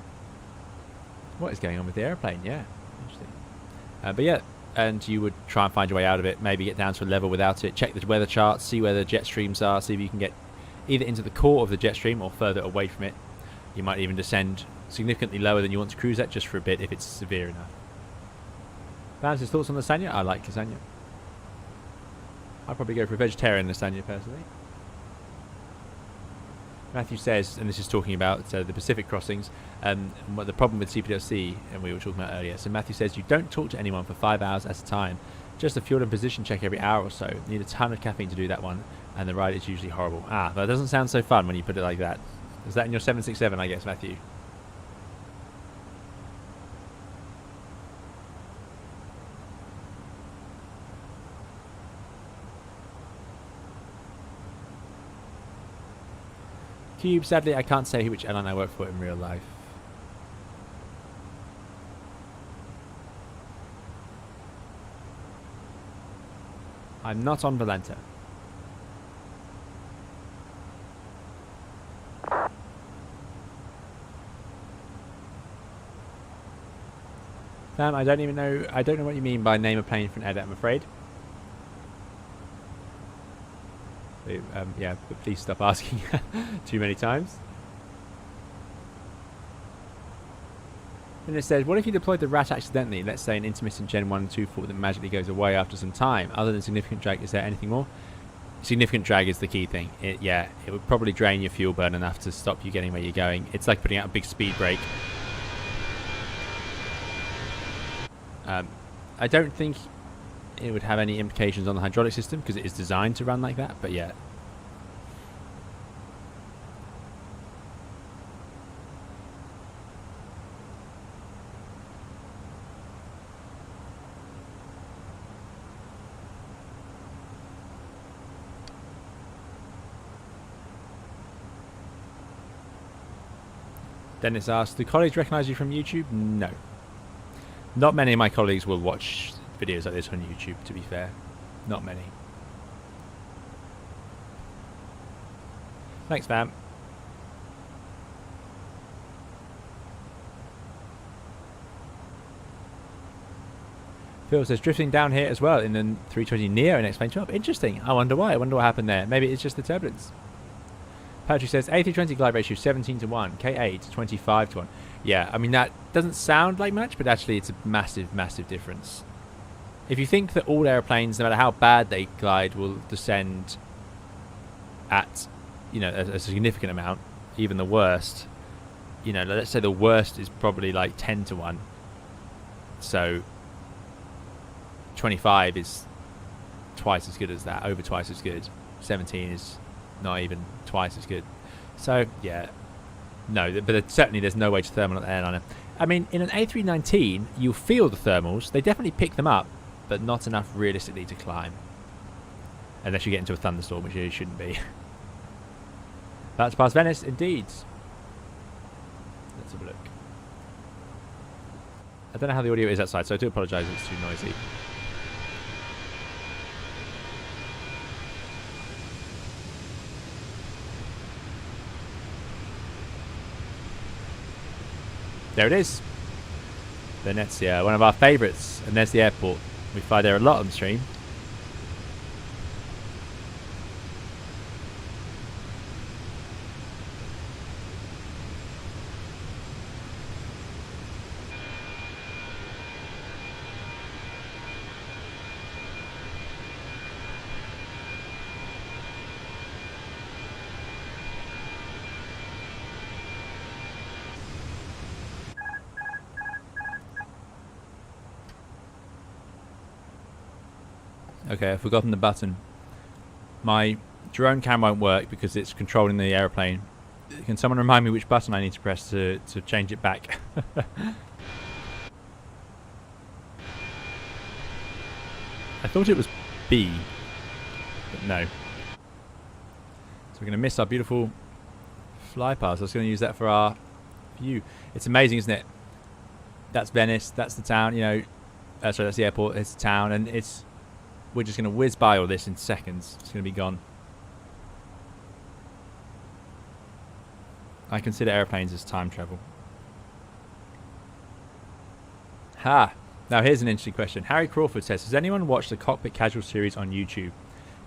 What is going on with the airplane? Yeah, interesting. But yeah, and you would try and find your way out of it. Maybe get down to a level without it. Check the weather charts. See where the jet streams are. See if you can get either into the core of the jet stream or further away from it. You might even descend significantly lower than you want to cruise at just for a bit if it's severe enough. Vance's thoughts on lasagna? I like lasagna. I'd probably go for a vegetarian lasagna personally. Matthew says, and this is talking about the Pacific crossings, what the problem with CPDLC, and we were talking about earlier. So Matthew says, you don't talk to anyone for 5 hours at a time. Just a fuel and position check every hour or so. Need a ton of caffeine to do that one, and the ride is usually horrible. Ah, that doesn't sound so fun when you put it like that. Is that in your 767, I guess, Matthew? Cube, sadly, I can't say which airline I work for in real life. I'm not on Valenta. Sam, I don't know what you mean by name a plane for an edit, I'm afraid. So, yeah, but please stop asking too many times. And it says, what if you deployed the RAT accidentally? Let's say an intermittent Gen 1 and 2 fault that magically goes away after some time. Other than significant drag, is there anything more? Significant drag is the key thing. It would probably drain your fuel burn enough to stop you getting where you're going. It's like putting out a big speed brake. I don't think it would have any implications on the hydraulic system because it is designed to run like that, but yeah. Dennis asked, do colleagues recognise you from YouTube? No. Not many of my colleagues will watch videos like this on YouTube, to be fair. Not many. Thanks, fam. Phil says, drifting down here as well in the 320 NEO in X-Plane 12. Interesting. I wonder why. I wonder what happened there. Maybe it's just the turbulence. Patrick says, A320 glide ratio 17 to 1, K8 25 to 1. Yeah, I mean, that doesn't sound like much, but actually it's a massive, massive difference. If you think that all airplanes, no matter how bad they glide, will descend at you know, a significant amount. Even the worst, you know, let's say the worst is probably like 10 to 1. So 25 is twice as good as that, over twice as good. 17 is not even twice as good. So yeah, no, but certainly there's no way to thermal on the airliner. I mean, in an A319, you'll feel the thermals. They definitely pick them up, but not enough realistically to climb. Unless you get into a thunderstorm, which you shouldn't be. That's past Venice, indeed. Let's have a look. I don't know how the audio is outside, so I do apologise if it's too noisy. There it is. Venezia, one of our favourites, and there's the airport. We fly there a lot on stream. Okay, I've forgotten the button. My drone cam won't work because it's controlling the aeroplane. Can someone remind me which button I need to press to change it back? I thought it was B, but no. So we're going to miss our beautiful fly pass. I was going to use that for our view. It's amazing, isn't it? That's Venice, that's the town, you know. Sorry, that's the airport, it's the town, and it's... We're just going to whiz by all this in seconds. It's going to be gone. I consider airplanes as time travel. Ha! Now here's an interesting question. Harry Crawford says, has anyone watched the Cockpit Casual series on YouTube?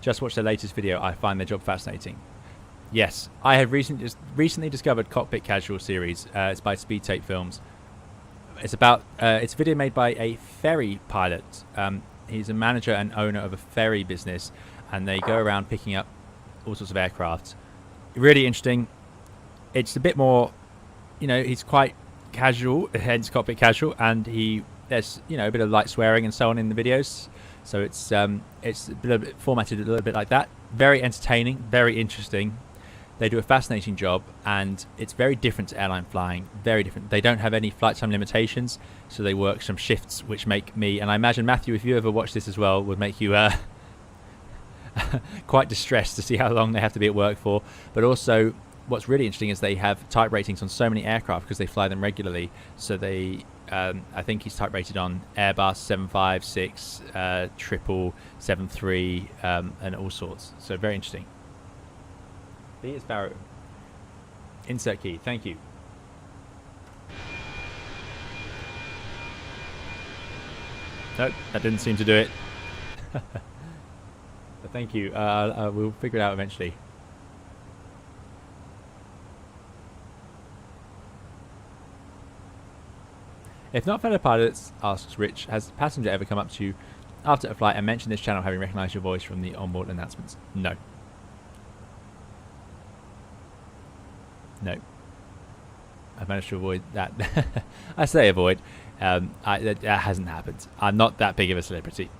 Just watched their latest video. I find their job fascinating. Yes, I have recently discovered Cockpit Casual series. It's by Speed Tape Films. It's about... it's a video made by a ferry pilot. He's a manager and owner of a ferry business, and they go around picking up all sorts of aircraft. Really interesting. It's a bit more, you know, he's quite casual, hence Cockpit Casual, and there's, you know, a bit of light swearing and so on in the videos. So it's a little bit formatted a little bit like that. Very entertaining, very interesting. They do a fascinating job, and it's very different to airline flying. Very different. They don't have any flight time limitations, so they work some shifts which make me, and I imagine Matthew, if you ever watch this as well, would make you quite distressed to see how long they have to be at work for. But also, what's really interesting is they have type ratings on so many aircraft because they fly them regularly. So they, I think he's type rated on Airbus 756, 777-3, and all sorts. So very interesting. B is Barrow. Insert key. Thank you. Nope, that didn't seem to do it. But thank you. We'll figure it out eventually. If not fellow pilots, asks Rich, has a passenger ever come up to you after a flight and mentioned this channel having recognised your voice from the onboard announcements? No. No. I've managed to avoid that. I say avoid. That hasn't happened. I'm not that big of a celebrity.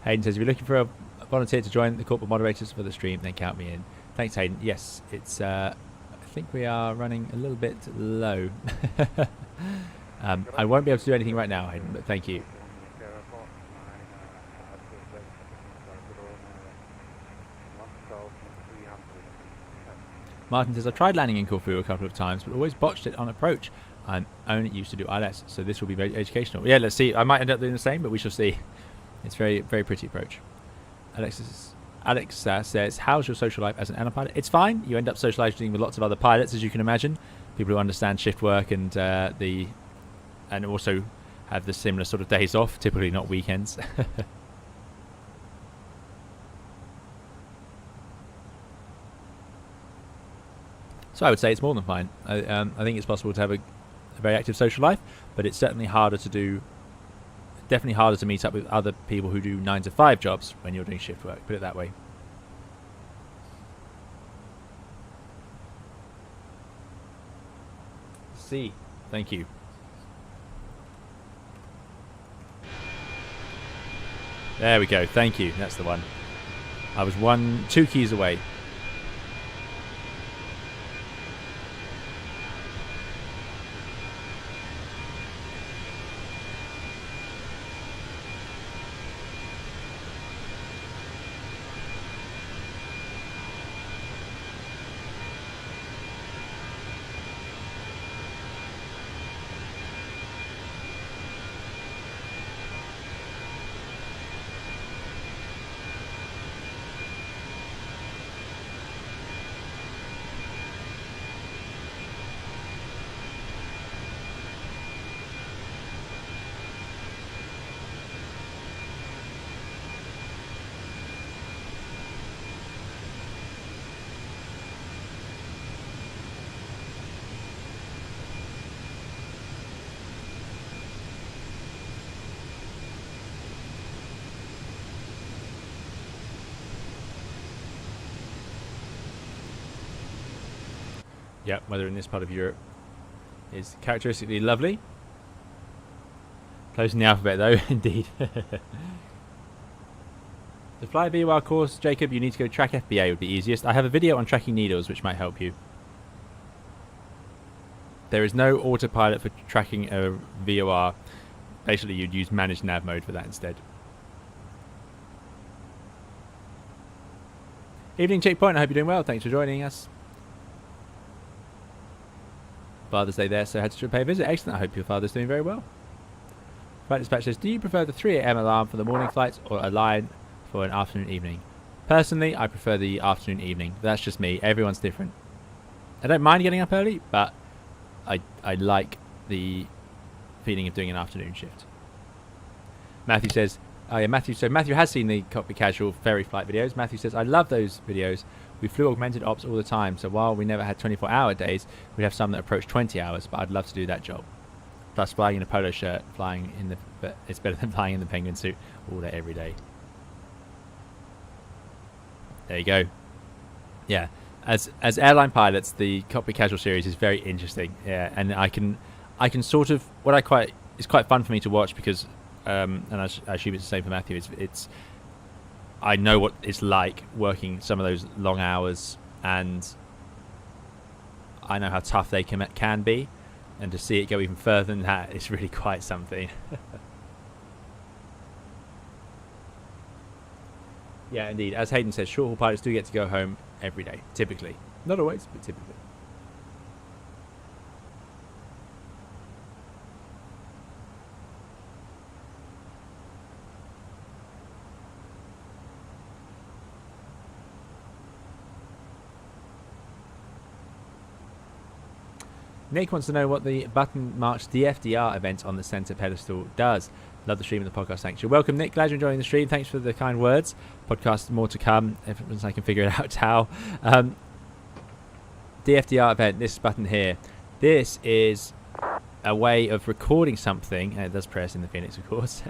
Hayden says, if you're looking for a volunteer to join the corporate moderators for the stream, then count me in. Thanks, Hayden. Yes, it's... I think we are running a little bit low. I won't be able to do anything right now, Hayden, but thank you. Martin says, I've tried landing in Corfu a couple of times, but always botched it on approach. I'm only used to do ILS, so this will be very educational. Yeah, let's see. I might end up doing the same, but we shall see. It's very, very pretty approach. Alex says, how's your social life as an airline pilot? It's fine. You end up socializing with lots of other pilots, as you can imagine. People who understand shift work and also have the similar sort of days off, typically not weekends. So I would say it's more than fine. I think it's possible to have a very active social life, but it's certainly harder to do. Definitely harder to meet up with other people who do 9 to 5 jobs when you're doing shift work. Put it that way. C. Thank you. There we go. Thank you. That's the one. I was 2 keys away. Yep, weather in this part of Europe is characteristically lovely. Close in the alphabet though, indeed. To fly a VOR course, Jacob, you need to go track FBA would be easiest. I have a video on tracking needles which might help you. There is no autopilot for tracking a VOR. Basically you'd use managed nav mode for that instead. Evening Checkpoint, I hope you're doing well. Thanks for joining us. Father's Day there, so I had to pay a visit. Excellent, I hope your father's doing very well. Flight dispatch says, do you prefer the 3 AM alarm for the morning flights or a line for an afternoon evening? Personally, I prefer the afternoon evening. That's just me. Everyone's different. I don't mind getting up early, but I like the feeling of doing an afternoon shift. Matthew says, oh yeah, Matthew has seen the Cockpit Casual ferry flight videos. Matthew says, I love those videos. We flew augmented ops all the time, so while we never had 24-hour days, we'd have some that approached 20 hours, but I'd love to do that job. Plus, flying in a polo shirt, it's better than flying in the penguin suit all day, every day. There you go. Yeah, as airline pilots, the Cockpit Casual series is very interesting. Yeah, and I can sort of it's quite fun for me to watch because, and I assume it's the same for Matthew. I know what it's like working some of those long hours, and I know how tough they can be, and to see it go even further than that is really quite something. Yeah, indeed. As Hayden says, short-haul pilots do get to go home every day, typically. Not always, but typically. Nick wants to know what the button march DFDR event on the center pedestal does. Love the stream and the podcast. Thanks. You're welcome, Nick. Glad you're enjoying the stream. Thanks for the kind words. Podcast more to come once I can figure it out how. DFDR event, this button here. This is a way of recording something, and it does press in the Fenix, of course,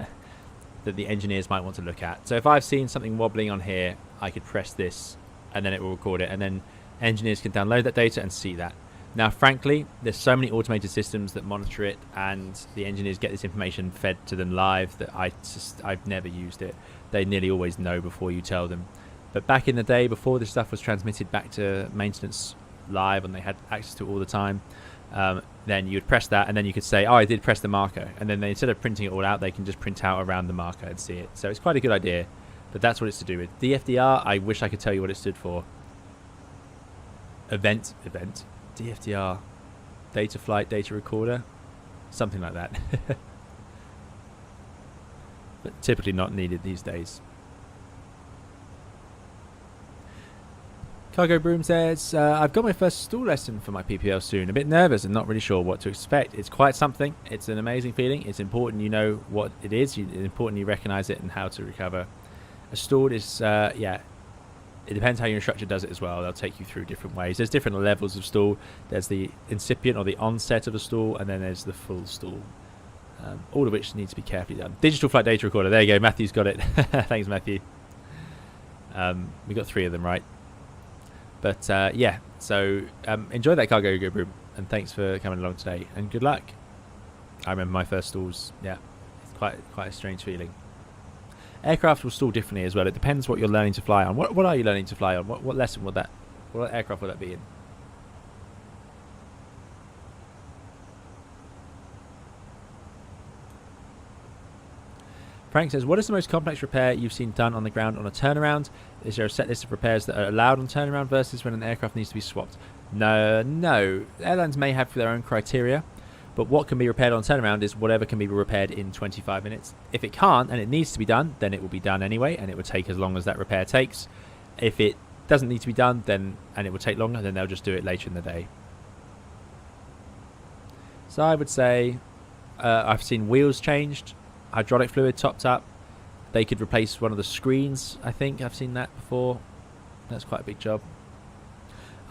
that the engineers might want to look at. So if I've seen something wobbling on here, I could press this, and then it will record it, and then engineers can download that data and see that. Now, frankly, there's so many automated systems that monitor it, and the engineers get this information fed to them live that I've never used it. They nearly always know before you tell them. But back in the day, before this stuff was transmitted back to maintenance live and they had access to it all the time, then you would press that, and then you could say, oh, I did press the marker. And then instead of printing it all out, they can just print out around the marker and see it. So it's quite a good idea, but that's what it's to do with. DFDR, I wish I could tell you what it stood for. Event. DFDR, data flight, data recorder, something like that. But typically not needed these days. Cargo Broom says, I've got my first stall lesson for my PPL soon. A bit nervous and not really sure what to expect. It's quite something. It's an amazing feeling. It's important you know what it is. It's important you recognize it and how to recover. A stall is, it depends how your instructor does it as well. They'll take you through different ways. There's different levels of stall. There's the incipient or the onset of a stall, and then there's the full stall. All of which needs to be carefully done. Digital flight data recorder. There you go. Matthew's got it. Thanks, Matthew. We got 3 of them right. But yeah, so enjoy that Cargo Broom. and thanks for coming along today, and good luck. I remember my first stalls. Yeah, it's quite a strange feeling. Aircraft will stall differently as well. It depends what you're learning to fly on. What are you learning to fly on? What lesson would that? What aircraft would that be in? Frank says, what is the most complex repair you've seen done on the ground on a turnaround? Is there a set list of repairs that are allowed on turnaround versus when an aircraft needs to be swapped? No. Airlines may have their own criteria, but what can be repaired on turnaround is whatever can be repaired in 25 minutes. If it can't and it needs to be done, then it will be done anyway, and it will take as long as that repair takes. If it doesn't need to be done, then and it will take longer, then they'll just do it later in the day. So I would say I've seen wheels changed, hydraulic fluid topped up. They could replace one of the screens, I think. I've seen that before. That's quite a big job.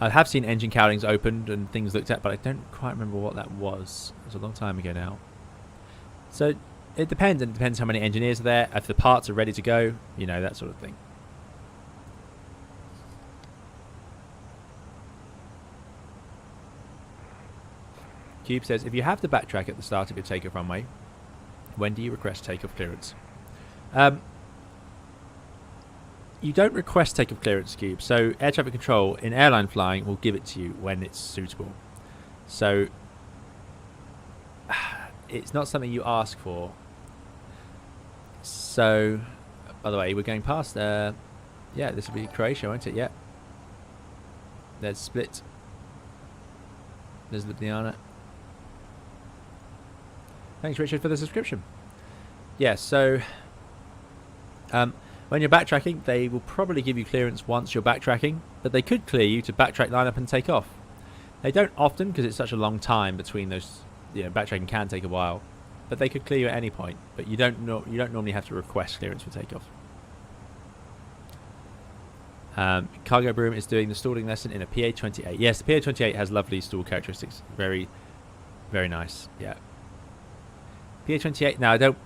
I have seen engine cowlings opened and things looked at, but I don't quite remember what that was. It was a long time ago now. So it depends, and it depends how many engineers are there, if the parts are ready to go, you know, that sort of thing. Cube says, if you have to backtrack at the start of your takeoff runway, when do you request takeoff clearance? You don't request takeoff clearance, Cube. So air traffic control in airline flying will give it to you when it's suitable. So it's not something you ask for. So, by the way, we're going past yeah, this will be Croatia, won't it? Yeah. There's Split. There's Ljubljana. Thanks, Richard, for the subscription. Yeah, so when you're backtracking, they will probably give you clearance once you're backtracking, but they could clear you to backtrack, line up, and take off. They don't often because it's such a long time between those. You know, backtracking can take a while, but they could clear you at any point. But you don't normally have to request clearance for takeoff. Cargo Broom is doing the stalling lesson in a PA-28. Yes, the PA-28 has lovely stall characteristics. Very, very nice. Yeah. PA-28. Now I don't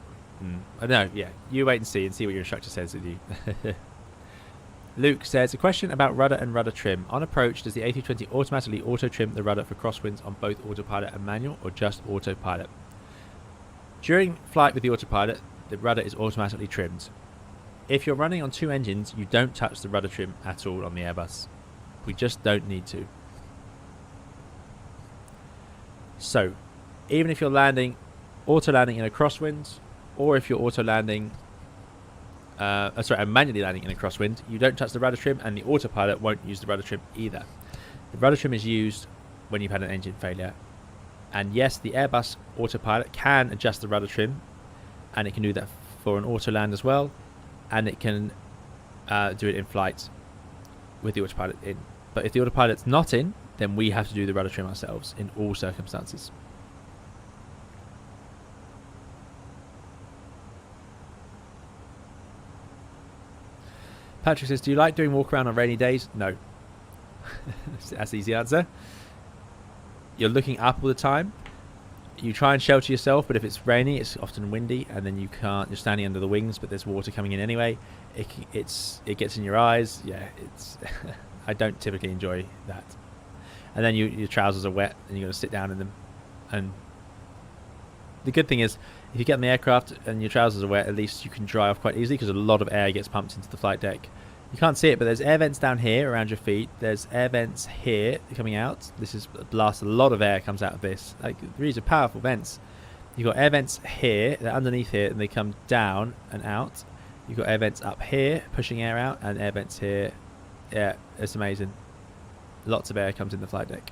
know. Yeah, you wait and see what your instructor says with you. Luke says, a question about rudder and rudder trim. On approach, does the A320 automatically auto-trim the rudder for crosswinds on both autopilot and manual, or just autopilot? During flight with the autopilot, the rudder is automatically trimmed. If you're running on two engines, you don't touch the rudder trim at all on the Airbus. We just don't need to. So, even if you're landing, auto-landing in a crosswind, or if you're auto-landing, manually landing in a crosswind, you don't touch the rudder trim, and the autopilot won't use the rudder trim either. The rudder trim is used when you've had an engine failure. And yes, the Airbus autopilot can adjust the rudder trim, and it can do that for an auto-land as well, and it can do it in flight with the autopilot in. But if the autopilot's not in, then we have to do the rudder trim ourselves in all circumstances. Patrick says, do you like doing walk around on rainy days? No. That's the easy answer. You're looking up all the time. You try and shelter yourself, but if it's rainy, it's often windy, and then you can't. You're standing under the wings, but there's water coming in anyway. It gets in your eyes. Yeah, it's. I don't typically enjoy that. And then your trousers are wet, and you've got to sit down in them. And the good thing is, if you get on the aircraft and your trousers are wet, at least you can dry off quite easily because a lot of air gets pumped into the flight deck. You can't see it, but there's air vents down here around your feet. There's air vents here coming out. This is a blast. A lot of air comes out of this. Like, these are powerful vents. You've got air vents here. They're underneath here, and they come down and out. You've got air vents up here, pushing air out, and air vents here. Yeah, it's amazing. Lots of air comes in the flight deck.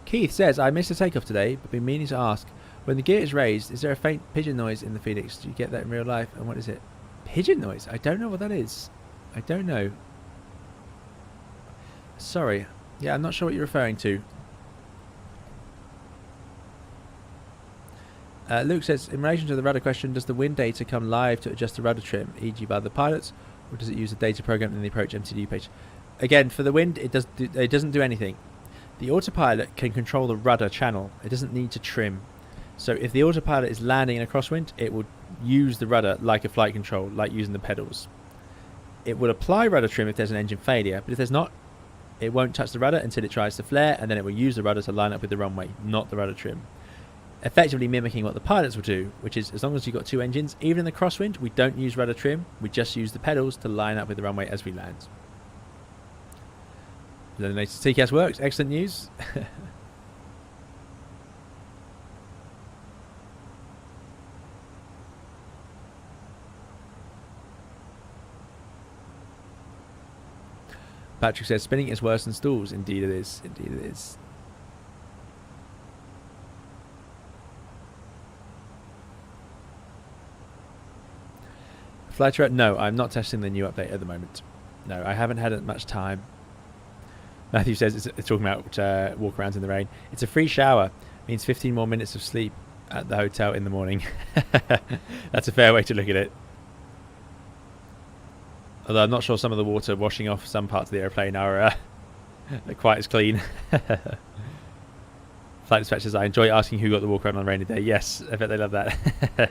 Keith says, I missed a takeoff today, but been meaning to ask. When the gear is raised, is there a faint pigeon noise in the Phoenix? Do you get that in real life? And what is it? Pigeon noise? I don't know what that is. I don't know. Sorry. Yeah, I'm not sure what you're referring to. Luke says, in relation to the rudder question, does the wind data come live to adjust the rudder trim, e.g. by the pilots, or does it use the data program in the approach MTD page? Again, for the wind, it doesn't do anything. The autopilot can control the rudder channel. It doesn't need to trim. So if the autopilot is landing in a crosswind, it will use the rudder like a flight control, like using the pedals. It will apply rudder trim if there's an engine failure, but if there's not, It won't touch the rudder until it tries to flare, and then it will use the rudder to line up with the runway, not the rudder trim. Effectively mimicking what the pilots will do, which is as long as you've got 2 engines, even in the crosswind, we don't use rudder trim, we just use the pedals to line up with the runway as we land. The latest TCAS works, excellent news. Patrick says spinning is worse than stalls. Indeed it is. Indeed it is. Flighter, no, I'm not testing the new update at the moment. No, I haven't had much time. Matthew says it's talking about walk-arounds in the rain. It's a free shower. Means 15 more minutes of sleep at the hotel in the morning. That's a fair way to look at it. Although I'm not sure some of the water washing off some parts of the airplane are quite as clean. Flight dispatchers, I enjoy asking who got the walk-around on a rainy day. Yes, I bet they love that.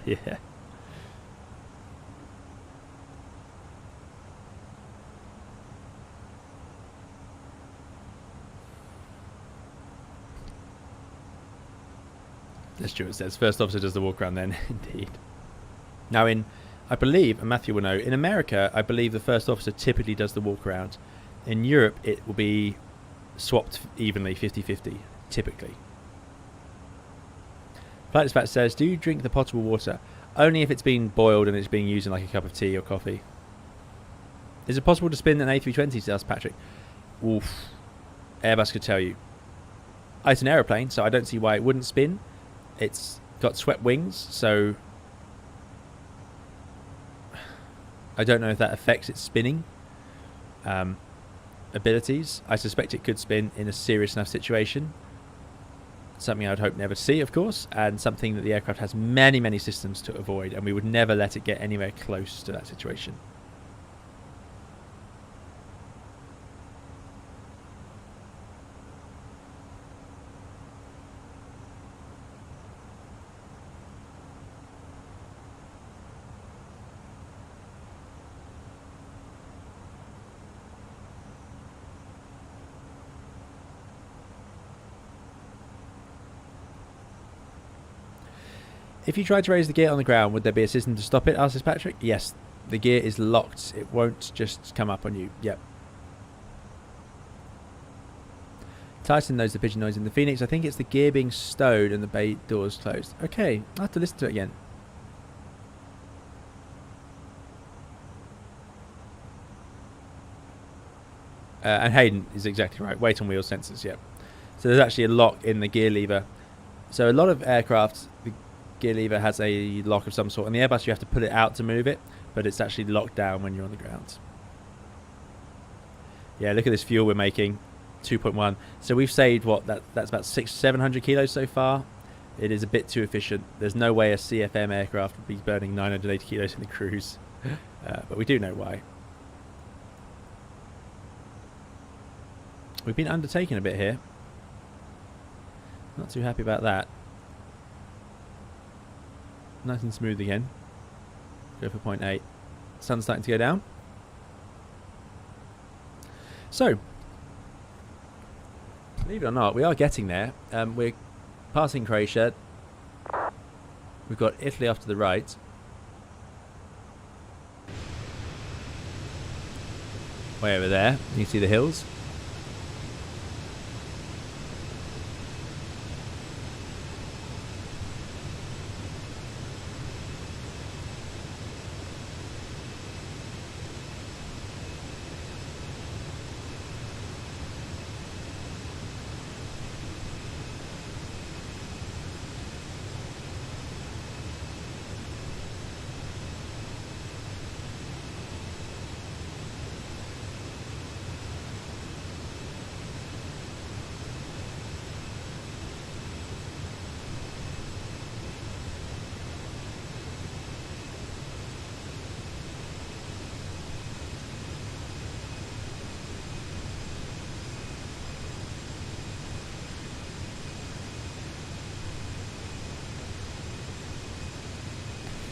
Yeah. The steward says, first officer does the walk around then. Indeed. Now I believe, and Matthew will know, in America, I believe the first officer typically does the walk around. In Europe, it will be swapped evenly, 50-50, typically. Flight dispatch says, do you drink the potable water? Only if it's been boiled and it's being used in like a cup of tea or coffee. Is it possible to spin an A320? Asked Patrick. Oof. Airbus could tell you. It's an aeroplane, so I don't see why it wouldn't spin. It's got swept wings, so I don't know if that affects its spinning abilities. I suspect it could spin in a serious enough situation. Something I would hope never to see, of course, and something that the aircraft has many, many systems to avoid, and we would never let it get anywhere close to that situation. If you tried to raise the gear on the ground, would there be a system to stop it? Asks Patrick. Yes, the gear is locked. It won't just come up on you. Yep. Tyson knows the pigeon noise in the Phoenix. I think it's the gear being stowed and the bay doors closed. Okay, I'll have to listen to it again. And Hayden is exactly right. Weight on wheel sensors, yep. So there's actually a lock in the gear lever. So a lot of aircraft, the gear lever has a lock of some sort. On the Airbus you have to pull it out to move it, but it's actually locked down when you're on the ground. Yeah, look at this fuel we're making, 2.1. So we've saved what, that's about 600-700 kilos so far. It is a bit too efficient. There's no way a CFM aircraft would be burning 980 kilos in the cruise, but we do know why. We've been undertaking a bit here. Not too happy about that. Nice and smooth again. Go for 0.8. Sun's starting to go down. So, believe it or not, we are getting there. We're passing Croatia. We've got Italy off to the right. Way over there, you can see the hills.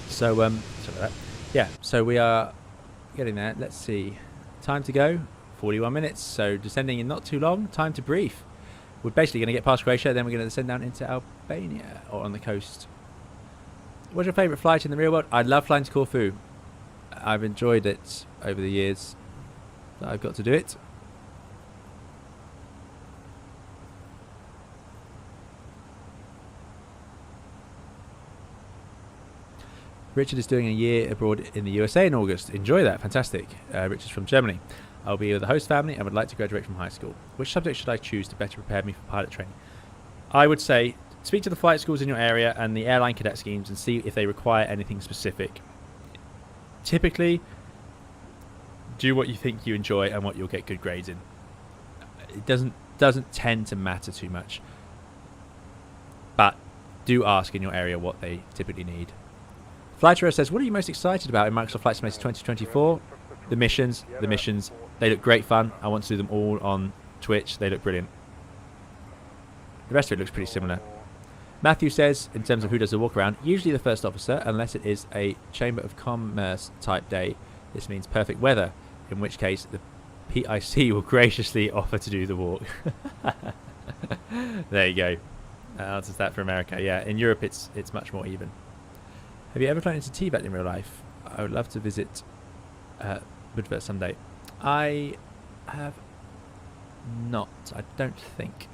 So, sorry about that. Yeah, so we are getting there. Let's see. Time to go. 41 minutes, so descending in not too long. Time to brief. We're basically going to get past Croatia, then we're going to descend down into Albania, or on the coast. What's your favourite flight in the real world? I love flying to Corfu. I've enjoyed it over the years that I've got to do it. Richard is doing a year abroad in the USA in August. Enjoy that. Fantastic. Richard's from Germany. I'll be with the host family and would like to graduate from high school. Which subject should I choose to better prepare me for pilot training? I would say speak to the flight schools in your area and the airline cadet schemes and see if they require anything specific. Typically, do what you think you enjoy and what you'll get good grades in. It doesn't tend to matter too much. But do ask in your area what they typically need. Flighter says, what are you most excited about in Microsoft Flight Simulator 2024? The missions. The missions. They look great fun. I want to do them all on Twitch. They look brilliant. The rest of it looks pretty similar. Matthew says, in terms of who does the walk around, usually the first officer, unless it is a Chamber of Commerce type day. This means perfect weather, in which case the PIC will graciously offer to do the walk. There you go. That answers that for America. Yeah, in Europe it's much more even. Have you ever flown into Tibet in real life? I would love to visit Budapest someday. I have not. I don't think.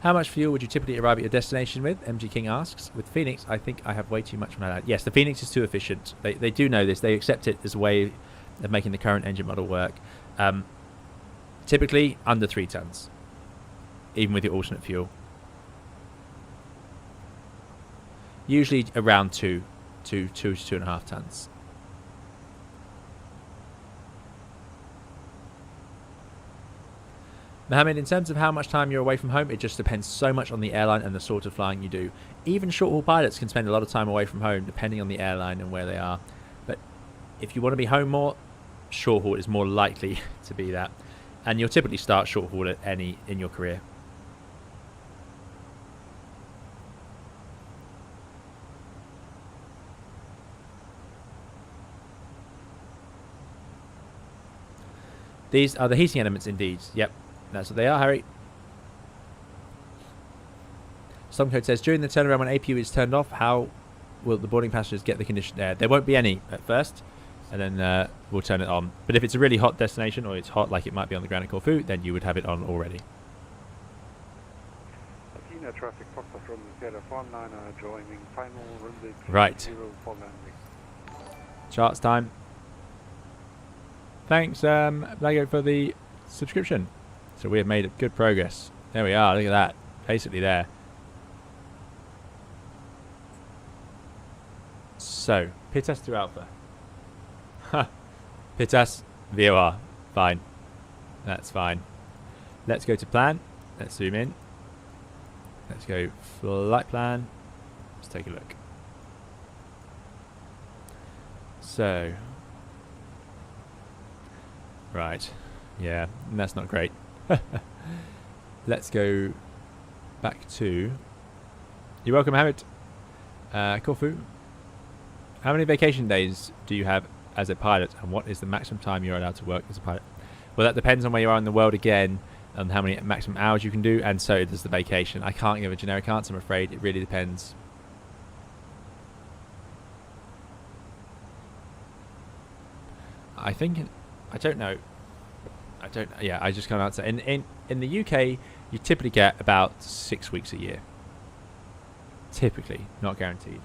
How much fuel would you typically arrive at your destination with? MG King asks. With Phoenix, I think I have way too much from that. Yes, the Phoenix is too efficient. They do know this. They accept it as a way of making the current engine model work. Typically under 3 tons, even with your alternate fuel. Usually around 2 to 2.5 tons. Mohammed, in terms of how much time you're away from home, it just depends so much on the airline and the sort of flying you do. Even short-haul pilots can spend a lot of time away from home, depending on the airline and where they are. But if you want to be home more, short-haul is more likely to be that. And you'll typically start short-haul at any in your career. These are the heating elements indeed. Yep, that's what they are, Harry. Stormcode says, during the turnaround when APU is turned off, how will the boarding passengers get the conditioned air? There won't be any at first, and then we'll turn it on. But if it's a really hot destination, or it's hot like it might be on the ground at Corfu, then you would have it on already. Athena traffic, Foxtrot from Sierra 19 joining final runway 30 Right. for landing. Charts time. Thanks, Blago, for the subscription. So we have made good progress. There we are, look at that. Basically there. So, Pitas to Alpha. Pitas, VOR. Fine. That's fine. Let's go to plan. Let's zoom in. Let's go flight plan. Let's take a look. So... Right, yeah, that's not great. Let's go back to... You're welcome, Mohammed. Corfu. How many vacation days do you have as a pilot, and what is the maximum time you're allowed to work as a pilot? Well, that depends on where you are in the world again, and how many maximum hours you can do, and so does the vacation. I can't give a generic answer, I'm afraid. It really depends. I think... I don't know. Yeah, I just can't answer. In the UK, you typically get about 6 weeks a year. Typically, not guaranteed.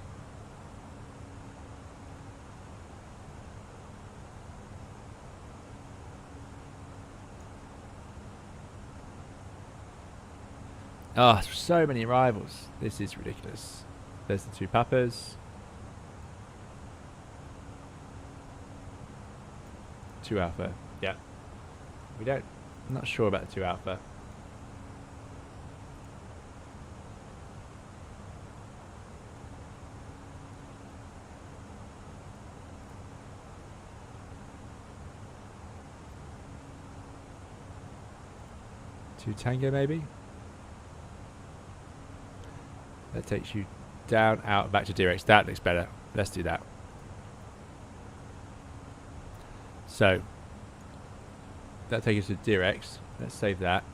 Oh, so many rivals. This is ridiculous. There's the 2 Papas. 2 Alpha, yeah. I'm not sure about the 2 Alpha. Two Tango maybe? That takes you down, out, back to DRX. That looks better. Let's do that. So, That'll take us to Direx. Let's save that.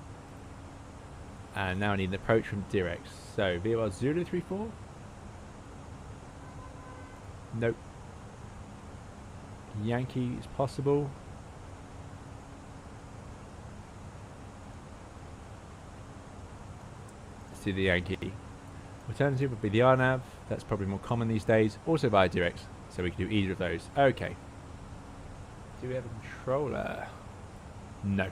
And now I need an approach from Direx. So VOR 034. Nope. Yankee is possible. Let's do the Yankee. Alternative would be the RNAV. That's probably more common these days. Also via Direx. So we can do either of those. Okay. Do we have a controller? No.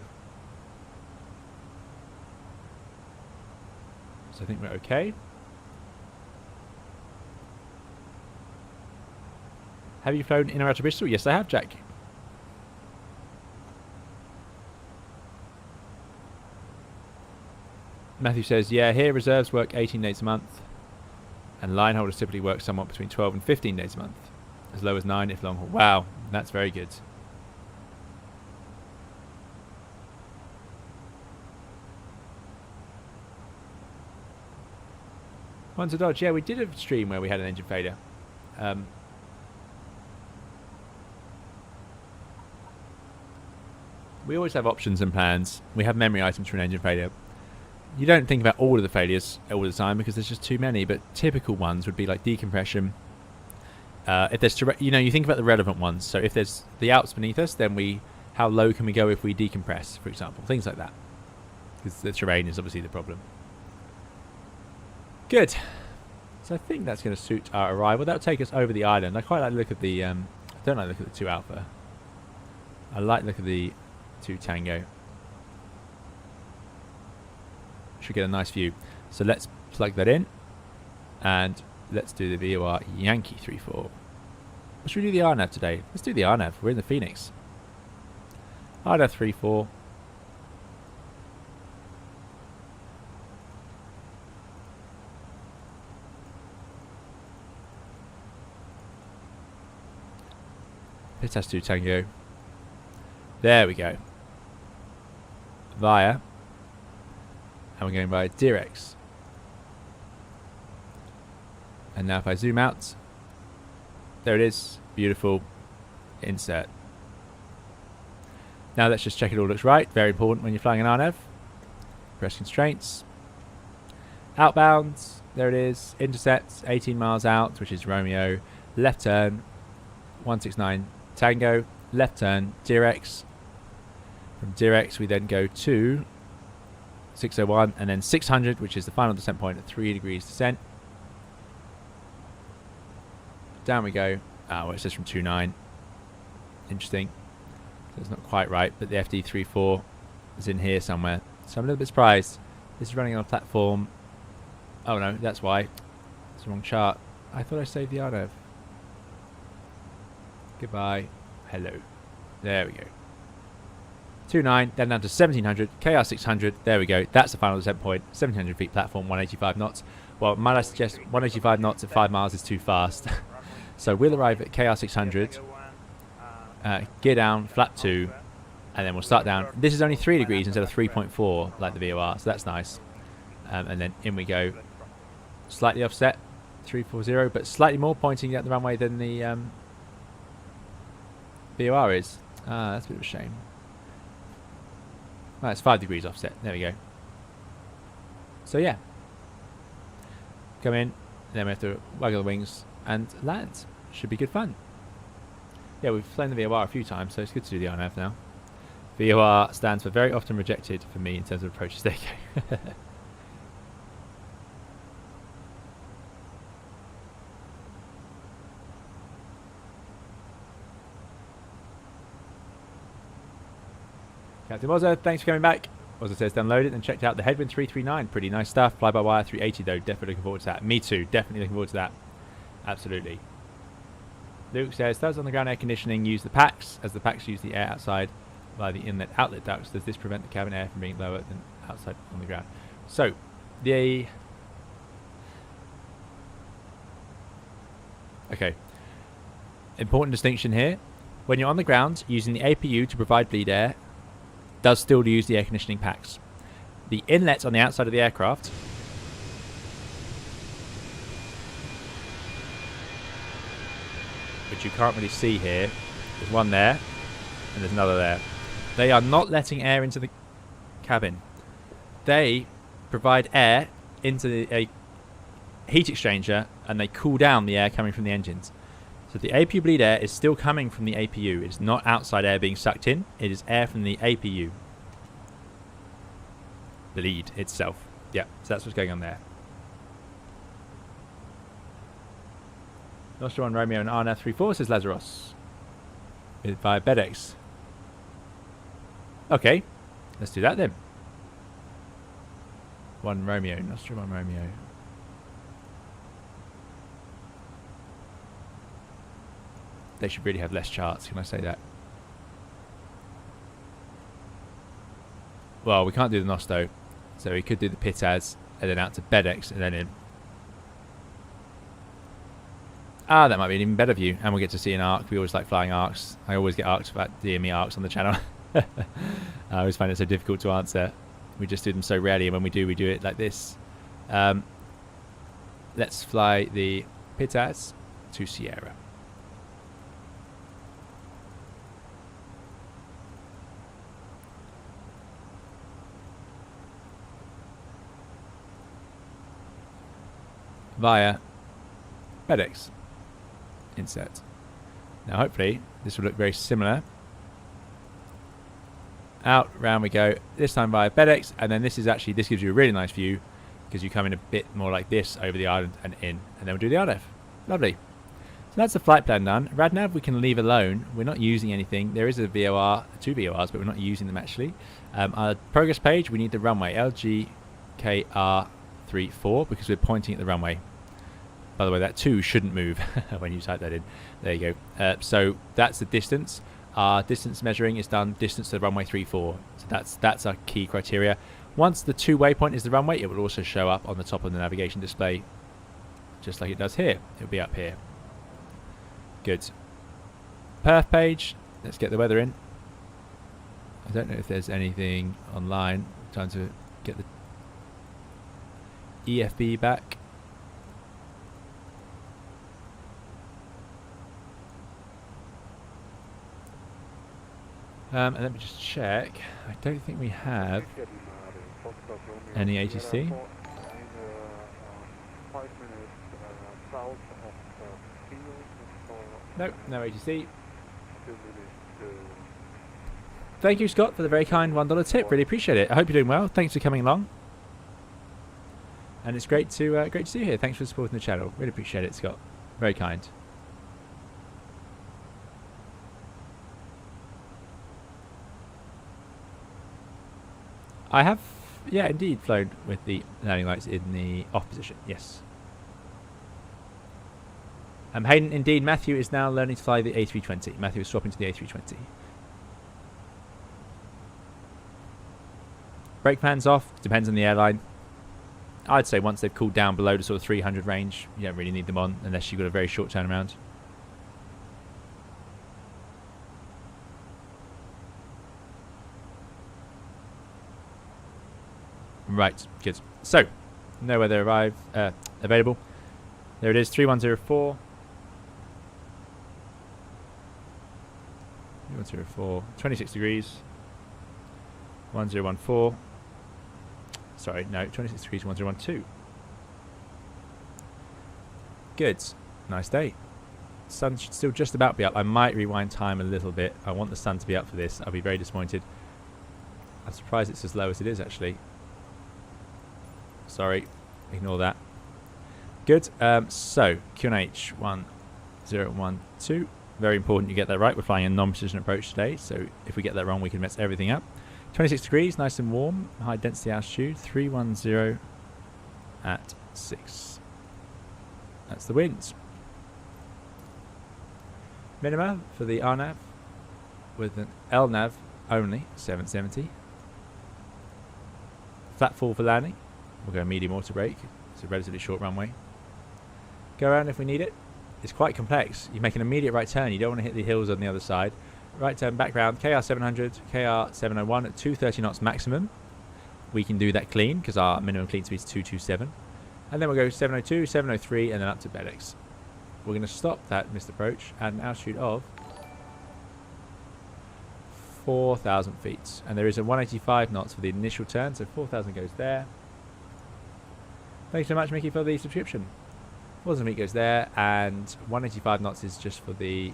So I think we're okay. Have you flown in or out of Bristol? Yes, I have, Jack. Matthew says, yeah, here reserves work 18 days a month, and line holders typically work somewhat between 12 and 15 days a month, as low as 9 if long haul. Wow, that's very good. Once a Dodge, yeah, we did a stream where we had an engine failure. We always have options and plans. We have memory items for an engine failure. You don't think about all of the failures all the time because there's just too many, but typical ones would be like decompression. If there's, you think about the relevant ones. So if there's the Alps beneath us, then how low can we go if we decompress, for example? Things like that. Because the terrain is obviously the problem. Good. So I think that's going to suit our arrival. That'll take us over the island. I quite like the look of the... I don't like the look of the 2 Alpha. I like the look of the 2 Tango. Should get a nice view. So let's plug that in. And let's do the VOR Yankee 34. Or should we do the RNAV today? Let's do the RNAV. We're in the Phoenix. RNAV 34. Pitas 2 Tango. There we go. Via. And we're going by Direx. And now if I zoom out, there it is. Beautiful. Insert. Now let's just check it all looks right. Very important when you're flying an RNAV. Press constraints. Outbound. There it is. Intercept. 18 miles out, which is Romeo. Left turn. 169 Tango. Left turn. Direx. From Direx we then go to 601 and then 600, which is the final descent point at 3 degrees descent. Down we go. Well, it says from 29. Interesting. So it's not quite right, but the FD34 is in here somewhere. So I'm a little bit surprised. This is running on a platform. Oh no, that's why. It's the wrong chart. I thought I saved the RNAV. Goodbye. Hello. There we go. 29, then down to 1700, KR 600. There we go. That's the final descent point. 1700 feet platform, 185 knots. Well, might I suggest 185 knots at 5 miles is too fast. So we'll arrive at KR 600, gear down, flap 2, and then we'll start down. This is only 3 degrees instead of 3.4 like the VOR, so that's nice. And then in we go. Slightly offset, 340, but slightly more pointing at the runway than the VOR is. That's a bit of a shame. Well, it's 5 degrees offset. There we go. So yeah. Come in, then we have to waggle the wings and land. Should be good fun. Yeah, we've flown the VOR a few times, so it's good to do the RNAV now. VOR stands for very often rejected for me in terms of approaches. There you go. Captain Wozza, thanks for coming back. Wozza says downloaded and checked out the Headwind 339. Pretty nice stuff. Fly-by-wire 380 though. Definitely looking forward to that. Me too. Definitely looking forward to that. Absolutely. Luke says, does on-the-ground air conditioning use the packs? As the packs use the air outside via the inlet outlet ducts, does this prevent the cabin air from being lower than outside on the ground? So, the... Okay. Important distinction here. When you're on the ground, using the APU to provide bleed air does still use the air conditioning packs. The inlet on the outside of the aircraft which you can't really see here, there's one there and there's another there. They are not letting air into the cabin. They provide air into a heat exchanger and they cool down the air coming from the engines. So the APU bleed air is still coming from the APU. It's not outside air being sucked in. It is air from the APU bleed itself. Yeah, so that's what's going on there. Nostra 1 Romeo and RNAV 34 says Lazarus. Via BedX. Okay, let's do that then. 1 Romeo, Nostra 1 Romeo. They should really have less charts, can I say that? Well, we can't do the Nosto, so we could do the Pitaz and then out to BedX and then in. Ah, that might be an even better view, and we'll get to see an arc. We always like flying arcs. I always get arcs about DME arcs on the channel. I always find it so difficult to answer. We just do them so rarely, and when we do it like this. Let's fly the Pitaz to Sierra. Via FedEx. Insert. Now hopefully this will look very similar. Out, round we go. This time via FedEx, and then this gives you a really nice view because you come in a bit more like this over the island and in, and then we'll do the RF. Lovely. So that's the flight plan done. Radnav we can leave alone. We're not using anything. There is a VOR, 2 VORs, but we're not using them actually. Our progress page, we need the runway LGKR34 because we're pointing at the runway. By the way, that 2 shouldn't move when you type that in. There you go. So that's the distance. Our distance measuring is done distance to the runway 34. So that's our key criteria. Once the 2 waypoint is the runway, it will also show up on the top of the navigation display, just like it does here. It'll be up here. Good. Perf page. Let's get the weather in. I don't know if there's anything online. I'm trying to get the EFB back. And let me just check. I don't think we have any ATC. Nope, no ATC. Thank you, Scott, for the very kind $1 tip. Really appreciate it. I hope you're doing well. Thanks for coming along. And it's great to see you here. Thanks for supporting the channel. Really appreciate it, Scott. Very kind. I have, yeah, indeed flown with the landing lights in the off position, yes. Hayden, indeed, Matthew is now learning to fly the A320. Matthew is swapping to the A320. Brake fans off, depends on the airline. I'd say once they've cooled down below the sort of 300 range, you don't really need them on unless you've got a very short turnaround. Right, good. So, know where they arrive, available. There it is, 3104. 3104, 26 degrees. 1014. Sorry, no, 26 degrees, 1012. Good. Nice day. Sun should still just about be up. I might rewind time a little bit. I want the sun to be up for this. I'll be very disappointed. I'm surprised it's as low as it is, actually. Sorry, ignore that. Good. So QNH 1012. Very important you get that right. We're flying a non-precision approach today, so if we get that wrong, we can mess everything up. 26 degrees, nice and warm. High density altitude. 310 at 6. That's the winds. Minima for the RNAV with an LNAV only 770. Flat fall for landing. We'll go medium auto brake. It's a relatively short runway. Go around if we need it. It's quite complex. You make an immediate right turn. You don't want to hit the hills on the other side. Right turn back round. KR 700, KR 701 at 230 knots maximum. We can do that clean because our minimum clean speed is 227. And then we'll go 702, 703 and then up to BedX. We're going to stop that missed approach at an altitude of 4,000 feet. And there is a 185 knots for the initial turn, so 4,000 goes there. Thanks so much, Mickey, for the subscription. 4,000 feet goes there, and 185 knots is just for the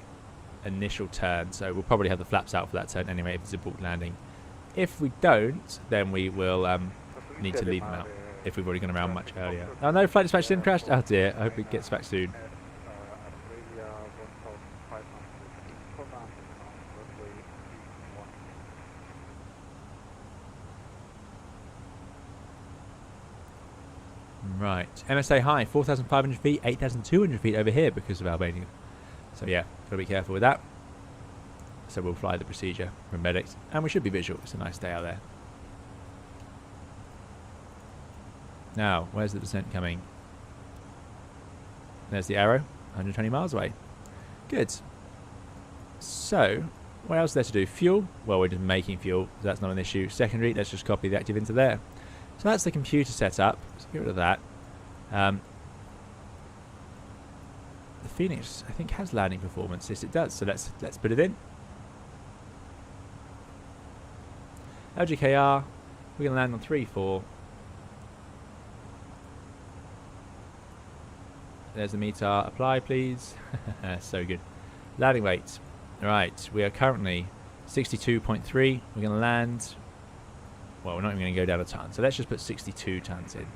initial turn, so we'll probably have the flaps out for that turn anyway if it's a bulk landing. If we don't, then we will need to leave them out if we've already gone around much earlier. Oh no, flight dispatch didn't crash. Oh dear, I hope it gets back soon. Right, MSA high, 4,500 feet, 8,200 feet over here because of Albania. So yeah, gotta be careful with that. So we'll fly the procedure from medics, and we should be visual. It's a nice day out there. Now, where's the descent coming? There's the arrow, 120 miles away. Good. So, what else is there to do? Fuel? Well, we're just making fuel, so that's not an issue. Secondary, let's just copy the active into there. So that's the computer setup. Let's get rid of that. The Phoenix, I think, has landing performance. Yes, it does. So let's put it in. LGKR, we're going to land on 3-4. There's the METAR. Apply, please. So good. Landing weight. Right, we are currently 62.3. We're going to land. Well, we're not even going to go down a ton. So let's just put 62 tons in.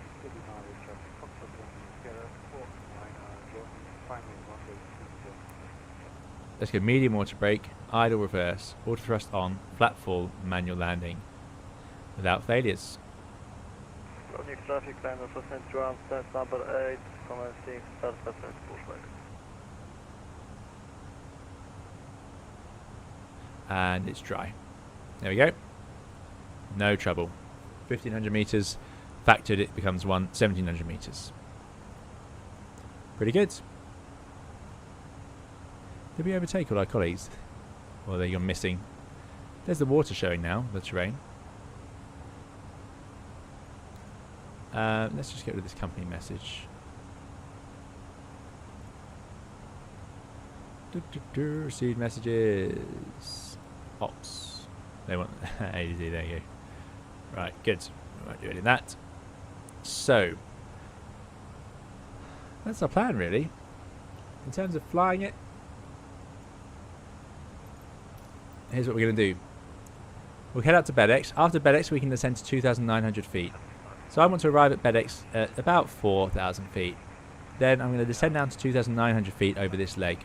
Let's go medium water brake, idle reverse, auto thrust on, flat full, manual landing. Without failures. Traffic line of ground, start number 8, commencing start pattern pushback. And it's dry. There we go. No trouble. 1,500 meters factored, it becomes 1,700 meters. Pretty good. Did we overtake all our colleagues? Well, they're missing. There's the water showing now, the terrain. Let's just get rid of this company message. Received messages. Ops. They want AZ, there you go. Right, good. We won't do any of that. So, that's our plan, really. In terms of flying it, here's what we're going to do. We'll head out to BedX. After BedX, we can descend to 2,900 feet. So I want to arrive at BedX at about 4,000 feet. Then I'm going to descend down to 2,900 feet over this leg,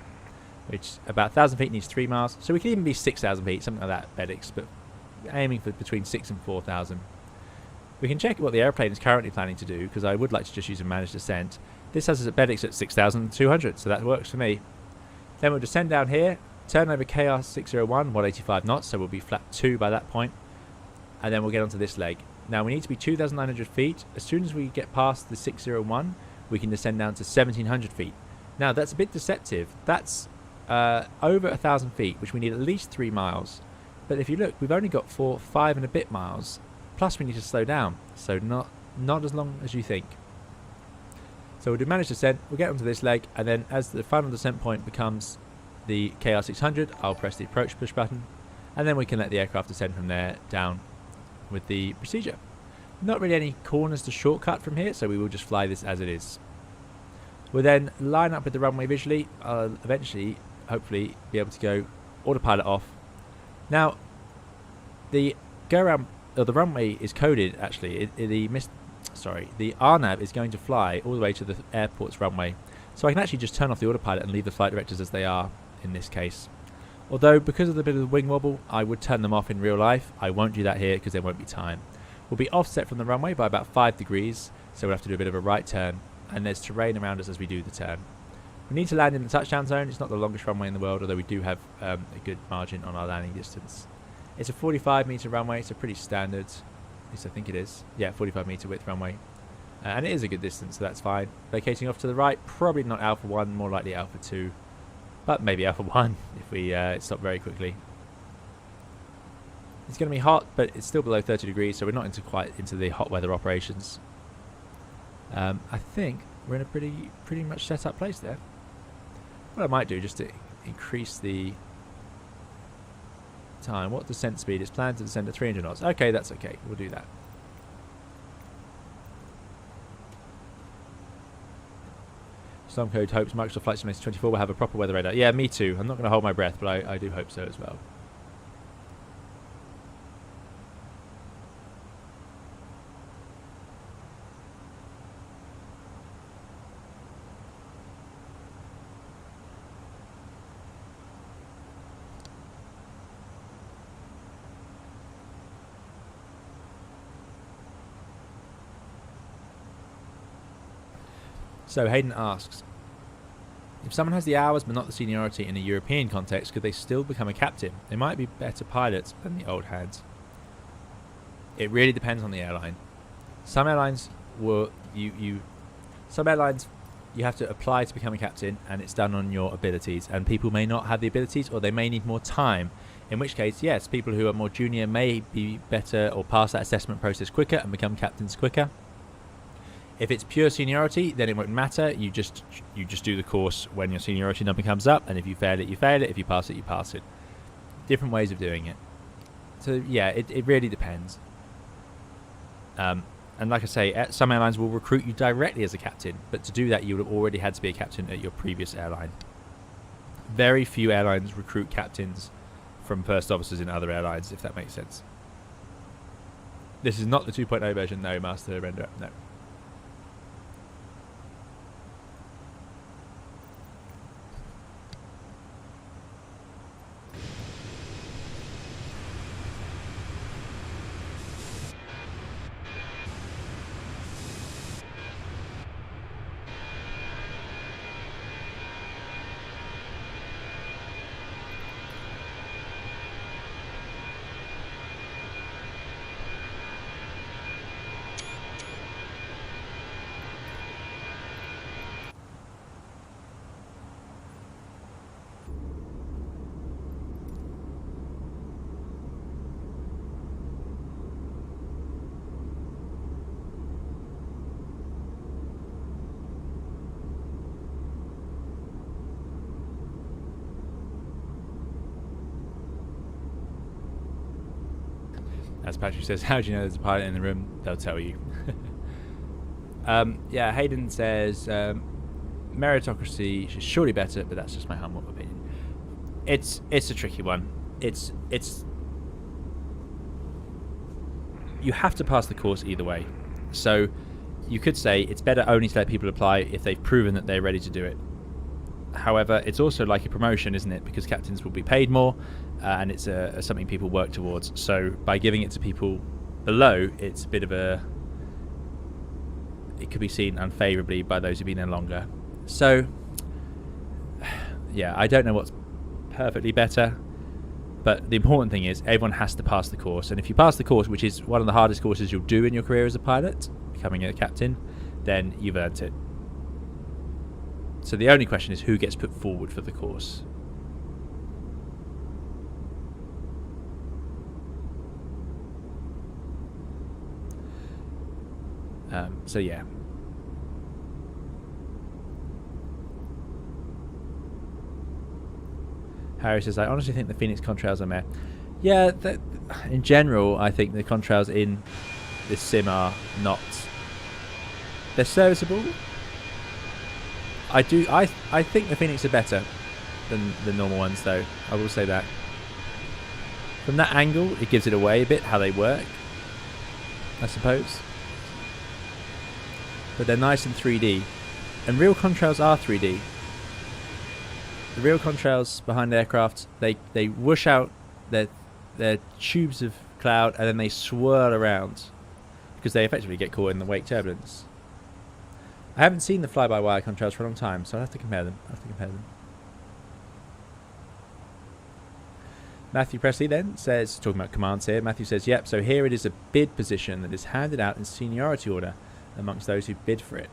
which about 1,000 feet needs 3 miles. So we could even be 6,000 feet, something like that, BedX, but aiming for between 6,000 and 4,000. We can check what the airplane is currently planning to do, because I would like to just use a managed descent. This has us at BedX at 6,200, so that works for me. Then we'll descend down here, turn over KR 601, 185 knots, so we'll be flat 2 by that point. And then we'll get onto this leg. Now we need to be 2,900 feet. As soon as we get past the 601, we can descend down to 1,700 feet. Now that's a bit deceptive. That's over 1,000 feet, which we need at least 3 miles. But if you look, we've only got 5 and a bit miles. Plus we need to slow down, so not as long as you think. So we'll do managed descent, we'll get onto this leg, and then as the final descent point becomes the KR 600, I'll press the approach push button, and then we can let the aircraft descend from there down with the procedure. Not really any corners to shortcut from here, so we will just fly this as it is. We'll then line up with the runway visually. I'll eventually, hopefully, be able to go autopilot off. Now, the go around, or the runway is coded actually. The RNAV is going to fly all the way to the airport's runway, so I can actually just turn off the autopilot and leave the flight directors as they are in this case. Although, because of the bit of the wing wobble, I would turn them off in real life. I won't do that here because there won't be time. We'll be offset from the runway by about 5 degrees, so we'll have to do a bit of a right turn, and there's terrain around us as we do the turn. We need to land in the touchdown zone. It's not the longest runway in the world, although we do have a good margin on our landing distance. It's a 45 meter runway, so pretty standard. At least I think it is. Yeah, 45 meter width runway. And it is a good distance, so that's fine. Vacating off to the right, probably not Alpha 1, more likely Alpha 2. But maybe Alpha 1 if we stop very quickly. It's going to be hot, but it's still below 30 degrees, so we're not quite into the hot weather operations. I think we're in a pretty much set up place there. What I might do, just to increase the time. What descent speed? It's planned to descend at 300 knots. Okay, that's okay. We'll do that. Stormcode hopes Microsoft Flight Simulator 24 will have a proper weather radar. Yeah, me too. I'm not going to hold my breath, but I do hope so as well. So Hayden asks, if someone has the hours but not the seniority in a European context, could they still become a captain? They might be better pilots than the old hands. It really depends on the airline. Some airlines will some airlines you have to apply to become a captain, and it's done on your abilities, and people may not have the abilities, or they may need more time, in which case yes, people who are more junior may be better or pass that assessment process quicker and become captains quicker. If it's pure seniority, then it won't matter. You just do the course when your seniority number comes up, and if you fail it, you fail it. If you pass it, you pass it. Different ways of doing it. So yeah, it really depends. And like I say, some airlines will recruit you directly as a captain, but to do that, you would have already had to be a captain at your previous airline. Very few airlines recruit captains from first officers in other airlines, if that makes sense. This is not the 2.0 version, no, Master Renderer, no. As Patrick says, how do you know there's a pilot in the room? They'll tell you. Yeah, Hayden says, meritocracy is surely better, but that's just my humble opinion. It's a tricky one. It's you have to pass the course either way. So you could say it's better only to let people apply if they've proven that they're ready to do it. However, it's also like a promotion, isn't it? Because captains will be paid more, and it's something people work towards. So by giving it to people below, it's a bit of a... It could be seen unfavourably by those who've been there longer. So, yeah, I don't know what's perfectly better, but the important thing is everyone has to pass the course. And if you pass the course, which is one of the hardest courses you'll do in your career as a pilot, becoming a captain, then you've earned it. So the only question is who gets put forward for the course. So yeah. Harry says, I honestly think the Phoenix contrails are meh. Yeah, in general, I think the contrails in this sim are not... They're serviceable. I think the Phoenix are better than the normal ones, though. I will say that. From that angle, it gives it away a bit, how they work, I suppose. But they're nice in 3D. And real contrails are 3D. The real contrails behind aircraft, they whoosh out their tubes of cloud and then they swirl around because they effectively get caught in the wake turbulence. I haven't seen the fly-by-wire contrails for a long time, so I'll have to compare them. Matthew Presley then says, talking about commands here, Matthew says, yep, so here it is a bid position that is handed out in seniority order amongst those who bid for it.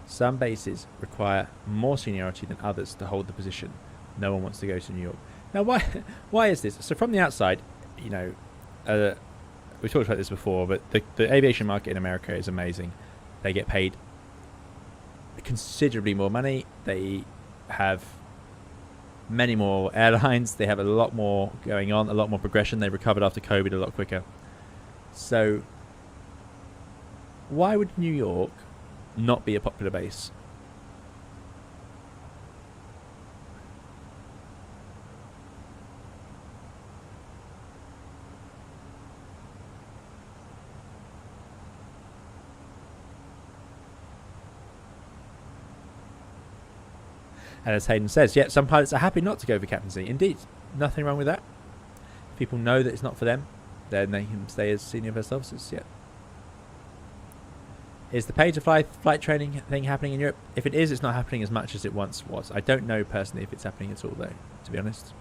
Some bases require more seniority than others to hold the position. No one wants to go to New York. Now, why is this? So from the outside, you know, we talked about this before, but the aviation market in America is amazing. They get paid considerably more money. They have many more airlines. They have a lot more going on, a lot more progression. They recovered after COVID a lot quicker. So why would New York not be a popular base? And as Hayden says, yeah, some pilots are happy not to go for captaincy. Indeed, nothing wrong with that. If people know that it's not for them, then they can stay as senior first officers. Yeah. Is the pay-to-fly flight training thing happening in Europe? If it is, it's not happening as much as it once was. I don't know personally if it's happening at all, though, to be honest.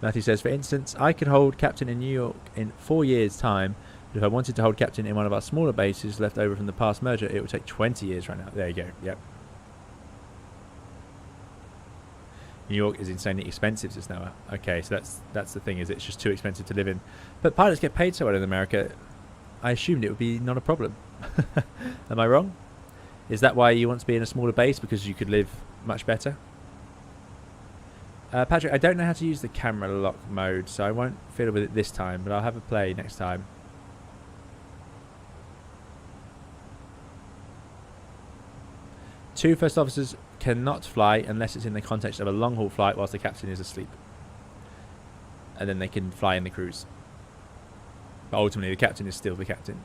Matthew says, for instance, I could hold captain in New York in 4 years' time, but if I wanted to hold captain in one of our smaller bases left over from the past merger, it would take 20 years right now. There you go. Yep. New York is insanely expensive just now. Okay, so that's the thing, is it's just too expensive to live in. But pilots get paid so well in America. I assumed it would be not a problem. Am I wrong? Is that why you want to be in a smaller base? Because you could live much better? Patrick, I don't know how to use the camera lock mode, so I won't fiddle with it this time, but I'll have a play next time. Two first officers cannot fly unless it's in the context of a long haul flight whilst the captain is asleep. And then they can fly in the cruise. But ultimately the captain is still the captain.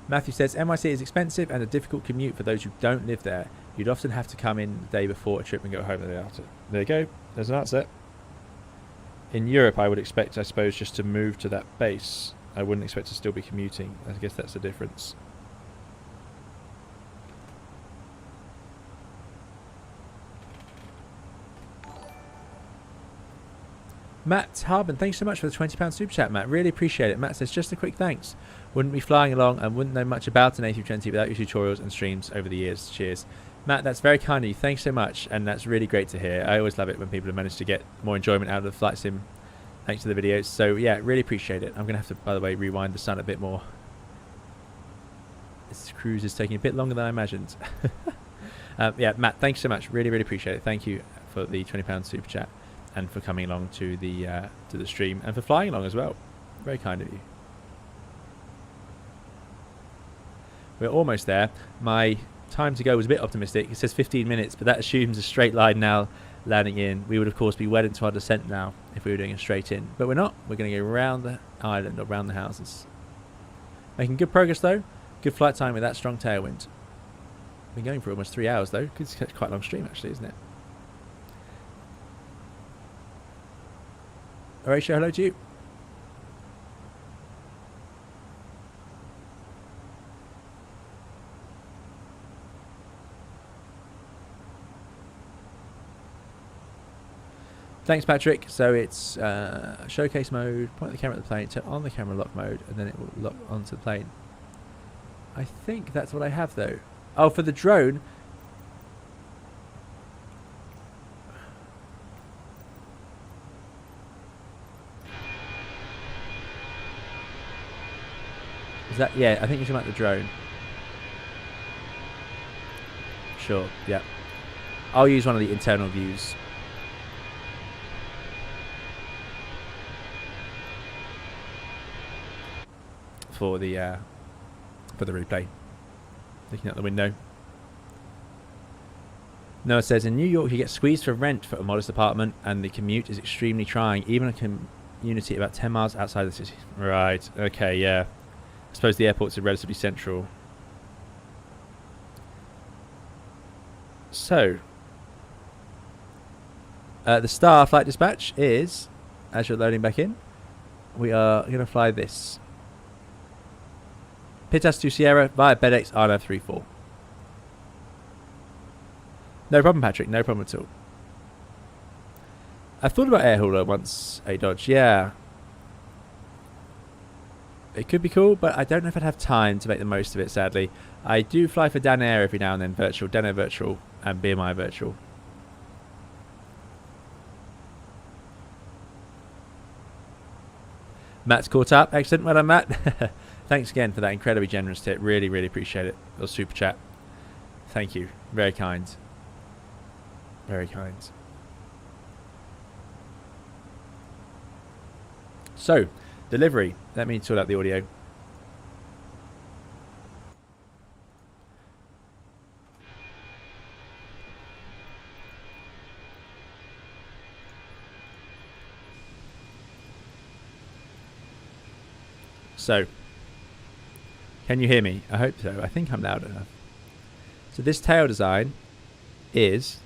Matthew says, NYC is expensive and a difficult commute for those who don't live there. You'd often have to come in the day before a trip and go home the day after. There you go. There's an answer. In Europe, I would expect, I suppose, just to move to that base. I wouldn't expect to still be commuting. I guess that's the difference. Matt Harbin, thanks so much for the £20 super chat, Matt. Really appreciate it. Matt says, just a quick thanks. Wouldn't be flying along and wouldn't know much about an A320 without your tutorials and streams over the years. Cheers. Matt, that's very kind of you. Thanks so much, and that's really great to hear. I always love it when people have managed to get more enjoyment out of the flight sim thanks to the videos. So yeah, really appreciate it. I'm going to have to, by the way, rewind the sun a bit more. This cruise is taking a bit longer than I imagined. Yeah, Matt, thanks so much. Really, really appreciate it. Thank you for the £20 super chat. And for coming along to the stream, and for flying along as well. Very kind of you. We're almost there. My time to go was a bit optimistic. It says 15 minutes, but that assumes a straight line now landing in. We would, of course, be well into our descent now if we were doing a straight in. But we're not. We're going to go around the island or around the houses. Making good progress, though. Good flight time with that strong tailwind. Been going for almost 3 hours, though. It's quite a long stream, actually, isn't it? Horatio, hello to you. Thanks, Patrick. So it's showcase mode, point the camera at the plane, turn on the camera lock mode, and then it will lock onto the plane. I think that's what I have, though. Oh, for the drone. Is that, yeah, I think you're talking about the drone. Sure, yeah. I'll use one of the internal views. For the replay. Looking out the window. Noah says, in New York you get squeezed for rent for a modest apartment and the commute is extremely trying, even a community about 10 miles outside the city. Right, okay, yeah. I suppose the airports are relatively central. So, the Star flight dispatch is, as you're loading back in, we are going to fly this. Pitas to Sierra via BedX RNAV34. No problem, Patrick. No problem at all. I've thought about air hauler once, a Dodge. Yeah. It could be cool, but I don't know if I'd have time to make the most of it, sadly. I do fly for Dan Air every now and then, virtual, Dan Air virtual, and BMI virtual. Matt's caught up. Excellent. Well done, Matt. Thanks again for that incredibly generous tip. Really, really appreciate it. Or super chat. Thank you. Very kind. Very kind. So, delivery. Let me sort out the audio. So, can you hear me? I hope so. I think I'm loud enough. So this tail design is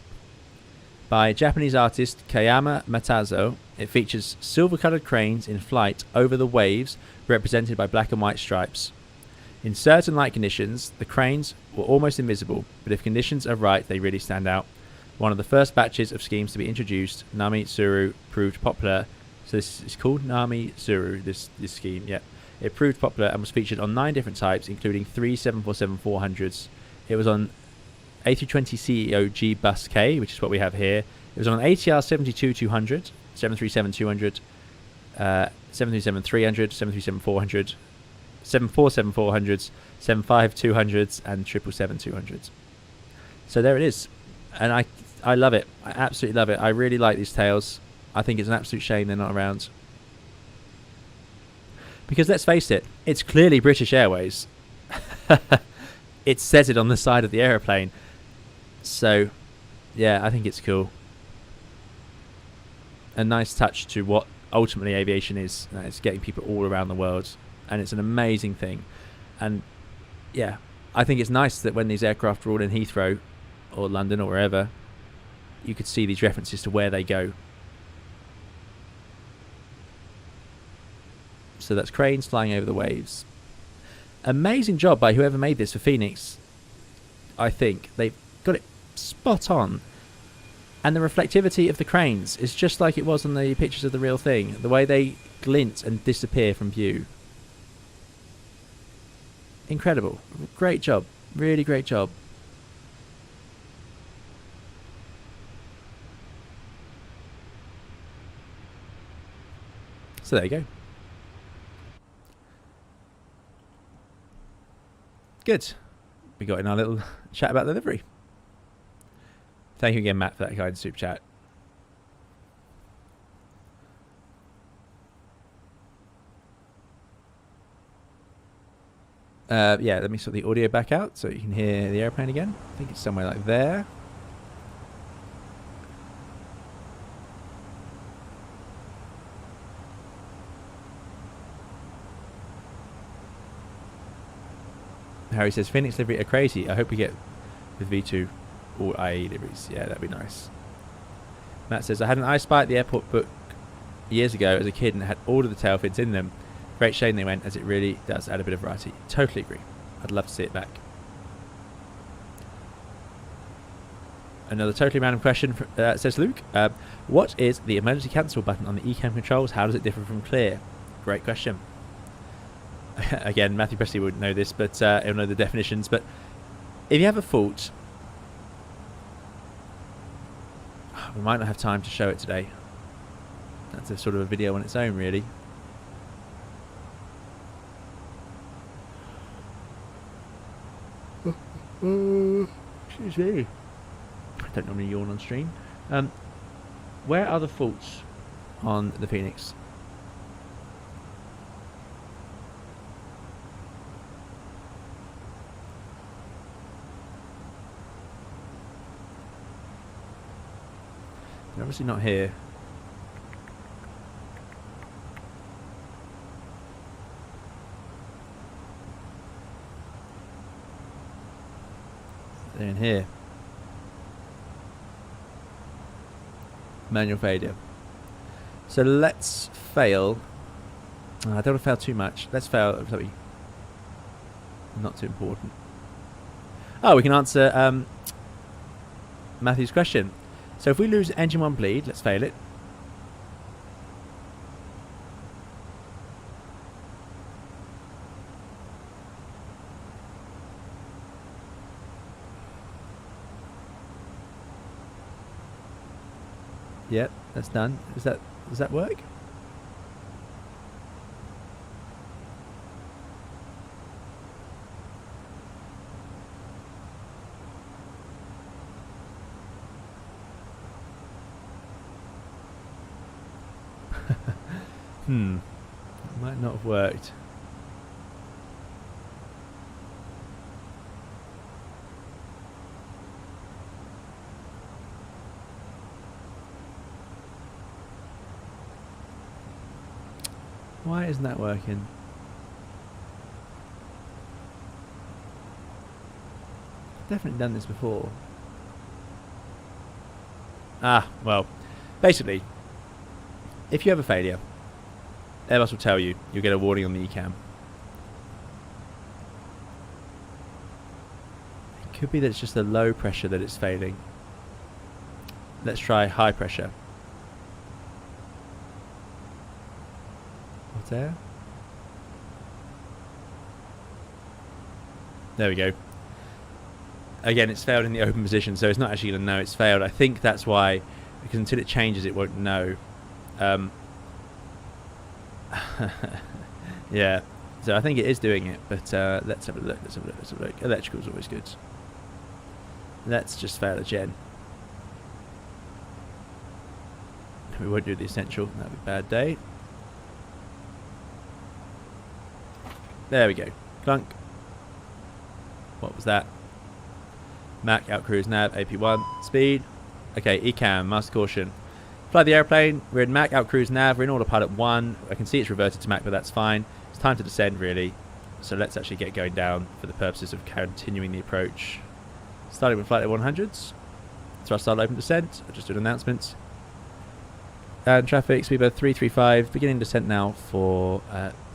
by Japanese artist Kayama Matazo. It features silver-coloured cranes in flight over the waves, represented by black and white stripes. In certain light conditions, the cranes were almost invisible, but if conditions are right, they really stand out. One of the first batches of schemes to be introduced, Nami Tsuru, proved popular. So this is called Nami Tsuru, this scheme, yeah. It proved popular and was featured on 9 different types, including 3 747-400s. It was on A320 CEO G Bus K, which is what we have here. It was on ATR 72-200, 737-200, 737-300, 737-400, 747-400s, 75-200s, and 777-200s. So there it is. And I love it. I absolutely love it. I really like these tails. I think it's an absolute shame they're not around. Because let's face it, it's clearly British Airways. It says it on the side of the aeroplane. So, yeah, I think it's cool. A nice touch to what ultimately aviation is. It's getting people all around the world. And it's an amazing thing. And, yeah, I think it's nice that when these aircraft are all in Heathrow or London or wherever, you could see these references to where they go. So that's cranes flying over the waves. Amazing job by whoever made this for Fenix. I think they've got it spot on. And the reflectivity of the cranes is just like it was on the pictures of the real thing. The way they glint and disappear from view. Incredible. Great job. Really great job. So there you go. Good. We got in our little chat about the livery. Thank you again, Matt, for that kind super chat. Yeah, let me sort the audio back out so you can hear the airplane again. I think it's somewhere like there. Harry says, Phoenix livery are crazy. I hope we get with V2 or IAE liveries. Yeah, that'd be nice. Matt says, I had an I Spy at the airport book years ago as a kid and had all of the tail fins in them. Great shame they went, as it really does add a bit of variety. Totally agree. I'd love to see it back. Another totally random question says Luke. What is the emergency cancel button on the ECAM controls? How does it differ from clear? Great question. Again, Matthew Presley wouldn't know this, but he'll know the definitions. But if you have a fault, we might not have time to show it today. That's a sort of a video on its own, really. Excuse me. I don't normally yawn on stream. Where are the faults on the Phoenix? They're obviously not here. They're in here. Manual failure. So let's fail. I don't want to fail too much. Let's fail something not too important. Oh, we can answer Matthew's question. So if we lose engine 1 bleed, let's fail it. Yep, that's done. Does that work? It might not have worked. Why isn't that working? I've definitely done this before. Ah, well, basically, if you have a failure, Airbus will tell you. You'll get a warning on the ECAM. It could be that it's just the low pressure that it's failing. Let's try high pressure. What's there? There we go. Again, it's failed in the open position, so it's not actually going to know it's failed. I think that's why, because until it changes, it won't know. Yeah, so I think it is doing it, but let's have a look. Let's have a look. Electrical's always good. Let's just fail a gen. We won't do the essential. That'd be a bad day. There we go. Clunk. What was that? Mac, outcruise, nav, AP1, speed. Okay, ECAM, master caution. Fly the airplane. We're in Mac, outcruise, nav. We're in autopilot 1. I can see it's reverted to Mac, but that's fine. It's time to descend, really. So let's actually get going down for the purposes of continuing the approach. Starting with flight at 100s. Thrust start open descent. I'll just do an announcement. And traffic, speed about 335. Beginning descent now for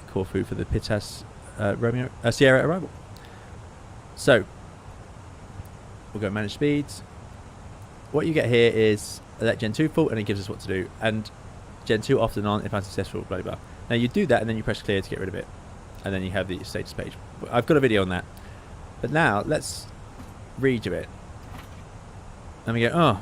Corfu for the Pitas Sierra arrival. So, we'll go manage speeds. What you get here is let Gen 2 fault and it gives us what to do. And Gen 2 off and on if unsuccessful, blah blah blah. Now you do that and then you press clear to get rid of it. And then you have the status page. I've got a video on that. But now, let's redo it. And we go, oh.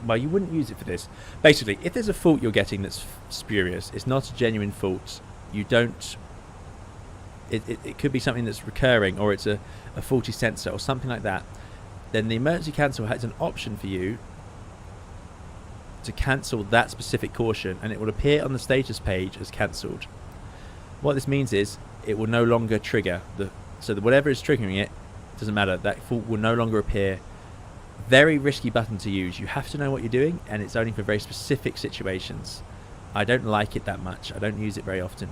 Well, you wouldn't use it for this. Basically, if there's a fault you're getting that's spurious, it's not a genuine fault. You don't... It could be something that's recurring, or it's a faulty sensor or something like that. Then the emergency cancel has an option for you to cancel that specific caution, and it will appear on the status page as cancelled. What this means is it will no longer trigger so that whatever is triggering it doesn't matter. That fault will no longer appear. Very risky button to use. You have to know what you're doing, and it's only for very specific situations. I don't like it that much. I don't use it very often.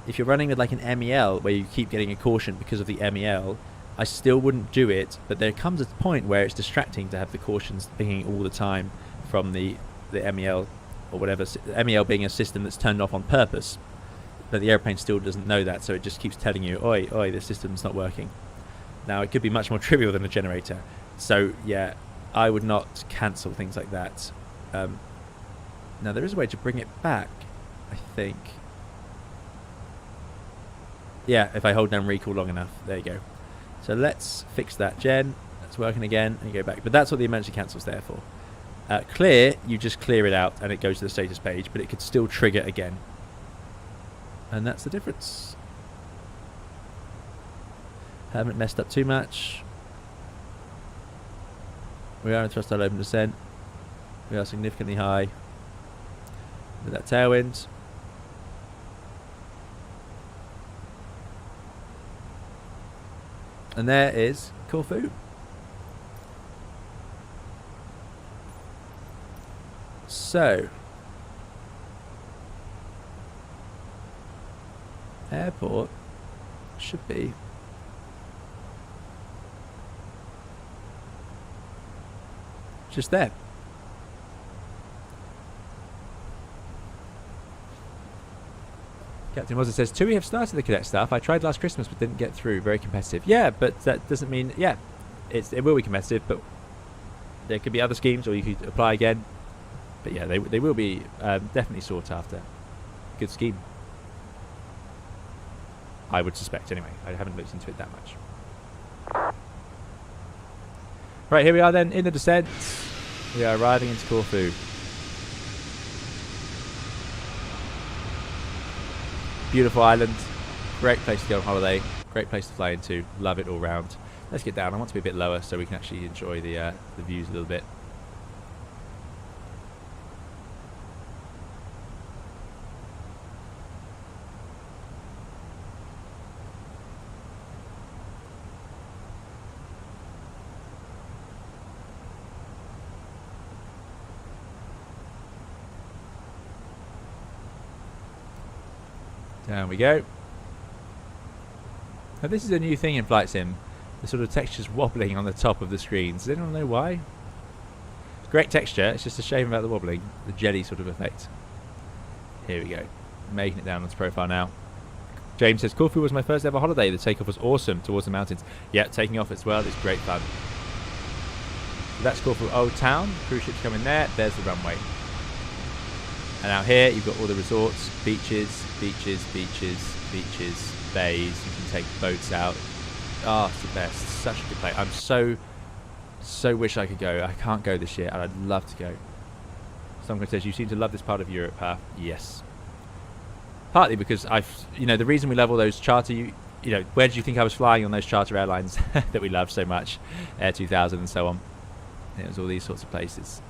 If you're running with like an MEL where you keep getting a caution because of the MEL, I still wouldn't do it, but there comes a point where it's distracting to have the cautions pinging all the time from the MEL or whatever, MEL being a system that's turned off on purpose, but the airplane still doesn't know that, so it just keeps telling you, oi, oi, this system's not working. Now, it could be much more trivial than a generator, so yeah, I would not cancel things like that. Now, there is a way to bring it back, I think. Yeah, if I hold down recall long enough. There you go. So let's fix that gen. That's working again, and you go back. But that's what the emergency cancel's there for. Clear, you just clear it out, and it goes to the status page, but it could still trigger again. And that's the difference. Haven't messed up too much. We are in thrust out open descent. We are significantly high with that tailwind. And there is Corfu. So, airport should be just there. Captain Mozart says, TUI have started the cadet stuff. I tried last Christmas but didn't get through. Very competitive. Yeah, but that doesn't mean... Yeah, it will be competitive, but there could be other schemes, or you could apply again. But yeah, they will be definitely sought after. Good scheme. I would suspect, anyway. I haven't looked into it that much. Right, here we are then in the descent. We are arriving into Corfu. Beautiful island, great place to go on holiday, great place to fly into, love it all round. Let's get down. I want to be a bit lower so we can actually enjoy the views a little bit. Down we go. Now this is a new thing in Flight Sim. The sort of texture's wobbling on the top of the screen. Does anyone know why? Great texture, it's just a shame about the wobbling. The jelly sort of effect. Here we go. Making it down onto profile now. James says, Corfu was my first ever holiday. The takeoff was awesome towards the mountains. Yeah, taking off as well is great fun. So that's Corfu Old Town. Cruise ships coming there. There's the runway. And out here you've got all the resorts, beaches, beaches, beaches, beaches, bays. You can take boats out. Ah, it's the best. Such a good place. I'm so wish I could go. I can't go this year, and I'd love to go. Someone says, you seem to love this part of Europe, huh? Yes. Partly because the reason we love all those charter, where did you think I was flying on those charter airlines that we love so much? Air 2000 and so on. It was all these sorts of places.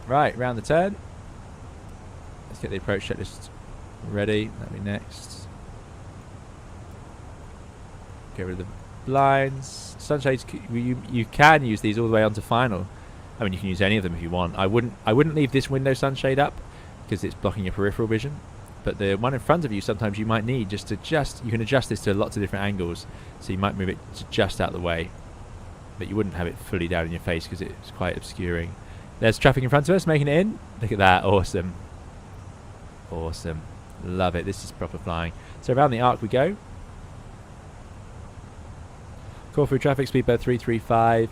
Right, round the turn. Let's get the approach checklist ready. That'll be next. Get rid of the blinds. Sunshades, you can use these all the way onto final. I mean, you can use any of them if you want. I wouldn't leave this window sunshade up because it's blocking your peripheral vision. But the one in front of you, sometimes you might need you can adjust this to lots of different angles. So you might move it to just out the way, but you wouldn't have it fully down in your face because it's quite obscuring. There's traffic in front of us making it in. Look at that, awesome. Awesome, love it. This is proper flying. So around the arc we go. Corfu traffic, speedbird 335,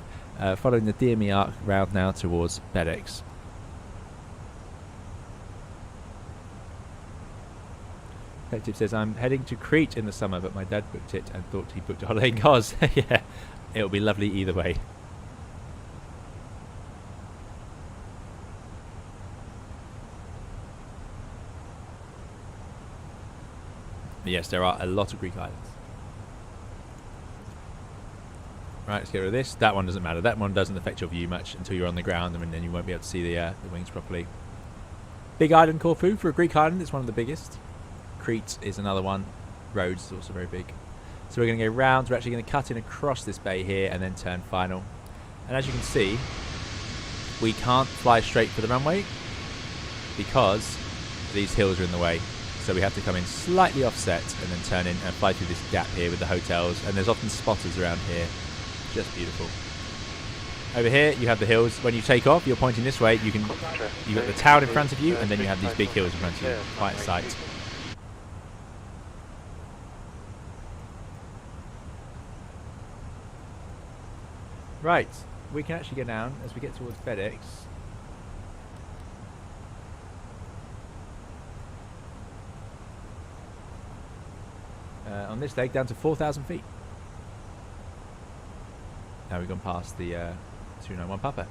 following the DME arc round now towards FedEx. Detective says, I'm heading to Crete in the summer, but my dad booked it and thought he booked a holiday in Kos. Yeah, it'll be lovely either way. But yes, there are a lot of Greek islands. Right, let's get rid of this. That one doesn't matter. That one doesn't affect your view much until you're on the ground, and then you won't be able to see the wings properly. Big island Corfu. For a Greek island, it's one of the biggest. Crete is another one. Rhodes is also very big. So we're going to go round. We're actually going to cut in across this bay here and then turn final. And as you can see, we can't fly straight for the runway because these hills are in the way. So we have to come in slightly offset and then turn in and fly through this gap here with the hotels. And there's often spotters around here. Just beautiful. Over here you have the hills. When you take off, you're pointing this way. You've got the town in front of you, and then you have these big hills in front of you. Quite a sight. Right, we can actually go down as we get towards FedEx. On this leg down to 4,000 feet. Now we've gone past the 291 Papa.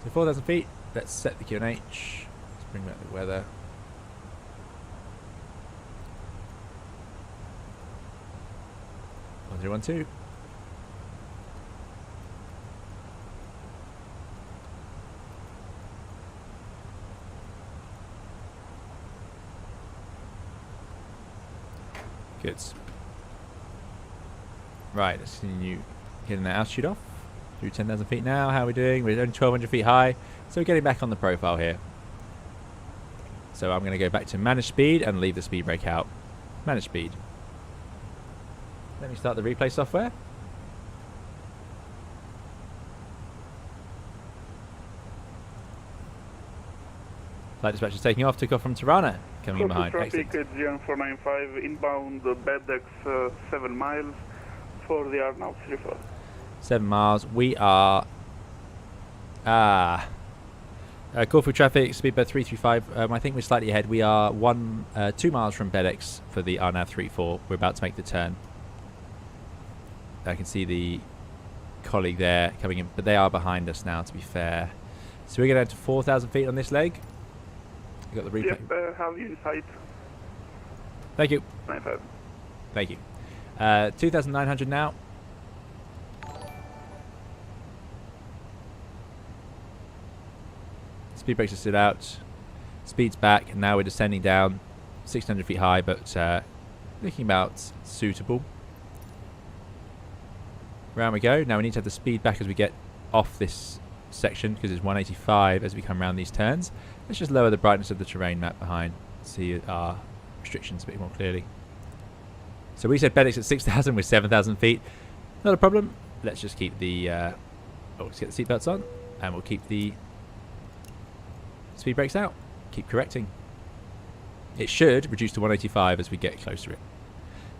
So 4,000 feet, let's set the QNH. Let's bring back the weather. One, 0, 1, 2. Good. Right, let's continue getting that altitude off. Through 10,000 feet now. How are we doing? We're only 1,200 feet high. So we're getting back on the profile here. So I'm going to go back to manage speed and leave the speed brake out. Manage speed. Let me start the replay software. Flight dispatch is taking off. Took off from Tirana. Coming in behind. Traffic at 0495 inbound BEDX 7 miles for the Arnav 34. 7 miles. We are Corfu traffic, speedbird 335. I think we're slightly ahead. We are 2 miles from BEDX for the Arnav 34. We're about to make the turn. I can see the colleague there coming in, but they are behind us now, to be fair. So we're going down to 4,000 feet on this leg. We've got the replay. Yep, have you sight? Thank you. 95. Thank you. 2,900 now. Speed brakes are stood out. Speed's back, and now we're descending down 600 feet high, but looking about suitable. Round we go. Now we need to have the speed back as we get off this section because it's 185 as we come around these turns. Let's just lower the brightness of the terrain map behind, see our restrictions a bit more clearly. So we said Fenix at 6,000 with 7,000 feet. Not a problem. Let's just keep the let's get the seatbelts on, and we'll keep the speed brakes out. Keep correcting. It should reduce to 185 as we get closer to it.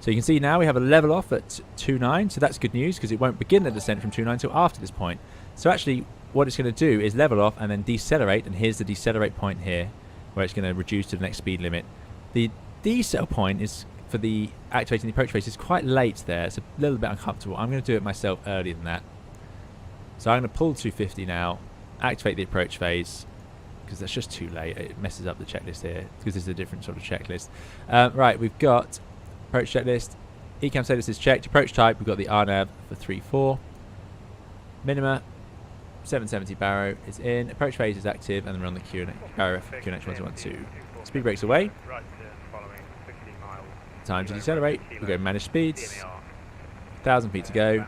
So you can see now we have a level off at 2.9, so that's good news because it won't begin the descent from 2.9 until after this point. So actually what it's going to do is level off and then decelerate, and here's the decelerate point here where it's going to reduce to the next speed limit. The decel point is for the activating the approach phase is quite late there. It's a little bit uncomfortable. I'm going to do it myself earlier than that. So I'm going to pull 250 now, activate the approach phase, because that's just too late. It messes up the checklist here because this is a different sort of checklist. Right, we've got approach checklist. Ecam status is checked. Approach type, we've got the RNAV for 3.4. Minima 770 Barrow is in. Approach phase is active, and then we're on the Barrow QNH 1212. Speed brakes away. Time to decelerate. We'll go manage speeds. 1,000 feet to go.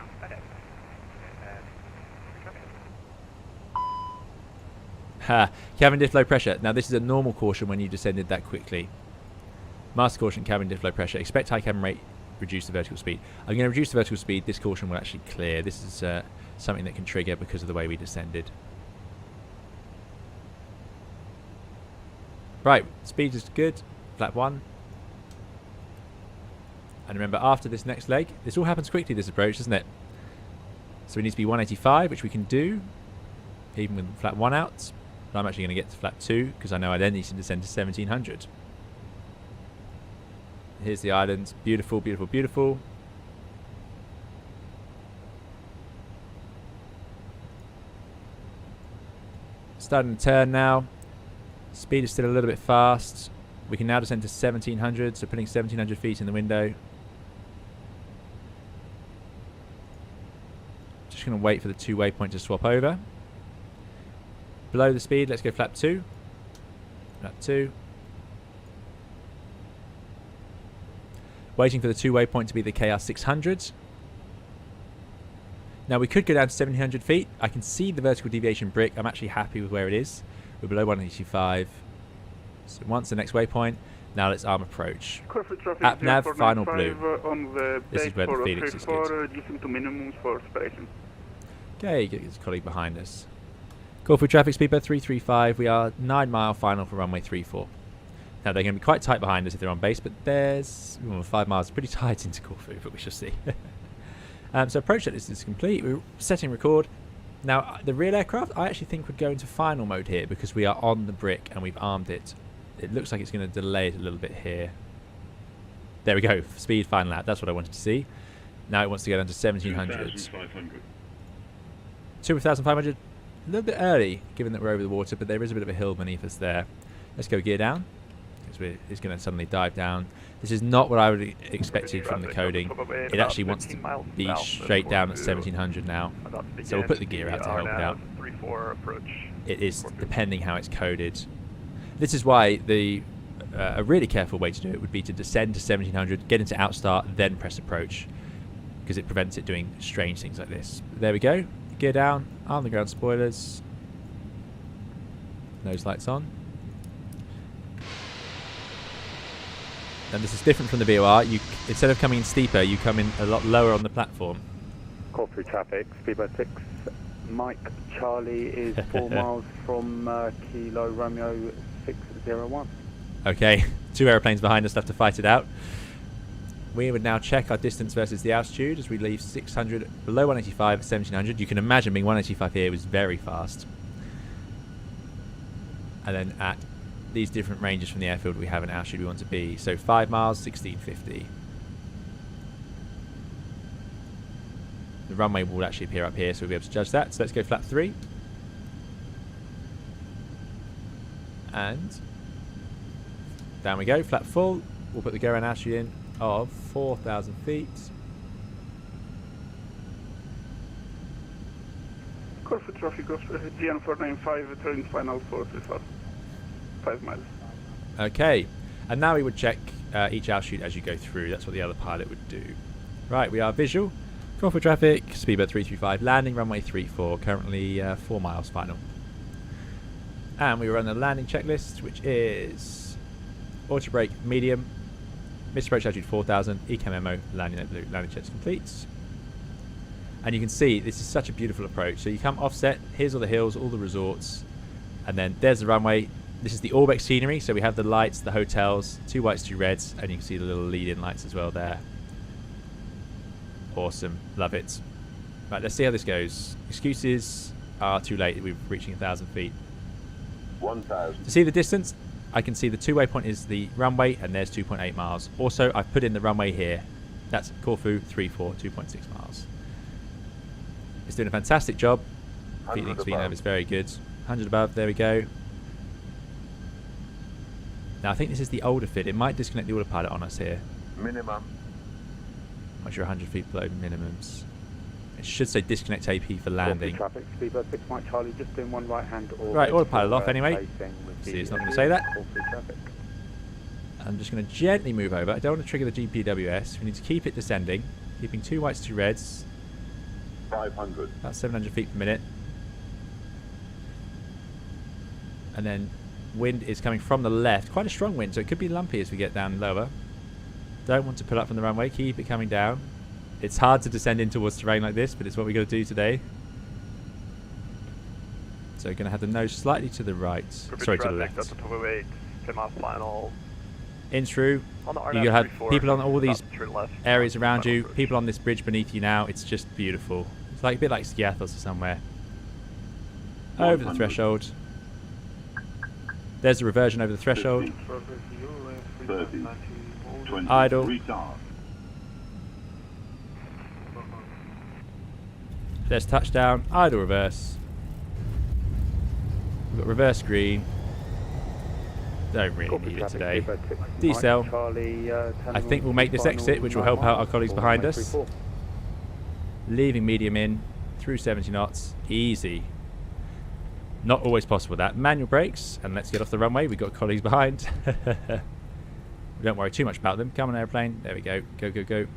Cabin diff low pressure. Now this is a normal caution when you descended that quickly. Master caution, cabin diff low pressure. Expect high cabin rate, reduce the vertical speed. I'm going to reduce the vertical speed. This caution will actually clear. This is something that can trigger because of the way we descended. Right, speed is good. Flap 1. And remember, after this next leg, this all happens quickly, this approach, doesn't it? So we need to be 185, which we can do, even with flap 1 out. But I'm actually going to get to flap 2, because I know I then need to descend to 1700. Here's the island. Beautiful, beautiful, beautiful. Starting to turn now. Speed is still a little bit fast. We can now descend to 1700, so putting 1700 feet in the window. Just going to wait for the two-way point to swap over. Below the speed, let's go flap 2. Flap 2. Waiting for the two-way point to be the KR 600. Now we could go down to 1700 feet. I can see the vertical deviation brick. I'm actually happy with where it is. We're below 185. So once the next waypoint. Now let's arm approach. App nav, final blue. This is where the Phoenix is good. Okay, get his colleague behind us. Corfu traffic speedbird 335. We are 9 mile final for runway 34. Now they're going to be quite tight behind us if they're on base, but there's 5 miles pretty tight into Corfu, but we shall see. So approach checklist is complete. We're setting record. Now the real aircraft I actually think would go into final mode here because we are on the brick and we've armed it. It looks like it's going to delay it a little bit here. There we go. Speed final lap. That's what I wanted to see. Now it wants to go down to 1700. 2,500. A little bit early, given that we're over the water, but there is a bit of a hill beneath us there. Let's go gear down. It's going to suddenly dive down. This is not what I would have expected from the coding. It actually wants to be straight down at 1700 now. So we'll put the gear out to help it out. It is depending how it's coded. This is why a really careful way to do it would be to descend to 1700, get into outstart, then press approach, because it prevents it doing strange things like this. There we go. Gear down, arm the ground spoilers. Nose lights on. And this is different from the VOR. Instead of coming in steeper, you come in a lot lower on the platform. Corfu traffic, speedbird 6. Mike Charlie is 4 miles from Kilo Romeo 601. Okay, 2 aeroplanes behind us have to fight it out. We would now check our distance versus the altitude as we leave 600 below 185 at 1700. You can imagine being 185 here was very fast. And then at these different ranges from the airfield we have an altitude we want to be. So 5 miles, 1650. The runway will actually appear up here, so we'll be able to judge that. So let's go flap 3. And down we go, flap full. We'll put the go around altitude in of 4,000 feet. Corfu traffic GN 495, turning final for 5 miles. Okay, and now we would check each altitude as you go through. That's what the other pilot would do. Right, we are visual. Corfu traffic, speedbird 335, landing runway 34, currently 4 miles final. And we run the landing checklist, which is auto brake medium, missed approach altitude 4000, ECAM MO, landing at blue, landing checks complete. And you can see this is such a beautiful approach. So you come offset, here's all the hills, all the resorts, and then there's the runway. This is the Orbeck scenery, so we have the lights, the hotels, 2 whites, 2 reds, and you can see the little lead-in lights as well there. Awesome, love it. Right, let's see how this goes. Excuses are too late, we're reaching 1,000 feet. 1,000. To see the distance, I can see the two-way point is the runway, and there's 2.8 miles. Also, I've put in the runway here. That's Corfu, 3-4, 2.6 miles. It's doing a fantastic job. Phoenix VNAV is very good. 100 above, there we go. Now I think this is the older fit. It might disconnect the autopilot on us here. Minimum. Once you're 100 feet below minimums. It should say disconnect AP for landing. Traffic, Speedbird 6 Mike Charlie, just doing one right hand. Right, autopilot off anyway. See, it's not going to say that. I'm just going to gently move over. I don't want to trigger the GPWS. We need to keep it descending. Keeping 2 whites, 2 reds. 500. About 700 feet per minute. And then wind is coming from the left. Quite a strong wind, so it could be lumpy as we get down lower. Don't want to pull up from the runway. Keep it coming down. It's hard to descend in towards terrain like this, but it's what we're going to do today. So we're going to have the nose slightly to the right. Sorry, to the left. In through. You have people on all these areas around you. People on this bridge beneath you now. It's just beautiful. It's like a bit like Skiathos or somewhere. Over the threshold. There's a reversion over the threshold. 30. 20. Idle. Retard. There's touchdown. Idle reverse. We've got reverse green. Don't really need it today. Decel. I think we'll make this exit, which will help out our colleagues behind us. Leaving medium in through 70 knots. Easy. Not always possible that. Manual brakes, and let's get off the runway. We've got colleagues behind. Don't worry too much about them. Come on, airplane. There we go. Go, go, go.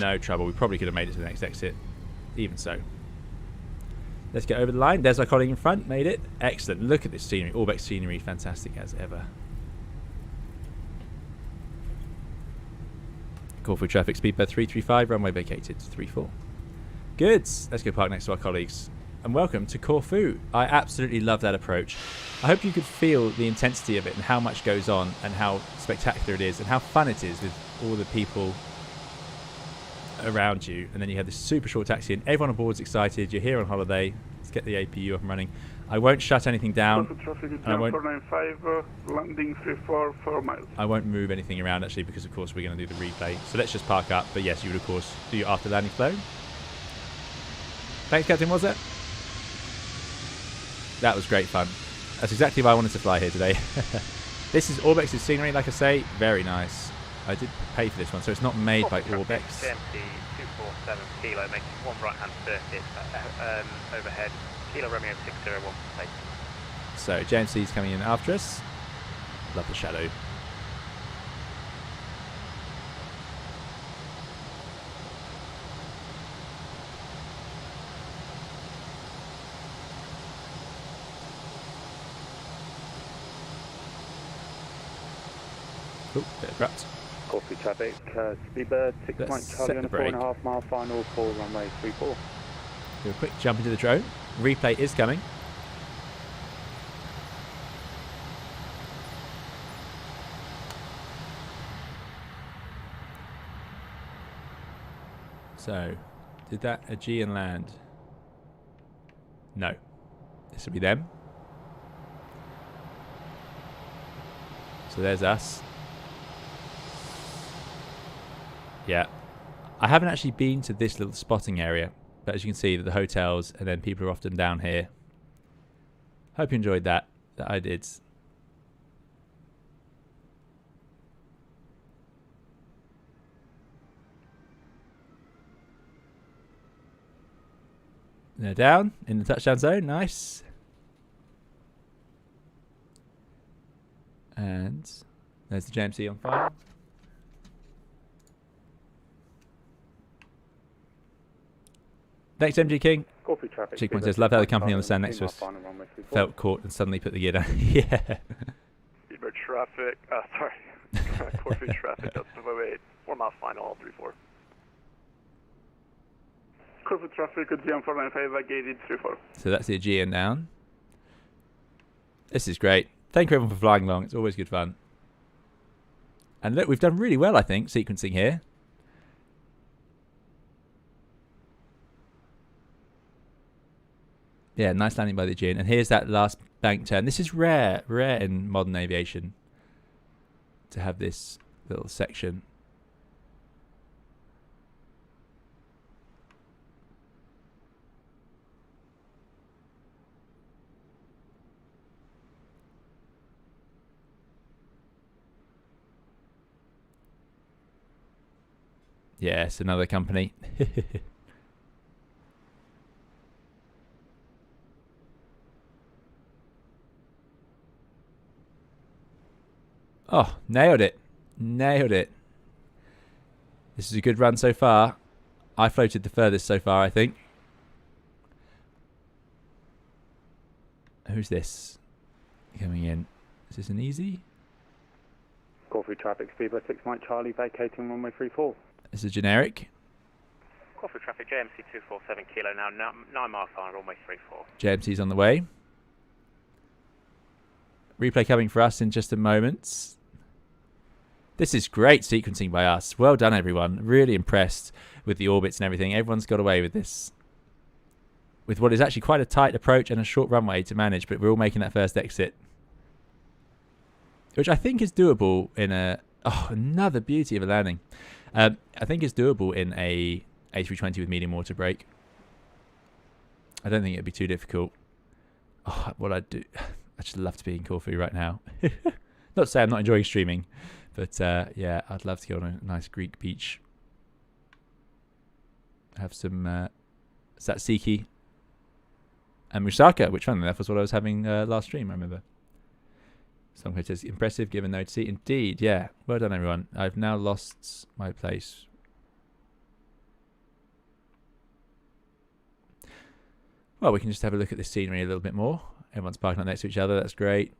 No trouble. We probably could have made it to the next exit. Even so. Let's get over the line. There's our colleague in front. Made it. Excellent. Look at this scenery. Orbeck scenery. Fantastic as ever. Corfu traffic, speedbird 335, runway vacated 34. Good. Let's go park next to our colleagues. And welcome to Corfu. I absolutely love that approach. I hope you could feel the intensity of it and how much goes on and how spectacular it is and how fun it is with all the people around you. And then you have this super short taxi and everyone on board's excited. You're here on holiday. Let's get the APU up and running. I won't shut anything down. I won't, 495, landing 344 miles. I won't move anything around actually because of course we're going to do the replay. So let's just park up. But yes, you would of course do your after landing flow. Thanks, Captain. Was it? That was great fun. That's exactly why I wanted to fly here today. This is Orbex's scenery, like I say, very nice. I did pay for this one, so it's not made by Orbex. GMT 247 kilo, making one right hand circuit overhead. Kilo Romeo 601 plate. So JMC's coming in after us. Love the shadow. Oh, bit abrupt. Corfu traffic, speedbird 6 Mike Charlie on a 4.5 mile final for runway 34. Do a quick jump into the drone. Replay is coming. So, did that Aegean land? No. This will be them. So there's us. Yeah. I haven't actually been to this little spotting area, but as you can see, the hotels and then people are often down here. Hope you enjoyed that. That I did. They're down in the touchdown zone. Nice. And there's the JMC on fire. Thanks, MG King. Corfu traffic. Checkpoint says, love how the company on the stand next to us felt caught and suddenly put the gear down. Yeah. Speedbird traffic, sorry. Corfu traffic, Delta 208, 4 miles final, 3-4. Corfu traffic at GM495, gated 3-4. So that's the Aegean down. This is great. Thank you everyone for flying along. It's always good fun. And look, we've done really well, I think, sequencing here. Yeah, nice landing by the Aegean. And here's that last bank turn. This is rare in modern aviation to have this little section. Yes, another company. Oh, nailed it. Nailed it. This is a good run so far. I floated the furthest so far, I think. Who's this coming in? Is this an easy? Corfu traffic, Speedbird 6 Mike Charlie, vacating runway 34. This is generic. Corfu traffic, JMC 247 kilo now, 9 miles final, runway 34. JMC's on the way. Replay coming for us in just a moment. This is great sequencing by us. Well done, everyone. Really impressed with the orbits and everything. Everyone's got away with this. With what is actually quite a tight approach and a short runway to manage, but we're all making that first exit. Which I think is doable in a... Oh, another beauty of a landing. I think it's doable in a A320 with medium water brake. I don't think it'd be too difficult. Oh, what I'd do... I just love to be in Corfu right now. Not to say I'm not enjoying streaming, but yeah, I'd love to go on a nice Greek beach. Have some tzatziki and moussaka, which funnily enough was what I was having last stream, I remember. Some says impressive given no to see. Indeed, yeah. Well done, everyone. I've now lost my place. Well, we can just have a look at the scenery a little bit more. Everyone's parking up next to each other. That's great.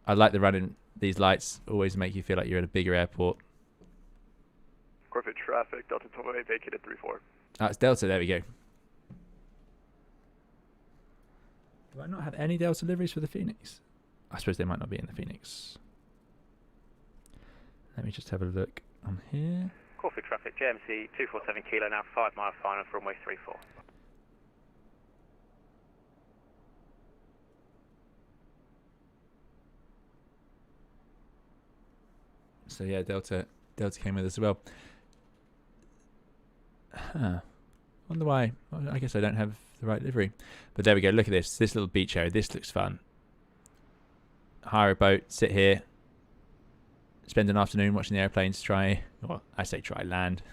I like the run in these lights. Always make you feel like you're at a bigger airport. Corfu traffic, Delta 208, vacated 3-4. Ah, it's Delta. There we go. Do I not have any Delta deliveries for the Phoenix? I suppose they might not be in the Phoenix. Let me just have a look on here. Corfu traffic, JMC 247 kilo now, 5 miles final for runway 34. So yeah, Delta came with us as well. Huh. Wonder why. Well, I guess I don't have the right livery. But there we go. Look at this. This little beach area. This looks fun. Hire a boat, sit here, spend an afternoon watching the airplanes try, well, I say try land.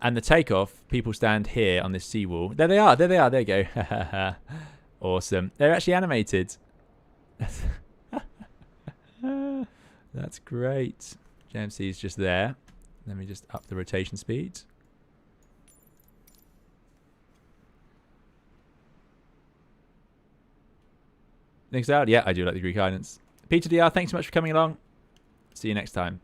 And the takeoff, people stand here on this seawall. There they are. There they are. There you go. Awesome. They're actually animated. That's great. JMC is just there. Let me just up the rotation speed. Next out. Yeah, I do like the Greek Islands. Peter DR, thanks so much for coming along. See you next time.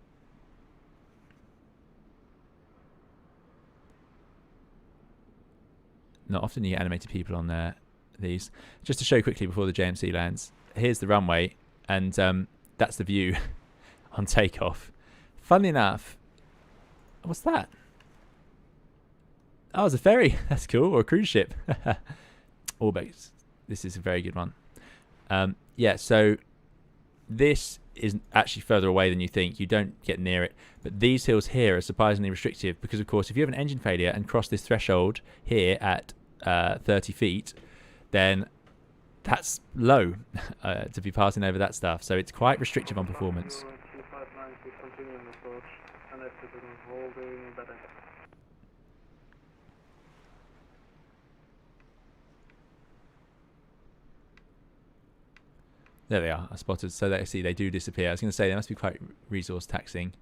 Not often you get animated people on these. Just to show quickly before the JMC lands. Here's the runway, and that's the view on takeoff. Funnily enough, what's that? Oh, it's a ferry. That's cool. Or a cruise ship. Orbase. This is a very good one. Yeah, so this is actually further away than you think. You don't get near it. But these hills here are surprisingly restrictive because, of course, if you have an engine failure and cross this threshold here at 30 feet, then that's low to be passing over that stuff. So it's quite restrictive on performance. There they are. I spotted. So that see they do disappear. I was going to say they must be quite resource taxing.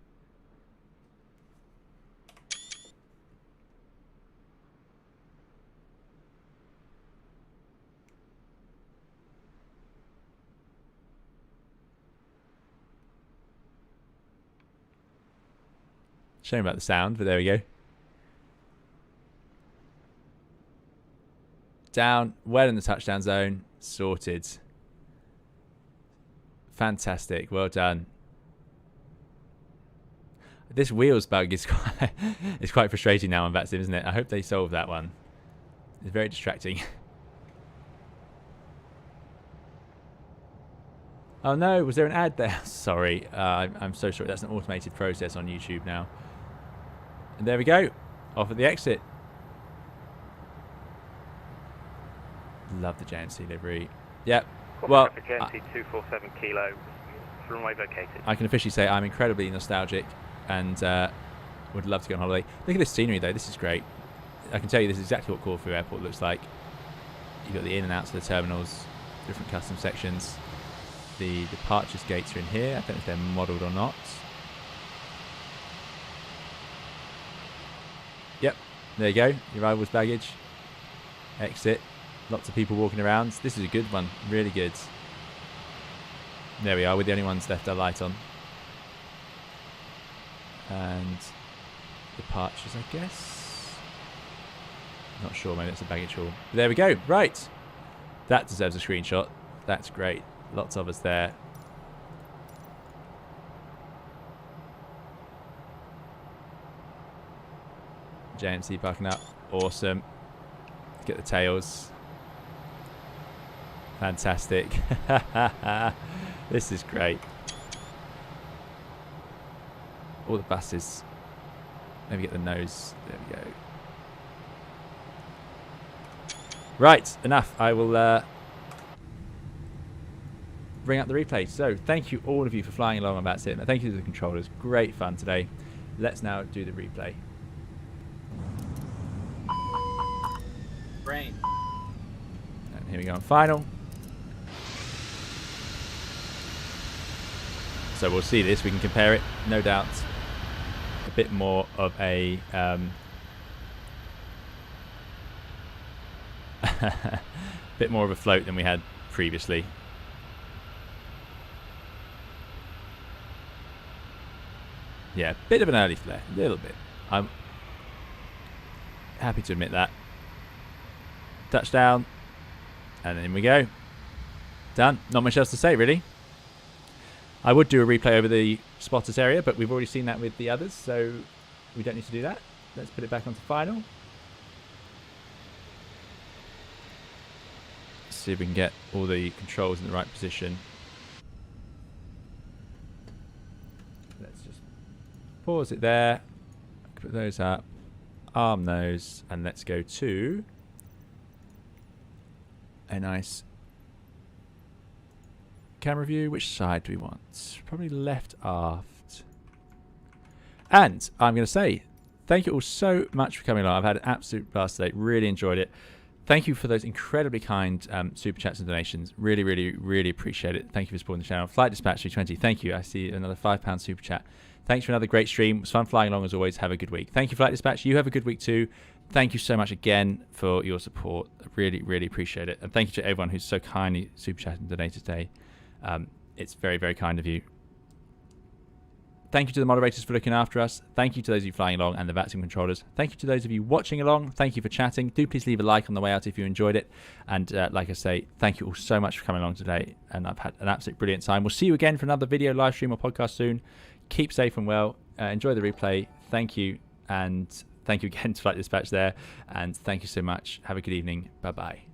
Shame about the sound, but there we go. Down, well in the touchdown zone, sorted. Fantastic, well done. This wheels bug is quite frustrating now on VATSIM, isn't it? I hope they solve that one. It's very distracting. Oh no, was there an ad there? Sorry, I'm so sorry. That's an automated process on YouTube now. And there we go, off at the exit. Love the JNC livery. Yep. Well, JNC 247 kilo, runway vacated. I can officially say I'm incredibly nostalgic and would love to go on holiday. Look at this scenery though, this is great. I can tell you this is exactly what Corfu Airport looks like. You've got the in and outs of the terminals, different custom sections. The departures gates are in here. I don't know if they're modelled or not. Yep, there you go, your arrivals baggage. Exit. Lots of people walking around. This is a good one, really good. There we are, we're the only ones left our light on. And departures, I guess. Not sure, maybe it's a baggage hall. But there we go, right. That deserves a screenshot. That's great. Lots of us there. JNC parking up, awesome. Get the tails. Fantastic. This is great. All the buses. Maybe get the nose. There we go. Right, enough. I will bring up the replay. So, thank you all of you for flying along on VATSIM. Thank you to the controllers. Great fun today. Let's now do the replay. Brain. And here we go on final. So we'll see this, we can compare it, no doubt. A bit more of a bit more of a float than we had previously. Yeah, bit of an early flare, a little bit. I'm happy to admit that. Touchdown, and in we go. Done. Not much else to say, really. I would do a replay over the spotters area, but we've already seen that with the others, so we don't need to do that. Let's put it back onto final. See if we can get all the controls in the right position. Let's just pause it there. Put those up. Arm those, and let's go to a nice camera view. Which side do we want? Probably left aft. And I'm going to say thank you all so much for coming along. I've had an absolute blast today. Really enjoyed it. Thank you for those incredibly kind super chats and donations. Really, really, really appreciate it. Thank you for supporting the channel. Flight Dispatch 320. Thank you. I see another £5 super chat. Thanks for another great stream. It was fun flying along as always. Have a good week. Thank you, Flight Dispatch. You have a good week too. Thank you so much again for your support. I really, really appreciate it. And thank you to everyone who's so kindly super chatted and donated today. It's very, very kind of you. Thank you to the moderators for looking after us. Thank you to those of you flying along and the VATSIM controllers. Thank you to those of you watching along. Thank you for chatting. Do please leave a like on the way out if you enjoyed it. And like I say, thank you all so much for coming along today. And I've had an absolute brilliant time. We'll see you again for another video, live stream or podcast soon. Keep safe and well. Enjoy the replay. Thank you. And thank you again to Flight Dispatch there. And thank you so much. Have a good evening. Bye-bye.